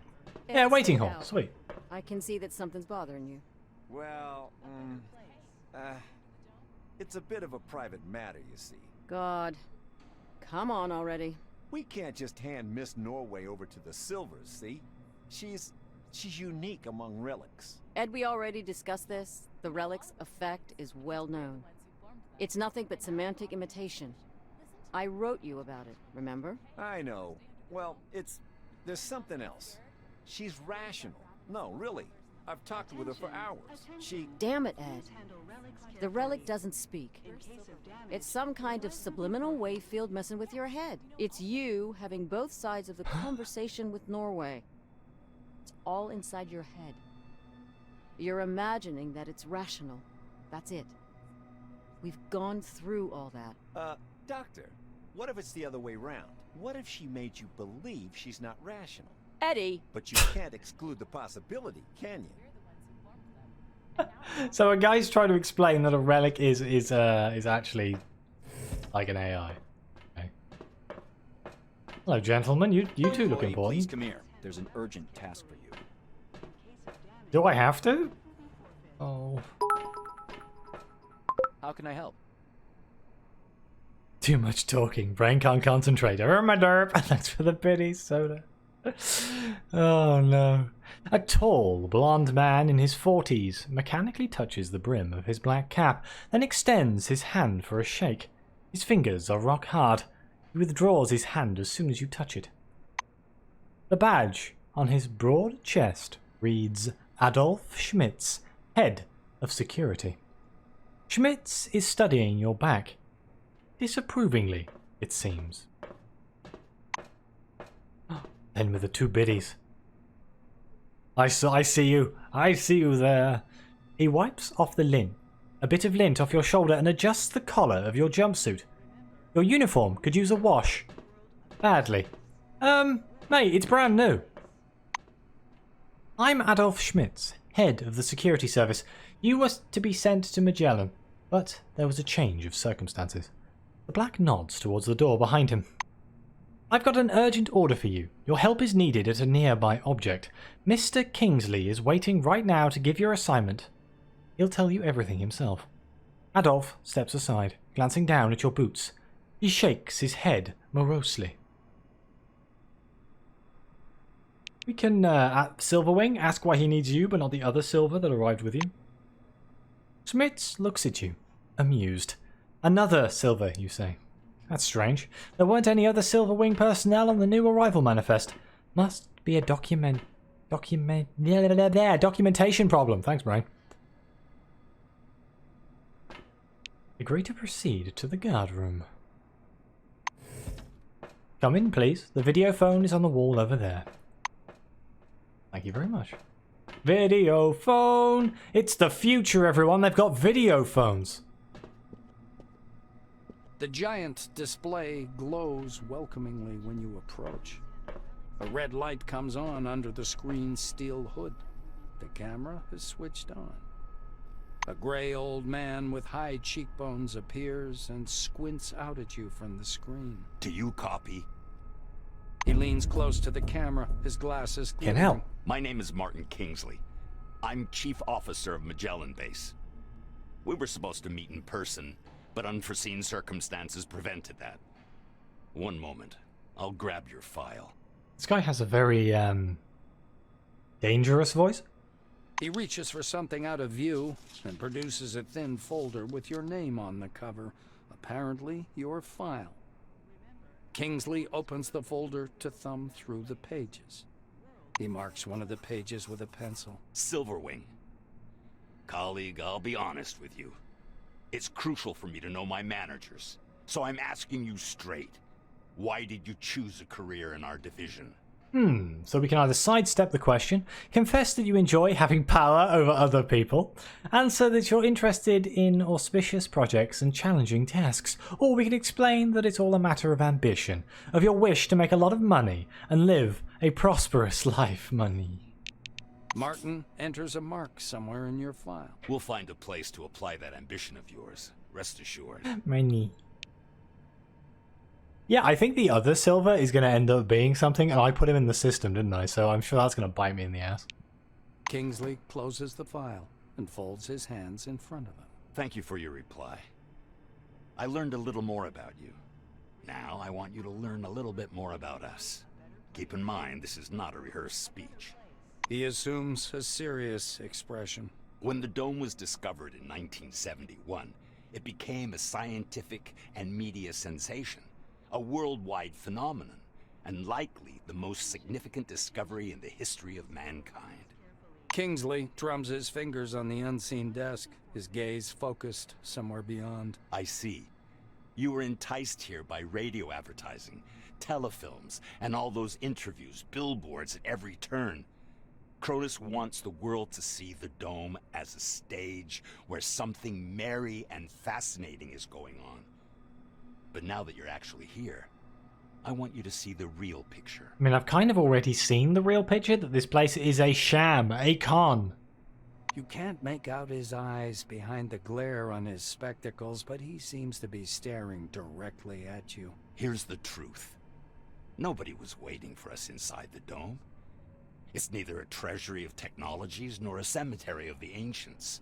S1: Yeah, waiting hall.
S12: out.
S1: Sweet.
S12: I can see that something's bothering you.
S6: Well, it's a bit of a private matter, you see.
S12: God. Come on already.
S6: We can't just hand Miss Norway over to the Silvers, see? She's unique among relics.
S12: Ed, we already discussed this. The relic's effect is well known. It's nothing but semantic imitation. I wrote you about it, remember?
S6: I know. Well, there's something else. She's rational. No, really. I've talked with her for hours.
S12: Damn it, Ed. The relic doesn't speak. It's some kind of subliminal wave field messing with your head. It's you having both sides of the conversation with Norway. It's all inside your head. You're imagining that it's rational. That's it. We've gone through all that.
S6: Doctor, what if it's the other way round? What if she made you believe she's not rational?
S12: Eddie!
S6: But you can't exclude the possibility, can you?
S1: So a guy's trying to explain that a relic is actually like an AI. Okay. Hello, gentlemen. You two look
S17: Please
S1: important.
S17: come here. There's an urgent task for you.
S1: Do I have to? Oh.
S17: How can I help?
S1: Too much talking. Brain can't concentrate. My derp. Thanks for the pity soda. Oh no. A tall, blonde man in his 40s mechanically touches the brim of his black cap, then extends his hand for a shake. His fingers are rock hard. He withdraws his hand as soon as you touch it. The badge on his broad chest reads Adolf Schmitz, Head of Security. Schmitz is studying your back. Disapprovingly, it seems. Then with the two biddies. I see you. I see you there. He wipes off the lint, a bit of lint off your shoulder, and adjusts the collar of your jumpsuit. Your uniform could use a wash. Badly. Mate, it's brand new. I'm Adolf Schmitz, head of the security service. You were to be sent to Magellan, but there was a change of circumstances. The black nods towards the door behind him. I've got an urgent order for you. Your help is needed at a nearby object. Mr. Kingsley is waiting right now to give your assignment. He'll tell you everything himself. Adolf steps aside, glancing down at your boots. He shakes his head morosely. We can, at Silverwing, ask why he needs you, but not the other Silver that arrived with you. Schmitz looks at you, amused. Another Silver, you say. That's strange. There weren't any other Silverwing personnel on the new arrival manifest. Must be a documentation problem. Thanks, Brian. Agree to proceed to the guard room. Come in, please. The video phone is on the wall over there. Thank you very much. Video phone! It's the future, everyone. They've got video phones.
S16: The giant display glows welcomingly when you approach. A red light comes on under the screen's steel hood. The camera is switched on. A gray old man with high cheekbones appears and squints out at you from the screen.
S18: Do you copy?
S16: He leans close to the camera, his glasses glittering.
S1: Can help.
S18: My name is Martin Kingsley. I'm Chief Officer of Magellan Base. We were supposed to meet in person, but unforeseen circumstances prevented that. One moment. I'll grab your file.
S1: This guy has a very, dangerous voice.
S16: He reaches for something out of view and produces a thin folder with your name on the cover. Apparently, your file. Kingsley opens the folder to thumb through the pages. He marks one of the pages with a pencil.
S18: Silverwing. Colleague, I'll be honest with you. It's crucial for me to know my managers. So I'm asking you straight. Why did you choose a career in our division?
S1: So we can either sidestep the question, confess that you enjoy having power over other people, answer that you're interested in auspicious projects and challenging tasks, or we can explain that it's all a matter of ambition, of your wish to make a lot of money and live a prosperous life. Money.
S16: Martin enters a mark somewhere in your file.
S18: We'll find a place to apply that ambition of yours, rest assured.
S1: Money. Yeah, I think the other Silver is going to end up being something, and I put him in the system, didn't I? So I'm sure that's going to bite me in the ass.
S16: Kingsley closes the file and folds his hands in front of him.
S18: Thank you for your reply. I learned a little more about you. Now I want you to learn a little bit more about us. Keep in mind, this is not a rehearsed speech.
S16: He assumes a serious expression.
S18: When the dome was discovered in 1971, it became a scientific and media sensation. A worldwide phenomenon, and likely the most significant discovery in the history of mankind.
S16: Kingsley drums his fingers on the unseen desk, his gaze focused somewhere beyond.
S18: I see. You were enticed here by radio advertising, telefilms, and all those interviews, billboards at every turn. Cronus wants the world to see the dome as a stage where something merry and fascinating is going on. But now that you're actually here, I want you to see the real picture.
S1: I mean, I've kind of already seen the real picture, that this place is a sham, a con.
S16: You can't make out his eyes behind the glare on his spectacles, but he seems to be staring directly at you.
S18: Here's the truth. Nobody was waiting for us inside the dome. It's neither a treasury of technologies nor a cemetery of the ancients.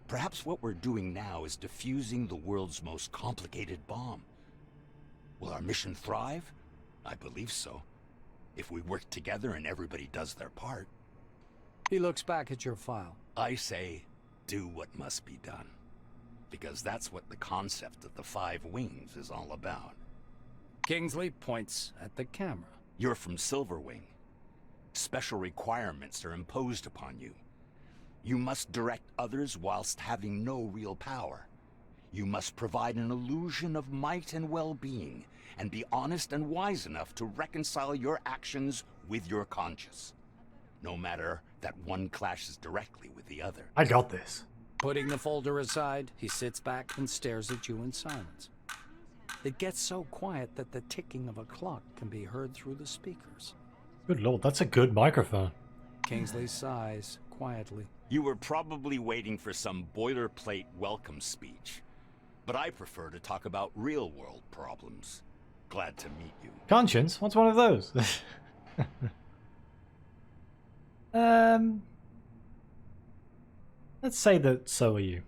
S18: Perhaps what we're doing now is defusing the world's most complicated bomb. Will our mission thrive? I believe so. If we work together and everybody does their part.
S16: He looks back at your file.
S18: I say, do what must be done. Because that's what the concept of the 5 wings is all about.
S16: Kingsley points at the camera.
S18: You're from Silverwing. Special requirements are imposed upon you. You must direct others whilst having no real power. You must provide an illusion of might and well-being, and be honest and wise enough to reconcile your actions with your conscience. No matter that one clashes directly with the other.
S1: I got this.
S16: Putting the folder aside, he sits back and stares at you in silence. It gets so quiet that the ticking of a clock can be heard through the speakers.
S1: Good lord, that's a good microphone.
S16: Kingsley sighs quietly.
S18: You were probably waiting for some boilerplate welcome speech. But I prefer to talk about real-world problems. Glad to meet you.
S1: Conscience? What's one of those? Let's say that so are you.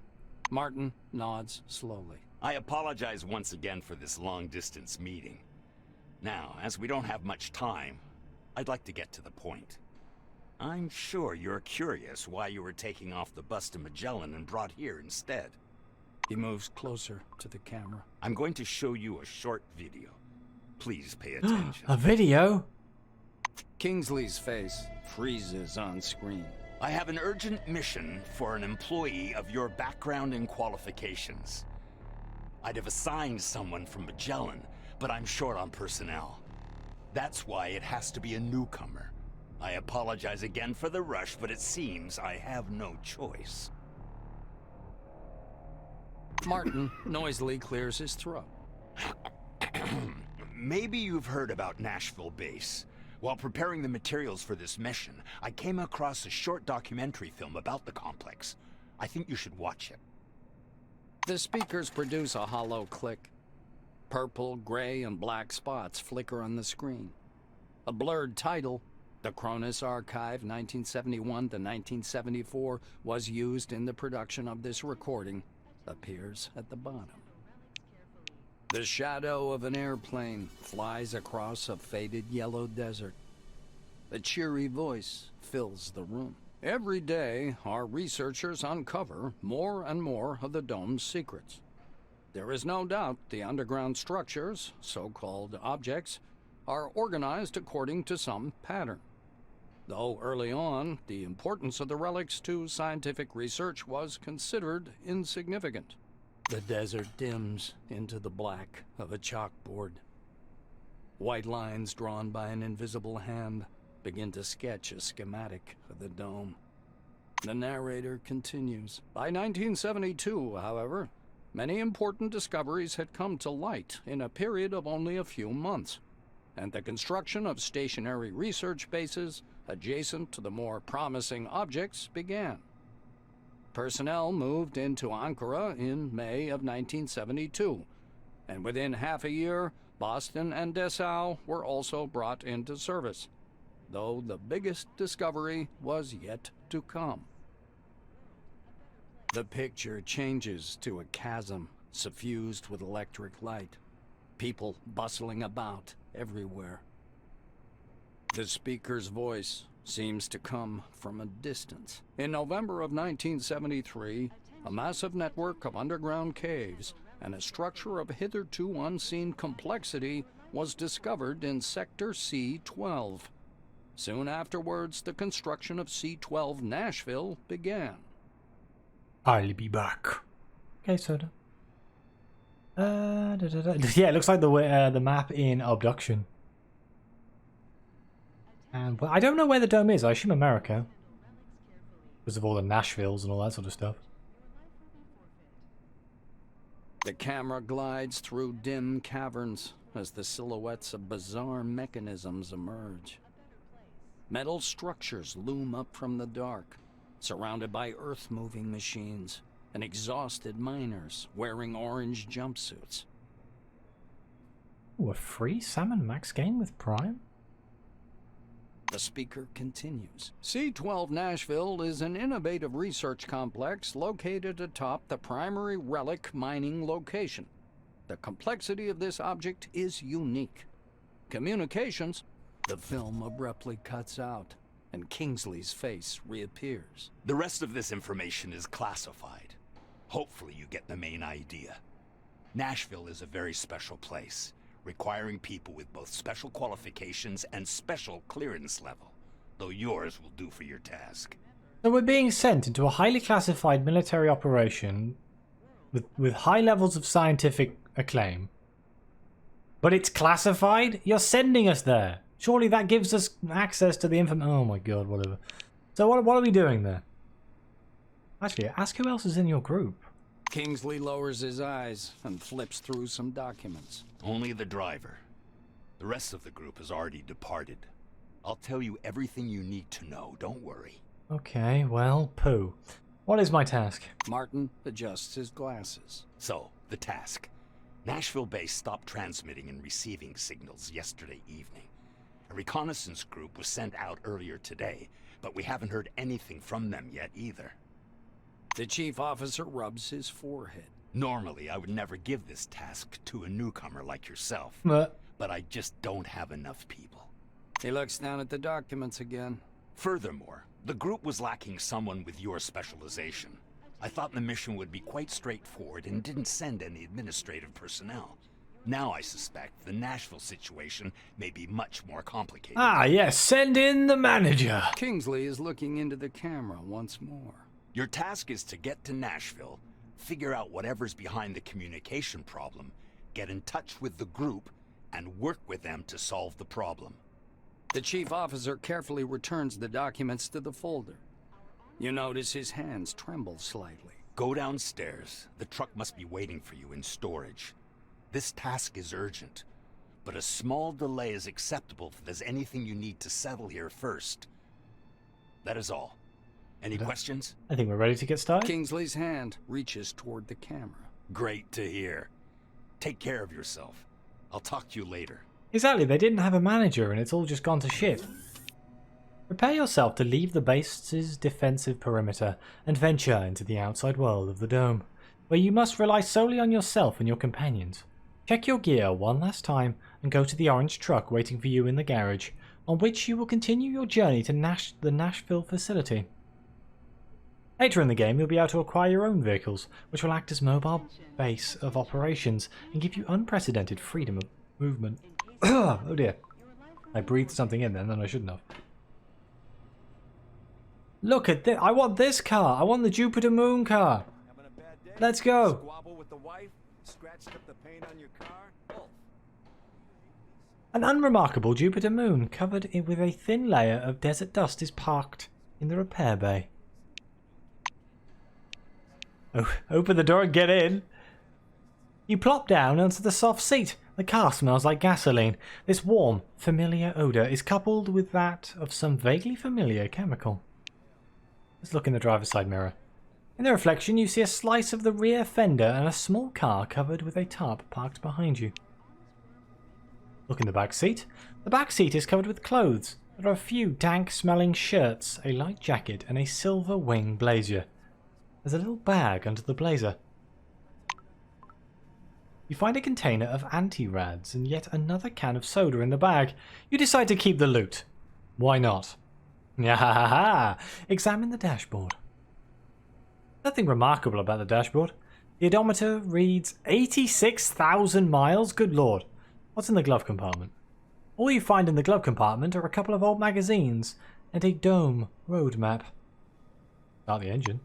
S16: Martin nods slowly.
S18: I apologize once again for this long-distance meeting. Now, as we don't have much time, I'd like to get to the point. I'm sure you're curious why you were taking off the bus to Magellan and brought here instead.
S16: He moves closer to the camera.
S18: I'm going to show you a short video. Please pay attention.
S1: A video?
S16: Kingsley's face freezes on screen.
S18: I have an urgent mission for an employee of your background and qualifications. I'd have assigned someone from Magellan, but I'm short on personnel. That's why it has to be a newcomer. I apologize again for the rush, but it seems I have no choice.
S16: Martin noisily clears his throat.
S18: Maybe you've heard about Nashville Base. While preparing the materials for this mission, I came across a short documentary film about the complex. I think you should watch it.
S16: The speakers produce a hollow click. Purple, gray, and black spots flicker on the screen. A blurred title, The Cronus Archive 1971 to 1974, was used in the production of this recording, appears at the bottom. The shadow of an airplane flies across a faded yellow desert. A cheery voice fills the room. Every day, our researchers uncover more and more of the dome's secrets. There is no doubt the underground structures, so-called objects, are organized according to some pattern. Though early on, the importance of the relics to scientific research was considered insignificant. The desert dims into the black of a chalkboard. White lines drawn by an invisible hand begin to sketch a schematic of the dome. The narrator continues. By 1972, however, many important discoveries had come to light in a period of only a few months, and the construction of stationary research bases adjacent to the more promising objects began. Personnel moved into Ankara in May of 1972, and within half a year, Boston and Dessau were also brought into service, though the biggest discovery was yet to come. The picture changes to a chasm suffused with electric light, people bustling about everywhere. The speaker's voice seems to come from a distance. In November of 1973, a massive network of underground caves and a structure of hitherto unseen complexity was discovered in Sector C-12. Soon afterwards, the construction of C-12 Nashville began.
S1: I'll be back. Okay, Soda. Yeah, it looks like the map in Abduction. And well, I don't know where the dome is. I assume America, because of all the Nashvilles and all that sort of stuff.
S16: The camera glides through dim caverns as the silhouettes of bizarre mechanisms emerge. Metal structures loom up from the dark, surrounded by earth-moving machines and exhausted miners wearing orange jumpsuits.
S1: Ooh, a free Sam & Max game with Prime?
S16: The speaker continues. C-12 Nashville is an innovative research complex located atop the primary relic mining location. The complexity of this object is unique. Communications. The film abruptly cuts out, and Kingsley's face reappears.
S18: The rest of this information is classified. Hopefully you get the main idea. Nashville is a very special place, requiring people with both special qualifications and special clearance level, though yours will do for your task.
S1: So we're being sent into a highly classified military operation with high levels of scientific acclaim. But it's classified? You're sending us there. Surely that gives us access to the information. Oh my god, whatever. So what are we doing there? Actually, ask who else is in your group.
S16: Kingsley lowers his eyes and flips through some documents.
S18: Only the driver. The rest of the group has already departed. I'll tell you everything you need to know, don't worry.
S1: Okay, well, poo. What is my task?
S16: Martin adjusts his glasses.
S18: So, the task. Nashville base stopped transmitting and receiving signals yesterday evening. A reconnaissance group was sent out earlier today, but we haven't heard anything from them yet either.
S16: The chief officer rubs his forehead.
S18: Normally, I would never give this task to a newcomer like yourself,
S1: but
S18: I just don't have enough people.
S16: He looks down at the documents again.
S18: Furthermore, the group was lacking someone with your specialization. I thought the mission would be quite straightforward and didn't send any administrative personnel. Now I suspect the Nashville situation may be much more complicated.
S1: Ah, yes, send in the manager.
S16: Kingsley is looking into the camera once more.
S18: Your task is to get to Nashville, figure out whatever's behind the communication problem, get in touch with the group, and work with them to solve the problem.
S16: The chief officer carefully returns the documents to the folder. You notice his hands tremble slightly.
S18: Go downstairs. The truck must be waiting for you in storage. This task is urgent, but a small delay is acceptable if there's anything you need to settle here first. That is all. Any questions?
S1: I think we're ready to get started.
S16: Kingsley's hand reaches toward the camera.
S18: Great to hear. Take care of yourself. I'll talk to you later.
S1: Exactly, they didn't have a manager and it's all just gone to shit. Prepare yourself to leave the base's defensive perimeter and venture into the outside world of the dome, where you must rely solely on yourself and your companions. Check your gear one last time and go to the orange truck waiting for you in the garage, on which you will continue your journey to the Nashville facility. Later in the game, you'll be able to acquire your own vehicles, which will act as mobile base of operations and give you unprecedented freedom of movement. Oh dear. I breathed something in then, and I shouldn't have. Look at this. I want this car. I want the Jupiter Moon car. Let's go.
S6: Squabble with the wife, scratched up the paint on your car.
S1: An unremarkable Jupiter Moon covered with a thin layer of desert dust is parked in the repair bay. Oh, open the door and get in. You plop down onto the soft seat. The car smells like gasoline. This warm, familiar odour is coupled with that of some vaguely familiar chemical. Let's look in the driver's side mirror. In the reflection, you see a slice of the rear fender and a small car covered with a tarp parked behind you. Look in the back seat. The back seat is covered with clothes. There are a few dank-smelling shirts, a light jacket, and a silver wing blazer. There's a little bag under the blazer. You find a container of anti-rads and yet another can of soda in the bag. You decide to keep the loot. Why not? Yahaha! Examine the dashboard. Nothing remarkable about the dashboard. The odometer reads 86,000 miles. Good lord. What's in the glove compartment? All you find in the glove compartment are a couple of old magazines and a dome road map. Start the engine.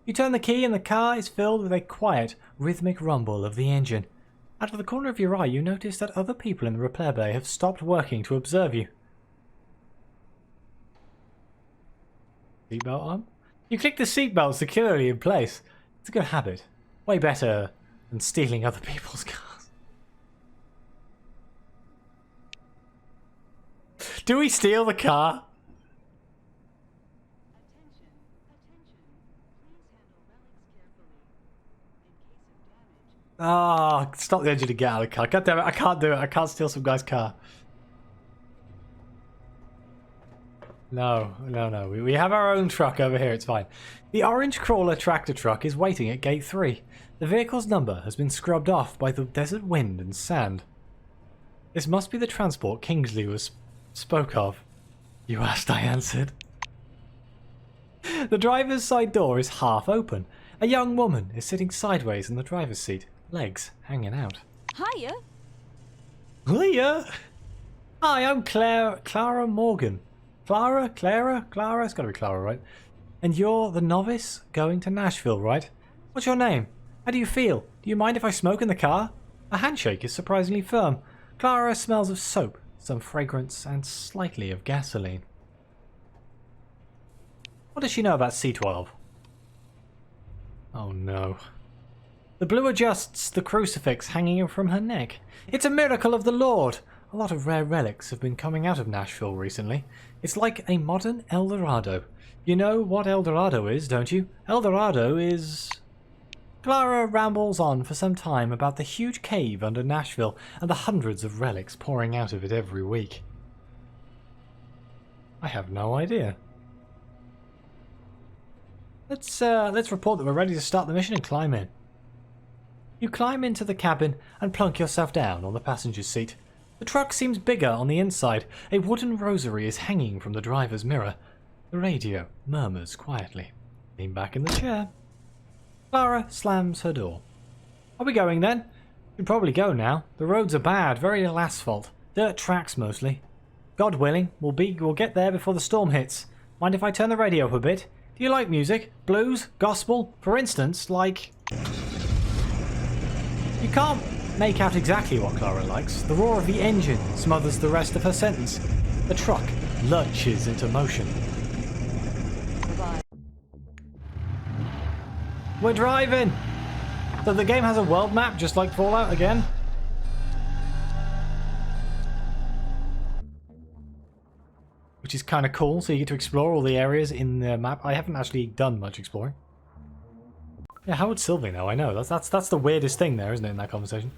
S1: You turn the key and the car is filled with a quiet, rhythmic rumble of the engine. Out of the corner of your eye, you notice that other people in the repair bay have stopped working to observe you. Seatbelt on? You click the seatbelt securely in place. It's a good habit. Way better than stealing other people's cars. Do we steal the car? Ah, stop the engine to get out of the car. God damn it, I can't do it. I can't steal some guy's car. No. We have our own truck over here. It's fine. The orange crawler tractor truck is waiting at gate 3. The vehicle's number has been scrubbed off by the desert wind and sand. This must be the transport Kingsley spoke of. You asked, I answered. The driver's side door is half open. A young woman is sitting sideways in the driver's seat, legs hanging out.
S5: Hiya.
S1: Hiya. Hi, I'm Clara Morgan. Clara? It's gotta be Clara, right? And you're the novice going to Nashville, right? What's your name? How do you feel? Do you mind if I smoke in the car? Her handshake is surprisingly firm. Clara smells of soap, some fragrance, and slightly of gasoline. What does she know about C12? Oh no. The blue adjusts the crucifix hanging from her neck. It's a miracle of the Lord. A lot of rare relics have been coming out of Nashville recently. It's like a modern El Dorado. You know what El Dorado is, don't you? El Dorado is... Clara rambles on for some time about the huge cave under Nashville and the hundreds of relics pouring out of it every week. I have no idea. Let's report that we're ready to start the mission and climb in. You climb into the cabin and plunk yourself down on the passenger's seat. The truck seems bigger on the inside. A wooden rosary is hanging from the driver's mirror. The radio murmurs quietly. Lean back in the chair. Clara slams her door. Are we going then? Should probably go now. The roads are bad, very little asphalt. Dirt tracks mostly. God willing, we'll get there before the storm hits. Mind if I turn the radio up a bit? Do you like music? Blues? Gospel? For instance, like... You can't make out exactly what Clara likes. The roar of the engine smothers the rest of her sentence. The truck lurches into motion.
S12: Goodbye.
S1: We're driving! So the game has a world map just like Fallout again? Which is kind of cool, so you get to explore all the areas in the map. I haven't actually done much exploring. Yeah, how would Sylvie know? I know. That's the weirdest thing there, isn't it, in that conversation?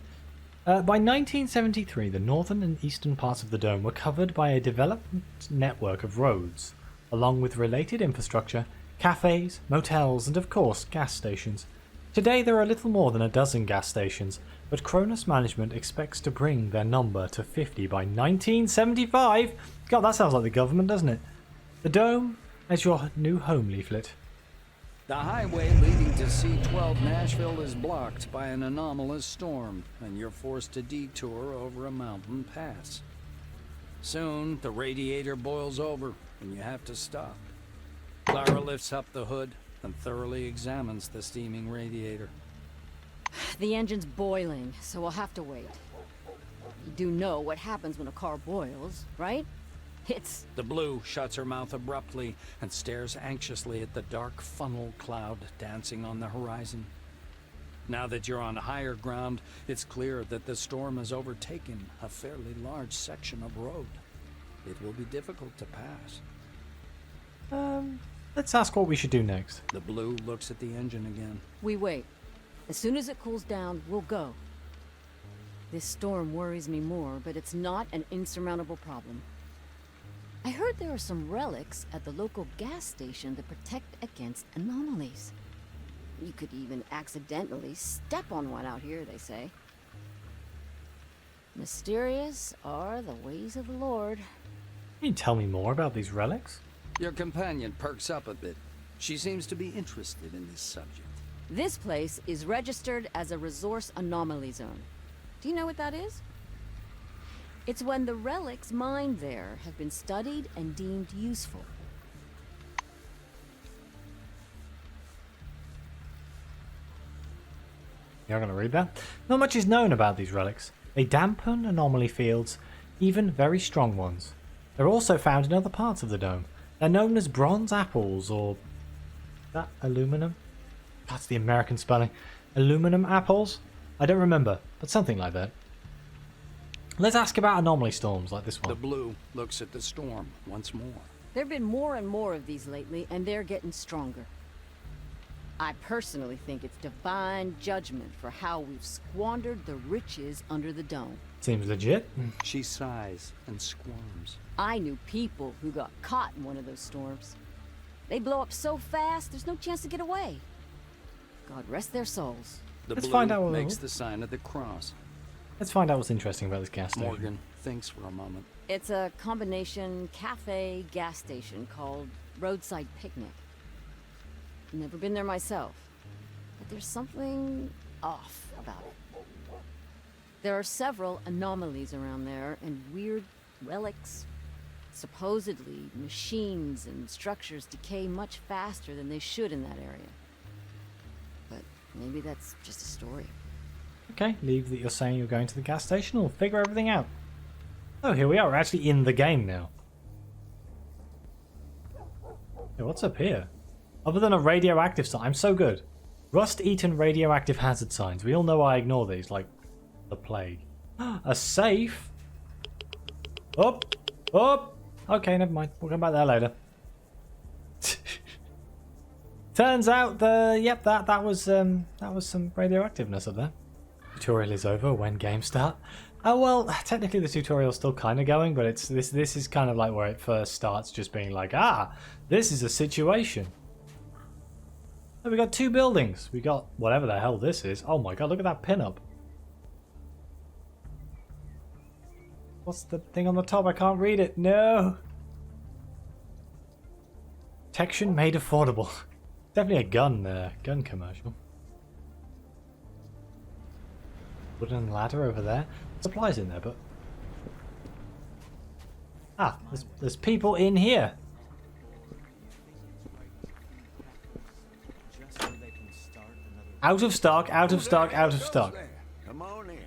S1: By 1973, the northern and eastern parts of the dome were covered by a developed network of roads, along with related infrastructure, cafes, motels, and of course, gas stations. Today there are little more than a dozen gas stations, but Cronus management expects to bring their number to 50 by 1975. God, that sounds like the government, doesn't it? The dome as your new home leaflet.
S16: The highway leading to C-12 Nashville is blocked by an anomalous storm, and you're forced to detour over a mountain pass. Soon, the radiator boils over, and you have to stop. Clara lifts up the hood and thoroughly examines the steaming radiator.
S12: The engine's boiling, so we'll have to wait. You do know what happens when a car boils, right? It's...
S16: The Blue shuts her mouth abruptly and stares anxiously at the dark funnel cloud dancing on the horizon. Now that you're on higher ground, it's clear that the storm has overtaken a fairly large section of road. It will be difficult to pass.
S1: Let's ask what we should do next.
S16: The Blue looks at the engine again.
S12: We wait. As soon as it cools down, we'll go. This storm worries me more, but it's not an insurmountable problem. I heard there are some relics at the local gas station that protect against anomalies. You could even accidentally step on one out here, they say. Mysterious are the ways of the Lord.
S1: Can you tell me more about these relics?
S16: Your companion perks up a bit. She seems to be interested in this subject.
S12: This place is registered as a resource anomaly zone. Do you know what that is? It's when the relics mined there have been studied and deemed useful.
S1: You're going to read that? Not much is known about these relics. They dampen anomaly fields, even very strong ones. They're also found in other parts of the dome. They're known as bronze apples, or... Is that aluminum? That's the American spelling. Aluminum apples? I don't remember, but something like that. Let's ask about anomaly storms like this one.
S16: The Blue looks at the storm once more.
S12: There have been more and more of these lately, and they're getting stronger. I personally think it's divine judgment for how we've squandered the riches under the dome.
S1: Seems legit.
S16: She sighs and squirms.
S12: I knew people who got caught in one of those storms. They blow up so fast, there's no chance to get away. God rest their souls.
S16: The
S1: Let's
S16: Blue
S1: find out what
S16: makes the sign of the cross.
S1: Let's find out what's interesting about this gas station.
S16: Morgan thinks for a moment.
S12: It's a combination cafe gas station called Roadside Picnic. Never been there myself, but there's something off about it. There are several anomalies around there and weird relics. Supposedly, machines and structures decay much faster than they should in that area. But maybe that's just a story.
S1: Okay, leave that you're saying you're going to the gas station. We'll figure everything out. Oh, here we are. We're actually in the game now. Hey, what's up here? Other than a radioactive sign, I'm so good. Rust-eaten radioactive hazard signs. We all know I ignore these, like the plague. A safe? Up! Up! Okay, never mind. We'll come back there later. Turns out that was some radioactiveness up there. Tutorial is over. When games start? Oh well, technically the tutorial's still kind of going, but it's this is kind of like where it first starts, just being like, this is a situation. Oh, we got two buildings. We got whatever the hell this is. Oh my god, look at that pin-up. What's the thing on the top? I can't read it. No. Protection made affordable. Definitely a gun commercial. Wooden ladder over there. Supplies in there, but... there's people in here. Out of stock, out of stock, out of stock.
S6: Come on in,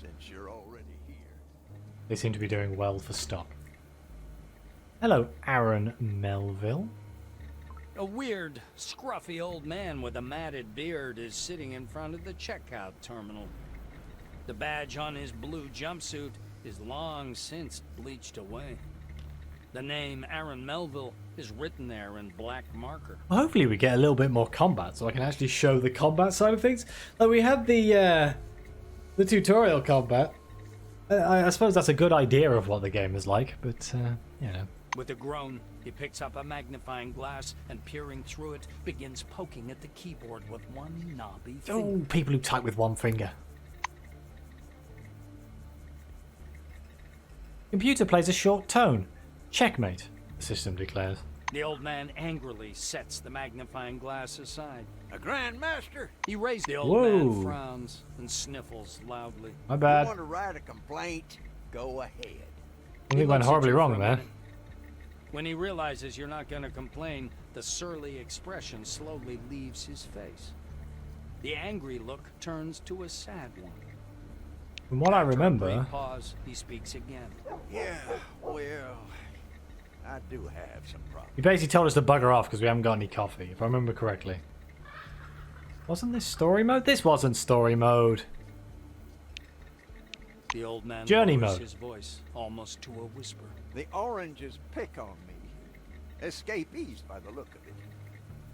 S6: since you're already here.
S1: They seem to be doing well for stock. Hello, Aaron Melville.
S16: A weird, scruffy old man with a matted beard is sitting in front of the checkout terminal. The badge on his blue jumpsuit is long since bleached away. The name Aaron Melville is written there in black marker.
S1: Well, hopefully we get a little bit more combat so I can actually show the combat side of things. Like we had the tutorial combat. I suppose that's a good idea of what the game is like, but you know.
S16: With a groan, he picks up a magnifying glass and peering through it, begins poking at the keyboard with one knobby finger.
S1: Oh, people who type with one finger. Computer plays a short tone. Checkmate, the system declares.
S16: The old man angrily sets the magnifying glass aside.
S19: A Grand Master?
S16: He raises the old
S1: Whoa.
S16: man frowns and sniffles loudly.
S1: My bad.
S19: You want to write a complaint? Go ahead.
S1: I think it went horribly wrong there.
S16: When he realizes you're not going to complain, the surly expression slowly leaves his face. The angry look turns to a sad one.
S1: From what I
S16: After a
S1: remember,
S16: brief pause, he speaks again.
S19: Yeah, well, I do have some problems.
S1: he basically told us to bugger off because we haven't got any coffee, if I remember correctly. Wasn't this story mode? This wasn't story mode.
S16: The old man
S1: Journey
S16: lowers
S1: mode.
S16: his voice almost to a whisper.
S19: The oranges pick on me. Escapees by the look of it.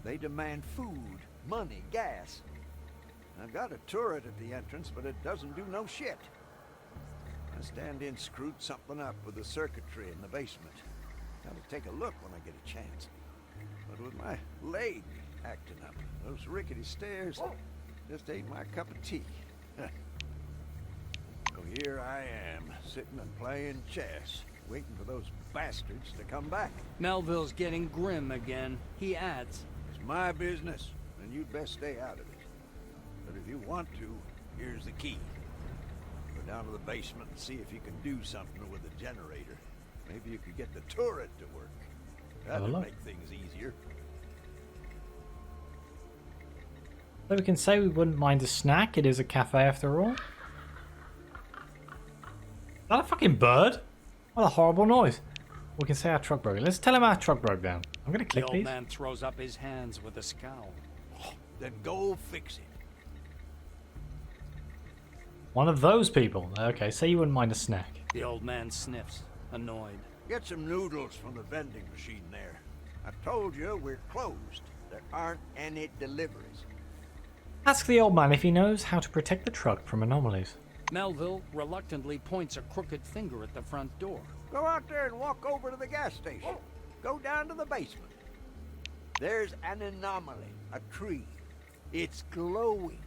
S19: They demand food, money, gas. I've got a turret at the entrance, but it doesn't do no shit. I stand in, screwed something up with the circuitry in the basement. I'll take a look when I get a chance. But with my leg acting up, those rickety stairs just ain't my cup of tea. So here I am, sitting and playing chess, waiting for those bastards to come back.
S16: Melville's getting grim again. He adds,
S19: It's my business, and you'd best stay out of it. But if you want to, here's the key. Go down to the basement and see if you can do something with the generator. Maybe you could get the turret to work. That would make things easier.
S1: So we can say we wouldn't mind a snack. It is a cafe after all. Is that a fucking bird? What a horrible noise. We can say our truck broke. Let's tell him our truck broke down. I'm gonna click
S16: the old
S1: these.
S16: man throws up his hands with a scowl.
S19: Then go fix it.
S1: One of those people. Okay, say you wouldn't mind a snack.
S16: The old man sniffs, annoyed.
S19: Get some noodles from the vending machine there. I told you we're closed. There aren't any deliveries.
S1: Ask the old man if he knows how to protect the truck from anomalies.
S16: Melville reluctantly points a crooked finger at the front door.
S19: Go out there and walk over to the gas station. Go down to the basement. There's an anomaly, a tree. It's glowing.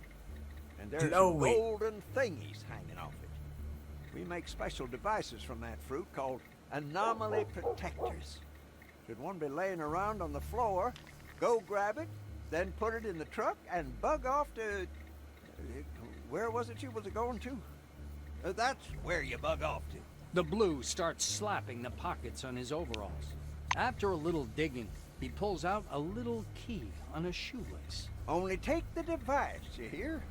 S19: And there's some golden thingies hanging off it. We make special devices from that fruit called anomaly protectors. Should one be laying around on the floor, go grab it, then put it in the truck and bug off to... where was it you was going to? That's where you bug off to.
S16: The blue starts slapping the pockets on his overalls. After a little digging, he pulls out a little key on a shoelace.
S19: Only take the device, you hear?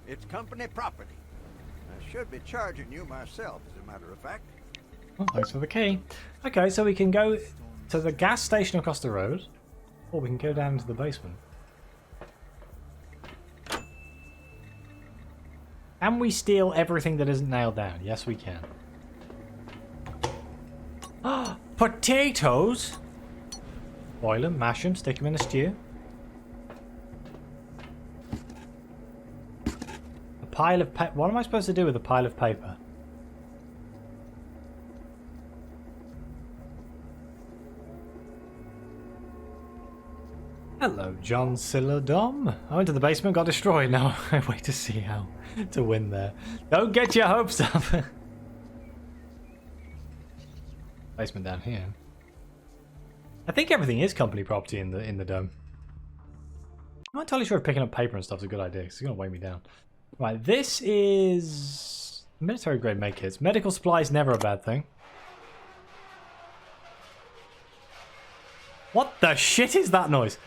S19: It's company property. I should be charging you myself, as a matter of fact.
S1: Well, thanks for the key. Okay, so we can go to the gas station across the road, or we can go down into the basement. Can we steal everything that isn't nailed down? Yes, we can. Potatoes! Boil them, mash them, stick them in a stew. A pile of what am I supposed to do with a pile of paper? Hello, John Silodom. I went to the basement, got destroyed. Now I wait to see how to win there. Don't get your hopes up. Basement down here. I think everything is company property in the dome. I'm not entirely sure if picking up paper and stuff is a good idea, because it's going to weigh me down. Right, this is military grade make kits. Medical supplies, never a bad thing. What the shit is that noise?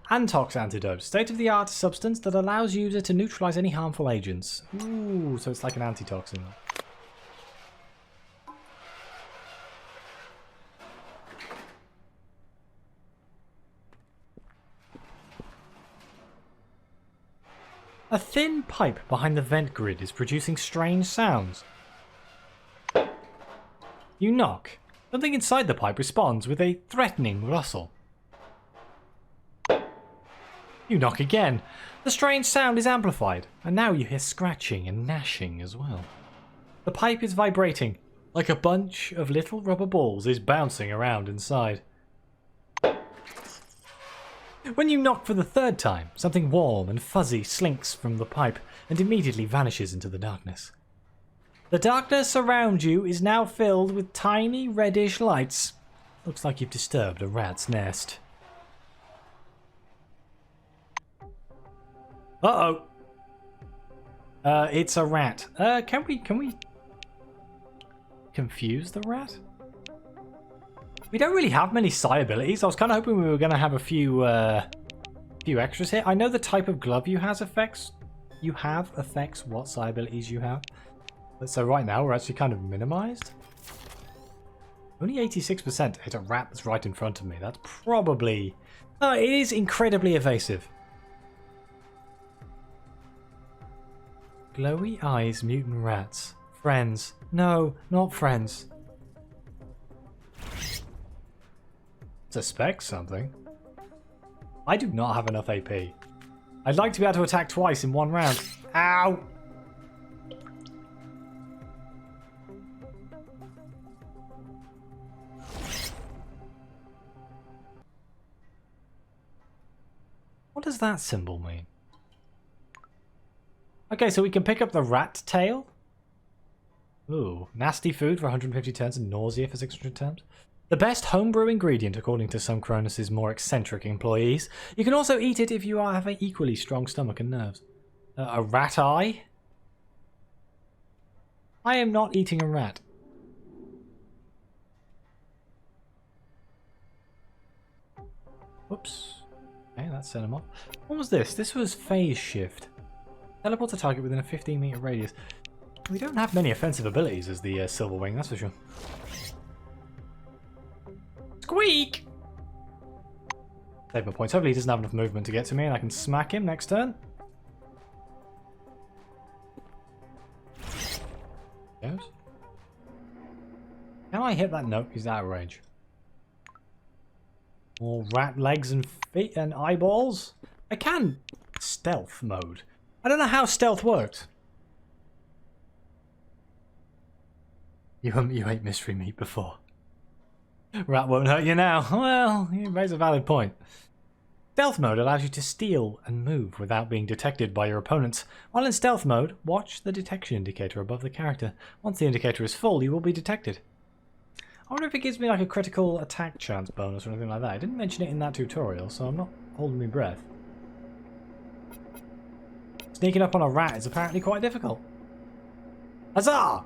S1: Antox antidote. State-of-the-art substance that allows user to neutralize any harmful agents. Ooh, so it's like an antitoxin. A thin pipe behind the vent grid is producing strange sounds. You knock. Something inside the pipe responds with a threatening rustle. You knock again. The strange sound is amplified, and now you hear scratching and gnashing as well. The pipe is vibrating, like a bunch of little rubber balls is bouncing around inside. When you knock for the third time, something warm and fuzzy slinks from the pipe and immediately vanishes into the darkness. The darkness around you is now filled with tiny reddish lights. Looks like you've disturbed a rat's nest. Uh-oh. It's a rat. Can we confuse the rat? We don't really have many psi abilities. I was kind of hoping we were going to have a few extras here. I know the type of glove you have affects what psi abilities you have. But so right now we're actually kind of minimized. Only 86%. Hit a rat that's right in front of me. That's probably... it is incredibly evasive. Glowy eyes, mutant rats. Friends. No, not friends. Suspect something. I do not have enough AP. I'd like to be able to attack twice in one round. Ow! What does that symbol mean? Okay, so we can pick up the rat tail. Ooh, nasty food for 150 turns and nausea for 600 turns. The best homebrew ingredient, according to some Cronus' more eccentric employees. You can also eat it if you have an equally strong stomach and nerves. A rat eye? I am not eating a rat. Whoops. Okay, that sent him off. What was this? This was phase shift. Teleport a target within a 15-meter radius. We don't have many offensive abilities as the Silver Wing, that's for sure. Squeak! Save my points. Hopefully he doesn't have enough movement to get to me and I can smack him next turn. Goes. Can I hit that? Nope, he's out of range. More rat legs and feet and eyeballs. I can stealth mode. I don't know how stealth works. You ate mystery meat before. Rat won't hurt you now. Well, you raise a valid point. Stealth mode allows you to steal and move without being detected by your opponents. While in stealth mode, watch the detection indicator above the character. Once the indicator is full, you will be detected. I wonder if it gives me like a critical attack chance bonus or anything like that. I didn't mention it in that tutorial, so I'm not holding my breath. Sneaking up on a rat is apparently quite difficult. Huzzah!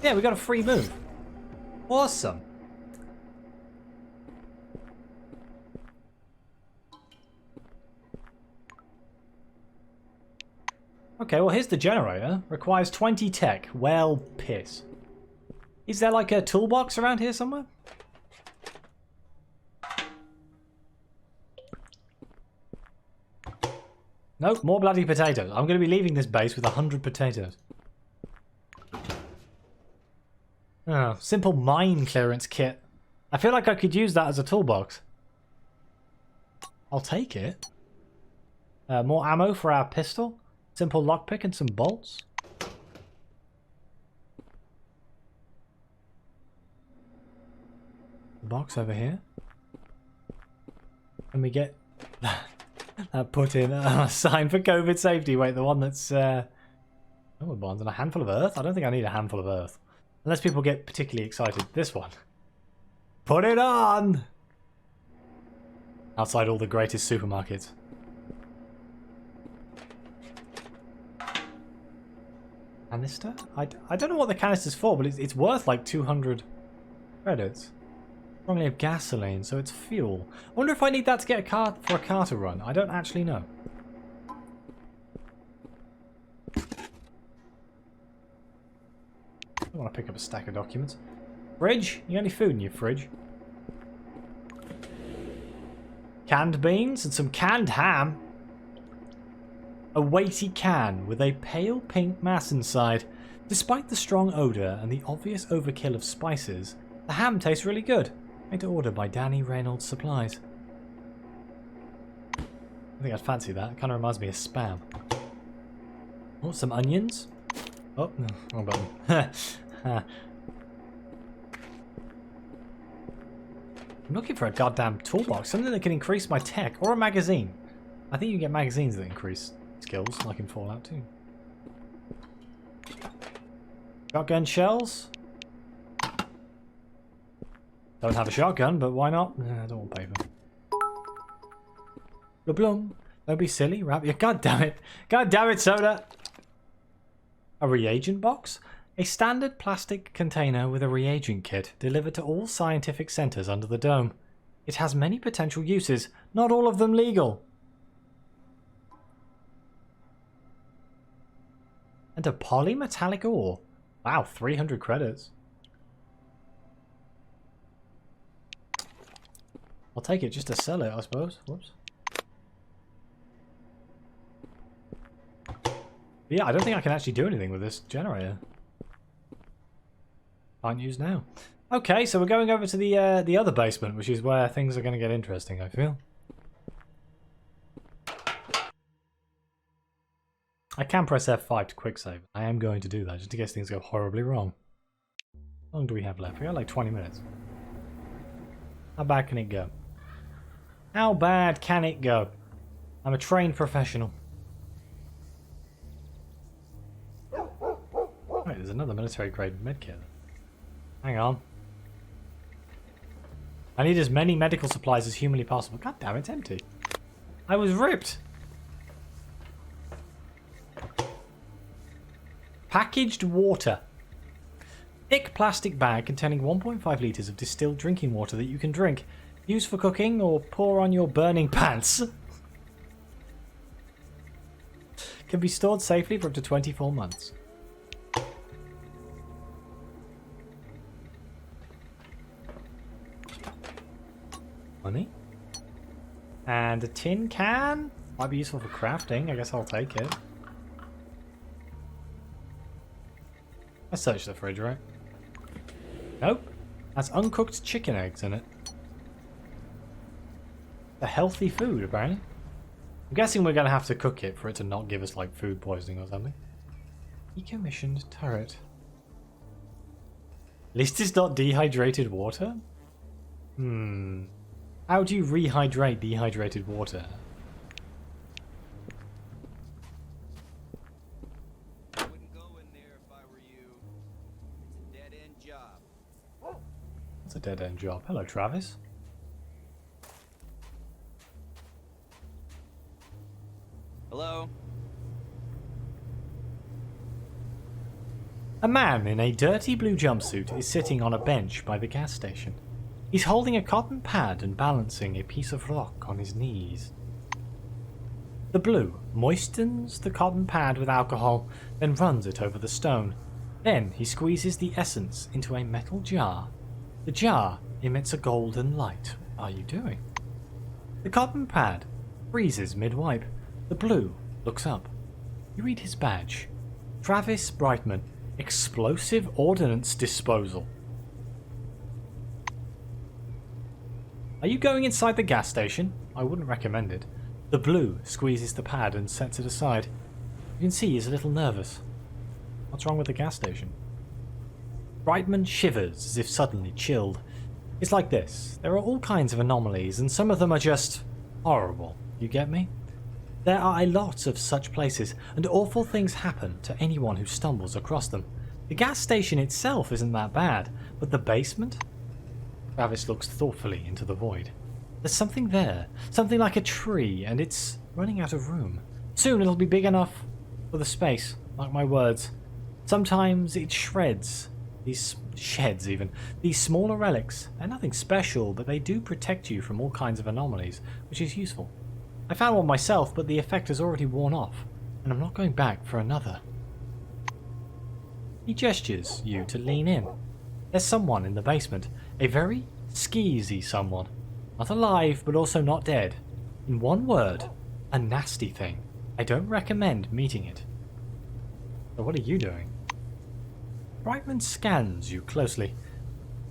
S1: Yeah, we got a free move. Awesome. Okay, well here's the generator. Requires 20 tech. Well, piss. Is there like a toolbox around here somewhere? Nope, more bloody potatoes. I'm going to be leaving this base with 100 potatoes. Oh, simple mine clearance kit. I feel like I could use that as a toolbox. I'll take it. More ammo for our pistol. Simple lockpick and some bolts. Box over here. And we get that put in a sign for COVID safety. Wait, the one that's bonds and a handful of earth? I don't think I need a handful of earth. Unless people get particularly excited. This one. Put it on! Outside all the greatest supermarkets. Canister? I don't know what the canister's for, but it's worth like 200 credits. Strongly of gasoline, so it's fuel. I wonder if I need that to get a car for a car to run. I don't actually know. I want to pick up a stack of documents. Fridge? You got any food in your fridge? Canned beans and some canned ham. A weighty can with a pale pink mass inside. Despite the strong odour and the obvious overkill of spices, the ham tastes really good. Made to order by Danny Reynolds Supplies. I think I'd fancy that. It kind of reminds me of Spam. Oh, some onions. Oh, no, wrong button. I'm looking for a goddamn toolbox. Something that can increase my tech. Or a magazine. I think you can get magazines that increase skills, like in Fallout 2. Shotgun shells. Don't have a shotgun, but why not? I don't want paper. Blum. Don't be silly. Wrap your... God damn it. God damn it, Soda. A reagent box? A standard plastic container with a reagent kit delivered to all scientific centers under the dome. It has many potential uses, not all of them legal. And a polymetallic ore. Wow, 300 credits. I'll take it just to sell it, I suppose. Whoops. But yeah, I don't think I can actually do anything with this generator. Can't use now. Okay, so we're going over to the other basement, which is where things are going to get interesting, I feel. I can press F5 to quick save. I am going to do that, just in case things go horribly wrong. How long do we have left? We got like 20 minutes. How bad can it go? How bad can it go? I'm a trained professional. Wait, there's another military grade medkit. Hang on. I need as many medical supplies as humanly possible. God damn, it's empty. I was ripped. Packaged water. Thick plastic bag containing 1.5 litres of distilled drinking water that you can drink. Use for cooking or pour on your burning pants. Can be stored safely for up to 24 months. Money. And a tin can. Might be useful for crafting. I guess I'll take it. I searched the fridge, right? Nope. That's uncooked chicken eggs in it. A healthy food, apparently. I'm guessing we're going to have to cook it for it to not give us, like, food poisoning or something. Decommissioned turret. At least it's not dehydrated water? How do you rehydrate dehydrated water?
S11: Wouldn't go in there if I were you. It's a dead-end job.
S1: It's a dead-end job. Hello, Travis.
S11: Hello?
S1: A man in a dirty blue jumpsuit is sitting on a bench by the gas station. He's holding a cotton pad and balancing a piece of rock on his knees. The blue moistens the cotton pad with alcohol, then runs it over the stone. Then he squeezes the essence into a metal jar. The jar emits a golden light. What are you doing? The cotton pad freezes mid-wipe. The blue looks up. You read his badge. Travis Brightman, Explosive Ordnance Disposal. Are you going inside the gas station? I wouldn't recommend it. The blue squeezes the pad and sets it aside. You can see he's a little nervous. What's wrong with the gas station? Brightman shivers as if suddenly chilled. It's like this. There are all kinds of anomalies, and some of them are just horrible. You get me? There are a lot of such places, and awful things happen to anyone who stumbles across them. The gas station itself isn't that bad, but the basement? Travis looks thoughtfully into the void. There's something there, something like a tree, and it's running out of room. Soon it'll be big enough for the space, mark my words. Sometimes it shreds, sheds even, these smaller relics. They're nothing special, but they do protect you from all kinds of anomalies, which is useful. I found one myself, but the effect has already worn off, and I'm not going back for another. He gestures you to lean in. There's someone in the basement, a very skeezy someone. Not alive, but also not dead. In one word, a nasty thing. I don't recommend meeting it. So what are you doing? Brightman scans you closely.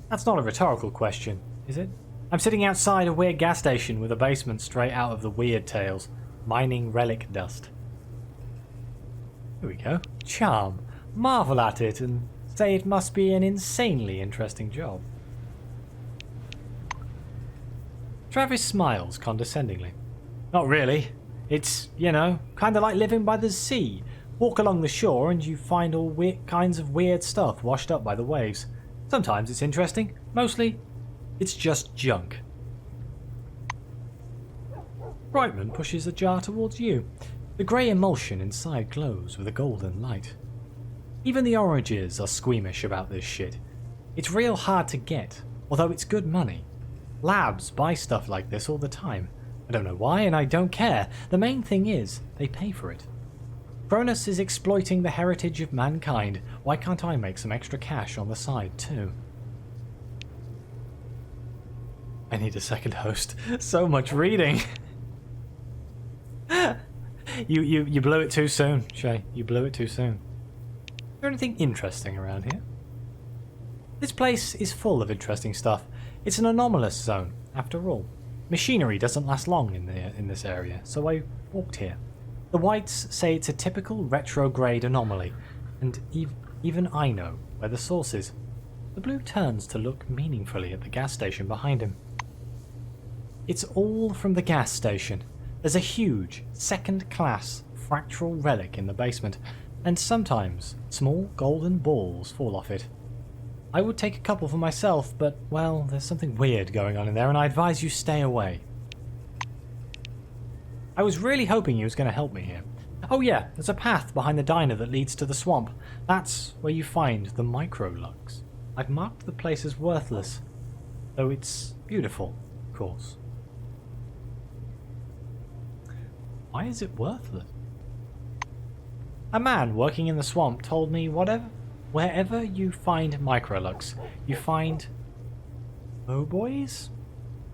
S1: That's not a rhetorical question, is it? I'm sitting outside a weird gas station with a basement straight out of the Weird Tales, mining relic dust. Here we go. Charm. Marvel at it and say it must be an insanely interesting job. Travis smiles condescendingly. Not really. It's, you know, kind of like living by the sea. Walk along the shore and you find all kinds of weird stuff washed up by the waves. Sometimes it's interesting. Mostly, it's just junk. Brightman pushes the jar towards you. The grey emulsion inside glows with a golden light. Even the oranges are squeamish about this shit. It's real hard to get, although it's good money. Labs buy stuff like this all the time. I don't know why, and I don't care. The main thing is, they pay for it. Cronus is exploiting the heritage of mankind. Why can't I make some extra cash on the side, too? I need a second host. So much reading. You blew it too soon, Shay. You blew it too soon. Is there anything interesting around here? This place is full of interesting stuff. It's an anomalous zone, after all. Machinery doesn't last long in this area, so I walked here. The whites say it's a typical retrograde anomaly, and even I know where the source is. The blue turns to look meaningfully at the gas station behind him. It's all from the gas station. There's a huge, second-class fractal relic in the basement, and sometimes small golden balls fall off it. I would take a couple for myself, but, well, there's something weird going on in there, and I advise you stay away. I was really hoping he was going to help me here. Oh yeah, there's a path behind the diner that leads to the swamp. That's where you find the micro-lugs. I've marked the place as worthless, though it's beautiful, of course. Why is it worthless? A man working in the swamp told me wherever you find microlugs, you find moboys?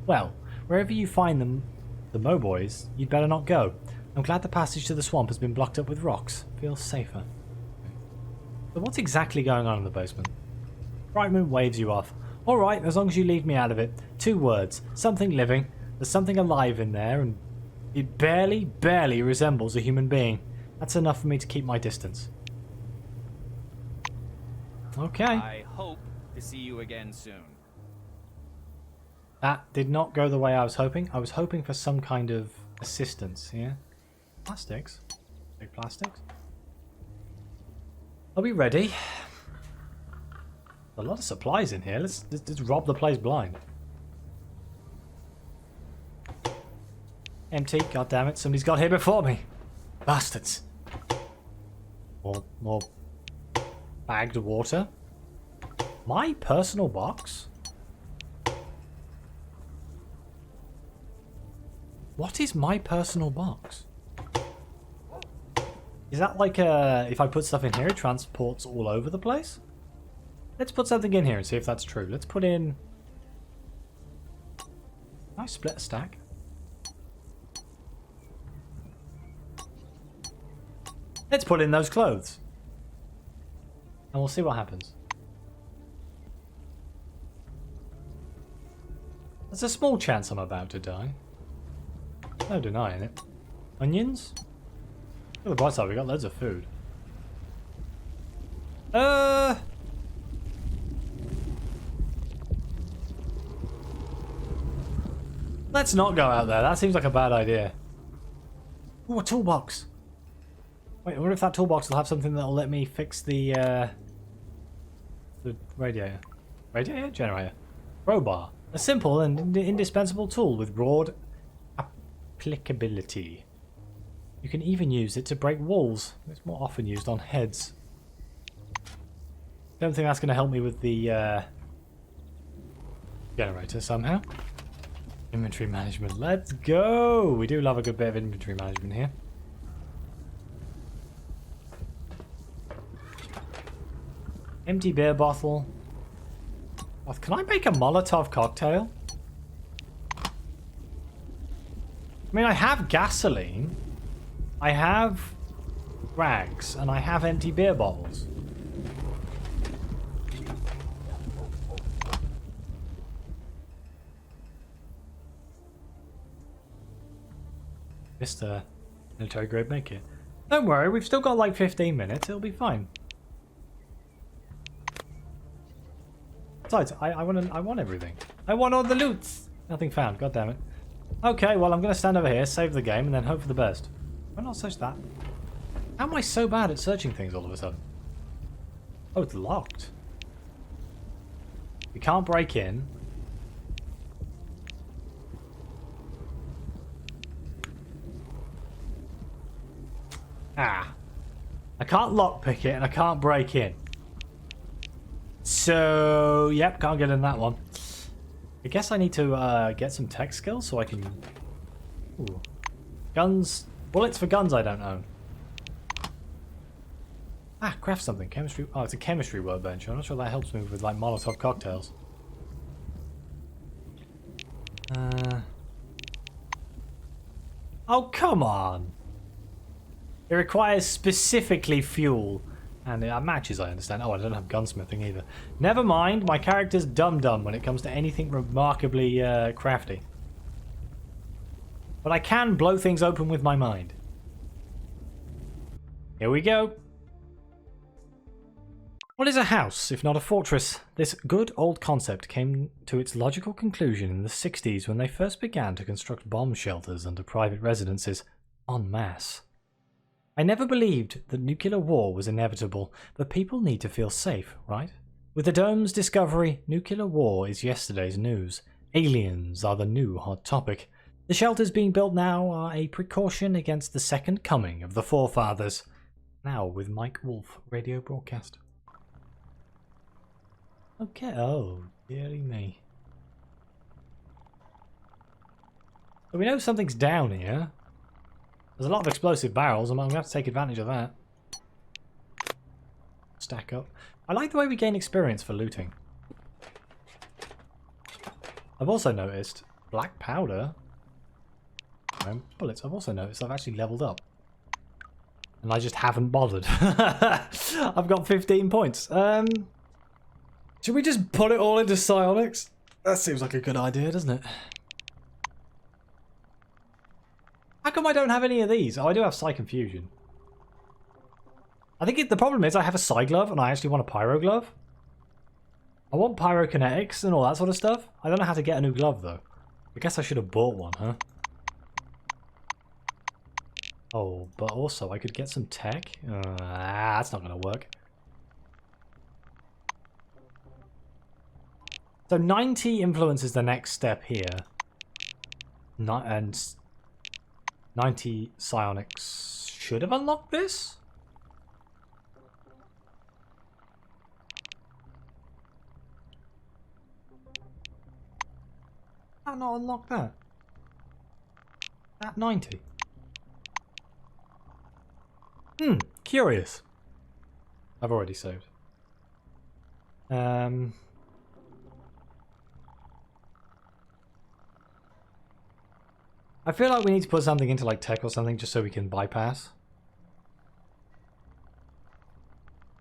S1: Well, wherever you find them, the moboys, you'd better not go. I'm glad the passage to the swamp has been blocked up with rocks. Feels safer. So what's exactly going on in the basement? Brightman waves you off. Alright, as long as you leave me out of it. 2 words. Something living. There's something alive in there, and it barely resembles a human being. That's enough for me to keep my distance. Okay.
S11: I hope to see you again soon.
S1: That did not go the way I was hoping. I was hoping for some kind of assistance here. Plastics. Big plastics. Are we ready? A lot of supplies in here. Let's rob the place blind. Empty. God damn it! Somebody's got here before me. Bastards. More bagged water. My personal box? What is my personal box? Is that like if I put stuff in here, it transports all over the place? Let's put something in here and see if that's true. Let's put in... Can I split a stack? Let's put in those clothes. And we'll see what happens. There's a small chance I'm about to die. No denying it. Onions? Look at the bright side, we got loads of food. Let's not go out there. That seems like a bad idea. Ooh, a toolbox. Wait, I wonder if that toolbox will have something that'll let me fix the radiator. Radiator? Generator. Crowbar. A simple and indispensable tool with broad applicability. You can even use it to break walls. It's more often used on heads. Don't think that's going to help me with the generator somehow. Inventory management. Let's go! We do love a good bit of inventory management here. Empty beer bottle. Oh, can I make a Molotov cocktail? I mean, I have gasoline. I have rags. And I have empty beer bottles. Mr. Military grade make it. Don't worry, we've still got like 15 minutes. It'll be fine. Besides, I want everything. I want all the loot. Nothing found. God damn it. Okay, well, I'm going to stand over here, save the game, and then hope for the best. Why not search that? How am I so bad at searching things all of a sudden? Oh, it's locked. We can't break in. can't lockpick it, and I can't break in. So, yep, can't get in that one. I guess I need to get some tech skills so I can... Ooh. Guns... Bullets for guns I don't own. Ah, craft something. Chemistry... Oh, it's a chemistry workbench. I'm not sure that helps me with, like, Molotov cocktails. Oh, come on! It requires specifically fuel. And it matches, I understand. Oh, I don't have gunsmithing either. Never mind, my character's dumb when it comes to anything remarkably crafty. But I can blow things open with my mind. Here we go. What is a house, if not a fortress? This good old concept came to its logical conclusion in the 60s when they first began to construct bomb shelters under private residences en masse. I never believed that nuclear war was inevitable, but people need to feel safe, right? With the dome's discovery, nuclear war is yesterday's news. Aliens are the new hot topic. The shelters being built now are a precaution against the second coming of the forefathers. Now with Mike Wolf radio broadcast. Okay, oh, dearie me. So we know something's down here. There's a lot of explosive barrels, and I'm going to have to take advantage of that. Stack up. I like the way we gain experience for looting. I've also noticed black powder and bullets. I've also noticed I've actually leveled up. And I just haven't bothered. I've got 15 points. Should we just put it all into psionics? That seems like a good idea, doesn't it? How come I don't have any of these? Oh, I do have Psy Confusion. I think the problem is I have a Psy Glove and I actually want a Pyro Glove. I want Pyrokinetics and all that sort of stuff. I don't know how to get a new glove, though. I guess I should have bought one, huh? Oh, but also I could get some tech. That's not going to work. So 90 influence is the next step here. And 90 psionics should have unlocked this? How not unlock that? At 90. Curious. I've already saved. I feel like we need to put something into like tech or something just so we can bypass.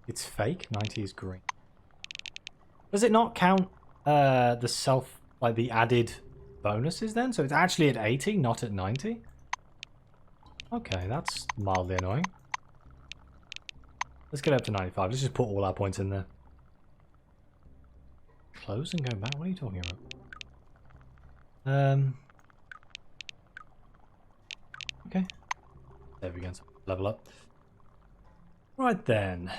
S1: It's fake. 90 is green. Does it not count the like the added bonuses then? So it's actually at 80, not at 90? Okay, that's mildly annoying. Let's get up to 95. Let's just put all our points in there. Close and go back? What are you talking about? Okay. There we go. Level up. Right then.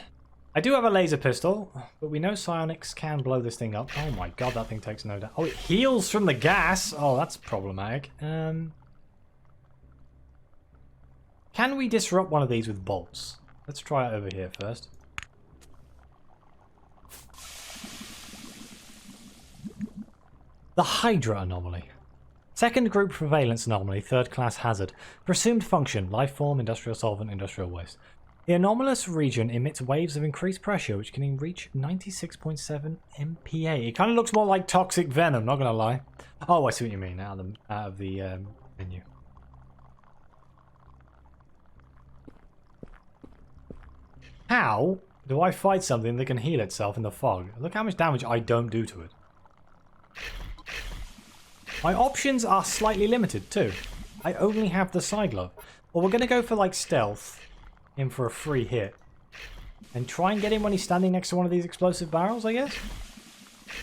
S1: I do have a laser pistol, but we know psionics can blow this thing up. Oh my god, that thing takes no damage. Oh, it heals from the gas. Oh, that's problematic. Can we disrupt one of these with bolts? Let's try it over here first. The Hydra anomaly. Second group prevalence anomaly, third class hazard. Presumed function, life form, industrial solvent, industrial waste. The anomalous region emits waves of increased pressure which can reach 96.7 MPa. It kind of looks more like toxic venom, not gonna lie. Oh, I see what you mean, out of the menu. How do I fight something that can heal itself in the fog? Look how much damage I don't do to it. My options are slightly limited too. I only have the side glove. Well, we're going to go for like stealth, in for a free hit. And try and get him when he's standing next to one of these explosive barrels, I guess?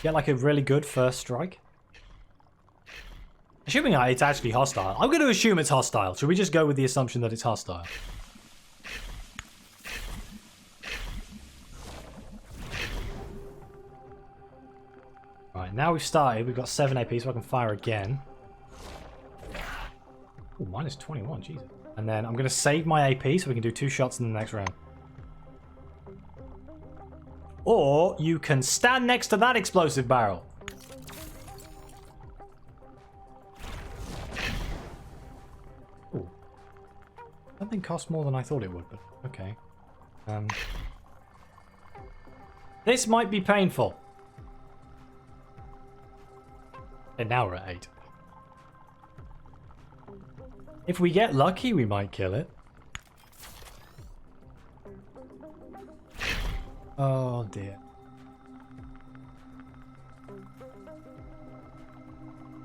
S1: Get like a really good first strike. Assuming it's actually hostile. I'm going to assume it's hostile. Should we just go with the assumption that it's hostile? Right, now we've started. We've got 7 AP, so I can fire again. Ooh, minus 21, Jesus. And then I'm going to save my AP so we can do 2 shots in the next round. Or you can stand next to that explosive barrel. Ooh. Something costs more than I thought it would, but okay. This might be painful. And now we're at 8. If we get lucky, we might kill it. Oh dear.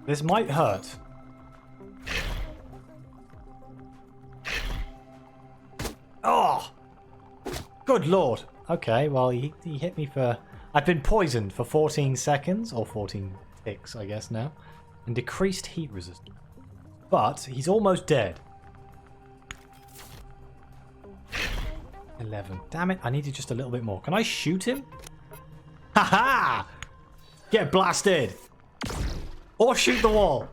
S1: This might hurt. Oh! Good lord. Okay, well, he hit me for... I've been poisoned for 14 seconds, or 14 ticks, I guess now, and decreased heat resistance. But he's almost dead. 11. Damn it, I needed just a little bit more. Can I shoot him? Ha-ha! Get blasted! Or shoot the wall.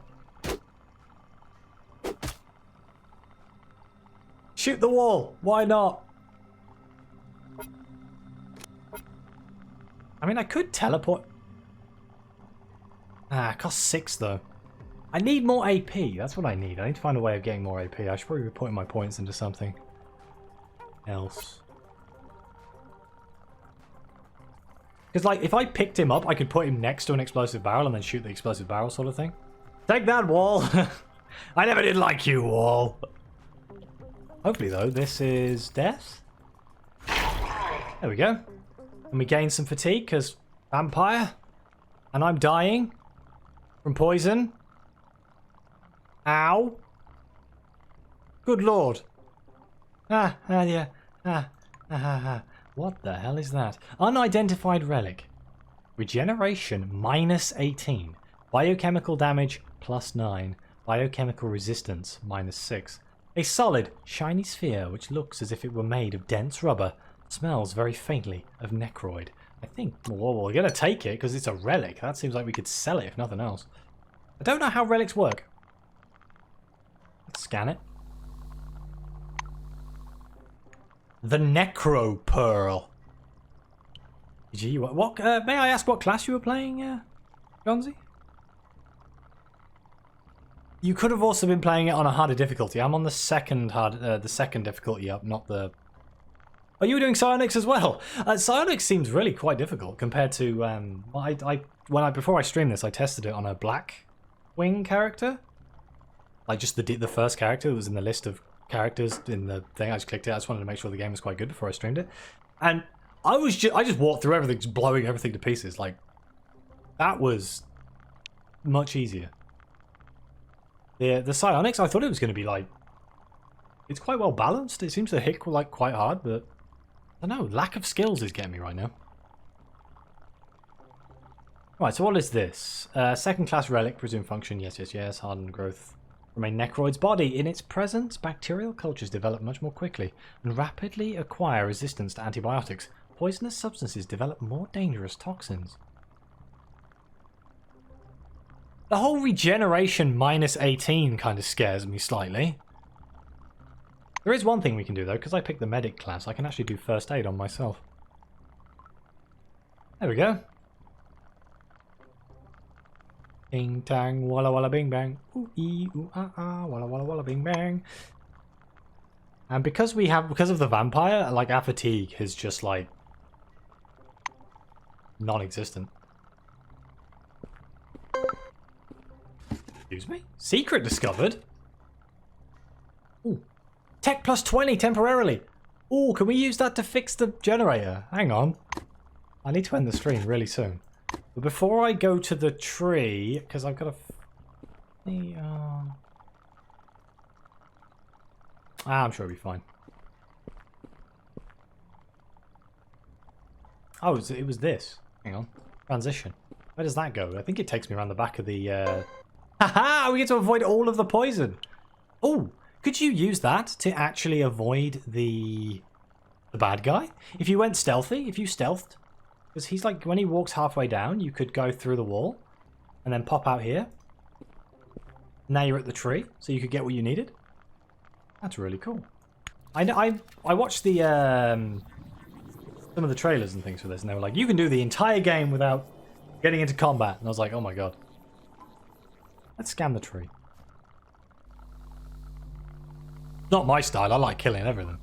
S1: Shoot the wall. Why not? I mean, I could teleport. It costs 6 though. I need more AP. That's what I need. I need to find a way of getting more AP. I should probably be putting my points into something else. Because, like, if I picked him up, I could put him next to an explosive barrel and then shoot the explosive barrel sort of thing. Take that, wall! I never did like you, wall! Hopefully, though, this is death. There we go. And we gain some fatigue, because vampire. And I'm dying from poison. Ow. Good lord. Yeah. What the hell is that? Unidentified relic. Regeneration -18. Biochemical damage +9. Biochemical resistance -6. A solid, shiny sphere which looks as if it were made of dense rubber. Smells very faintly of necroid. I think, well, we're going to take it because it's a relic. That seems like we could sell it if nothing else. I don't know how relics work. Let's scan it. The Necro Pearl. Gee, what may I ask what class you were playing, Gonzi? You could have also been playing it on a harder difficulty. I'm on the second difficulty up, not the... Oh, you were doing psionics as well? Psionics seems really quite difficult compared to... before I streamed this, I tested it on a Black Wing character. Like just the first character that was in the list of characters in the thing. I just clicked it. I just wanted to make sure the game was quite good before I streamed it. And I just walked through everything, just blowing everything to pieces. Like, that was much easier. The psionics, I thought it was going to be like... It's quite well balanced. It seems to hit like quite hard, but... I don't know, lack of skills is getting me right now. Right, so what is this? Second class relic, presumed function, yes. Hardened growth from a necroid's body. In its presence, bacterial cultures develop much more quickly and rapidly acquire resistance to antibiotics. Poisonous substances develop more dangerous toxins. The whole regeneration -18 kind of scares me slightly. There is one thing we can do though, because I picked the medic class, I can actually do first aid on myself. There we go. Bing tang, walla walla bing bang. Ooh ee ooh ah, walla walla walla bing bang. And because of the vampire, like our fatigue is just like non-existent. Excuse me? Secret discovered? Ooh. Tech +20 temporarily. Ooh, can we use that to fix the generator? Hang on. I need to end the stream really soon. But before I go to the tree, because I've got I'm sure it'll be fine. Oh, it was this. Hang on. Transition. Where does that go? I think it takes me around the back of the... Haha! We get to avoid all of the poison! Oh! Could you use that to actually avoid the bad guy? If you went stealthy, if you stealthed, because he's like, when he walks halfway down, you could go through the wall and then pop out here. Now you're at the tree, so you could get what you needed. That's really cool. I watched the some of the trailers and things for this, and they were like, you can do the entire game without getting into combat. And I was like, oh my god. Let's scan the tree. Not my style, I like killing everything.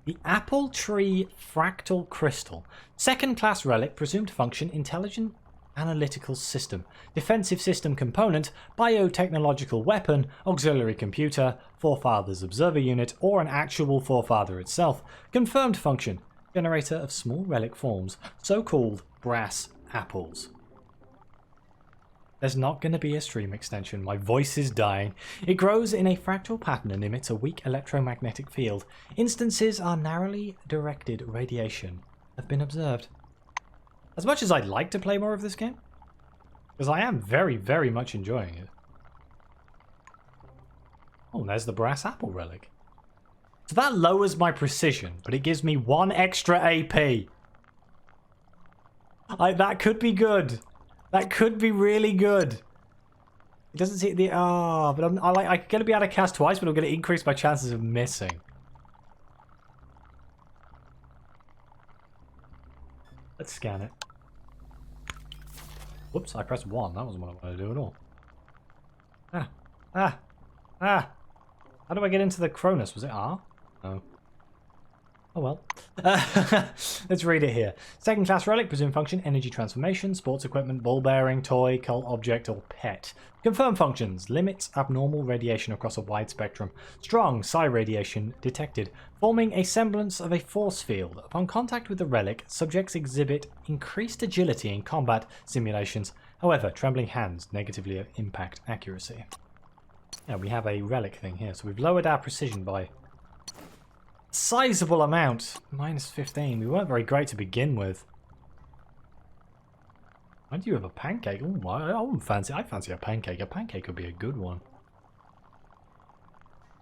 S1: The Apple Tree Fractal Crystal. Second-class relic, presumed to function, intelligent analytical system. Defensive system component, biotechnological weapon, auxiliary computer, forefathers observer unit, or an actual forefather itself. Confirmed function, generator of small relic forms, so-called brass apples. There's not going to be a stream extension. My voice is dying. It grows in a fractal pattern and emits a weak electromagnetic field. Instances are narrowly directed radiation have been observed. As much as I'd like to play more of this game, because I am very, very much enjoying it. Oh, there's the brass apple relic. So that lowers my precision, but it gives me 1 extra AP. That could be good. That could be really good. It doesn't see the but I'm gonna be able to cast twice, but I'm gonna increase my chances of missing. Let's scan it. Whoops, I pressed 1. That wasn't what I wanted to do at all. How do I get into the Cronus? Was it R? No. Oh well. Let's read it here. Second class relic, presumed function, energy transformation, sports equipment, ball bearing, toy, cult object, or pet. Confirmed functions, limits abnormal radiation across a wide spectrum. Strong psi radiation detected, forming a semblance of a force field. Upon contact with the relic, subjects exhibit increased agility in combat simulations. However, trembling hands negatively impact accuracy. Yeah, we have a relic thing here, so we've lowered our precision by sizable amount. -15. We weren't very great to begin with. Why do you have a pancake? Oh, I fancy a pancake. A pancake would be a good one.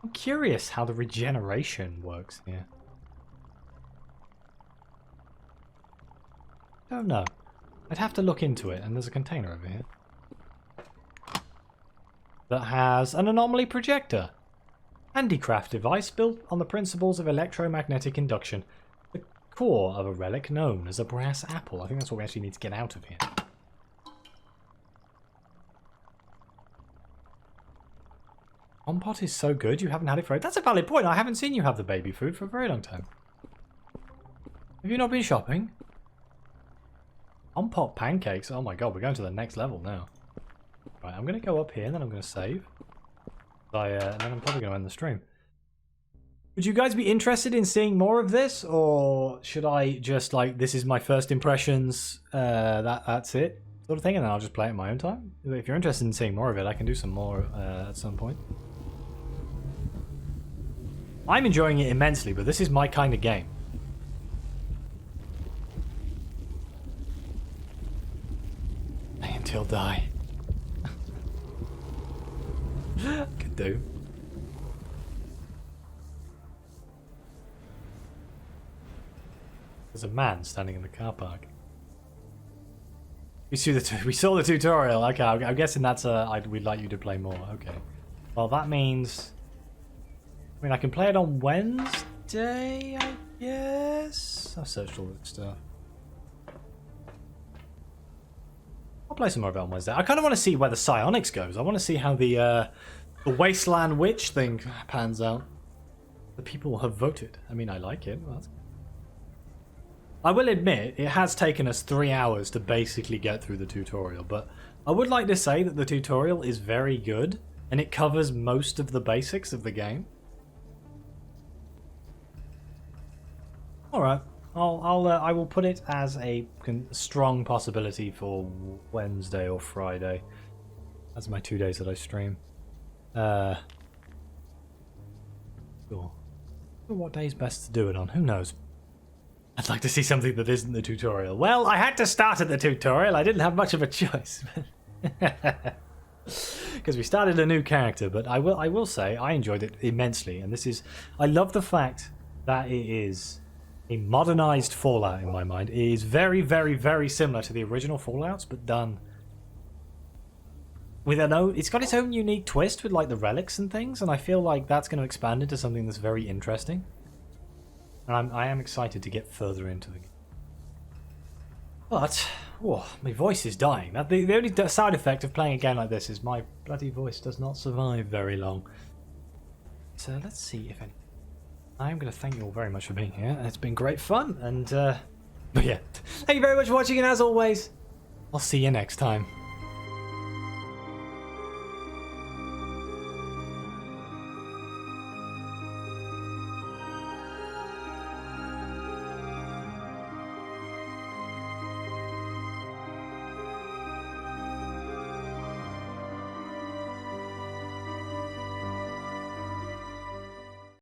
S1: I'm curious how the regeneration works here. Don't know. I'd have to look into it, and there's a container over here that has an anomaly projector. Handicraft device built on the principles of electromagnetic induction. The core of a relic known as a brass apple. I think that's what we actually need to get out of here. Compot is so good, you haven't had it for it. That's a valid point. I haven't seen you have the baby food for a very long time. Have you not been shopping? Compot pancakes. Oh my god, we're going to the next level now. Right, I'm going to go up here and then I'm going to save. And then I'm probably going to end the stream. Would you guys be interested in seeing more of this? Or should I just, like, this is my first impressions, that's it, sort of thing, and then I'll just play it in my own time? If you're interested in seeing more of it, I can do some more at some point. I'm enjoying it immensely, but this is my kind of game. Play until die. Could do. There's a man standing in the car park. We saw the tutorial. Okay, I'm guessing that's we'd like you to play more. Okay. Well, that means. I mean, I can play it on Wednesday, I guess. I've searched all that stuff. I'll play some more of it on Wednesday. I kind of want to see where the psionics goes. I want to see how the Wasteland Witch thing pans out. The people have voted. I mean, I like it. Well, I will admit, it has taken us 3 hours to basically get through the tutorial, but I would like to say that the tutorial is very good, and it covers most of the basics of the game. Alright, I will put it as a strong possibility for Wednesday or Friday. That's my 2 days that I stream. Sure. What day is best to do it on? Who knows? I'd like to see something that isn't the tutorial. Well, I had to start at the tutorial. I didn't have much of a choice. Because we started a new character, but I will say I enjoyed it immensely. And I love the fact that it is a modernized Fallout in my mind. It is very, very, very similar to the original Fallouts, but done with it's got its own unique twist with like the relics and things, and I feel like that's going to expand into something that's very interesting. And I am excited to get further into the game. But, oh, my voice is dying. The only side effect of playing a game like this is my bloody voice does not survive very long. So let's see if any... I'm going to thank you all very much for being here. It's been great fun. And, but yeah, thank you very much for watching. And as always, I'll see you next time.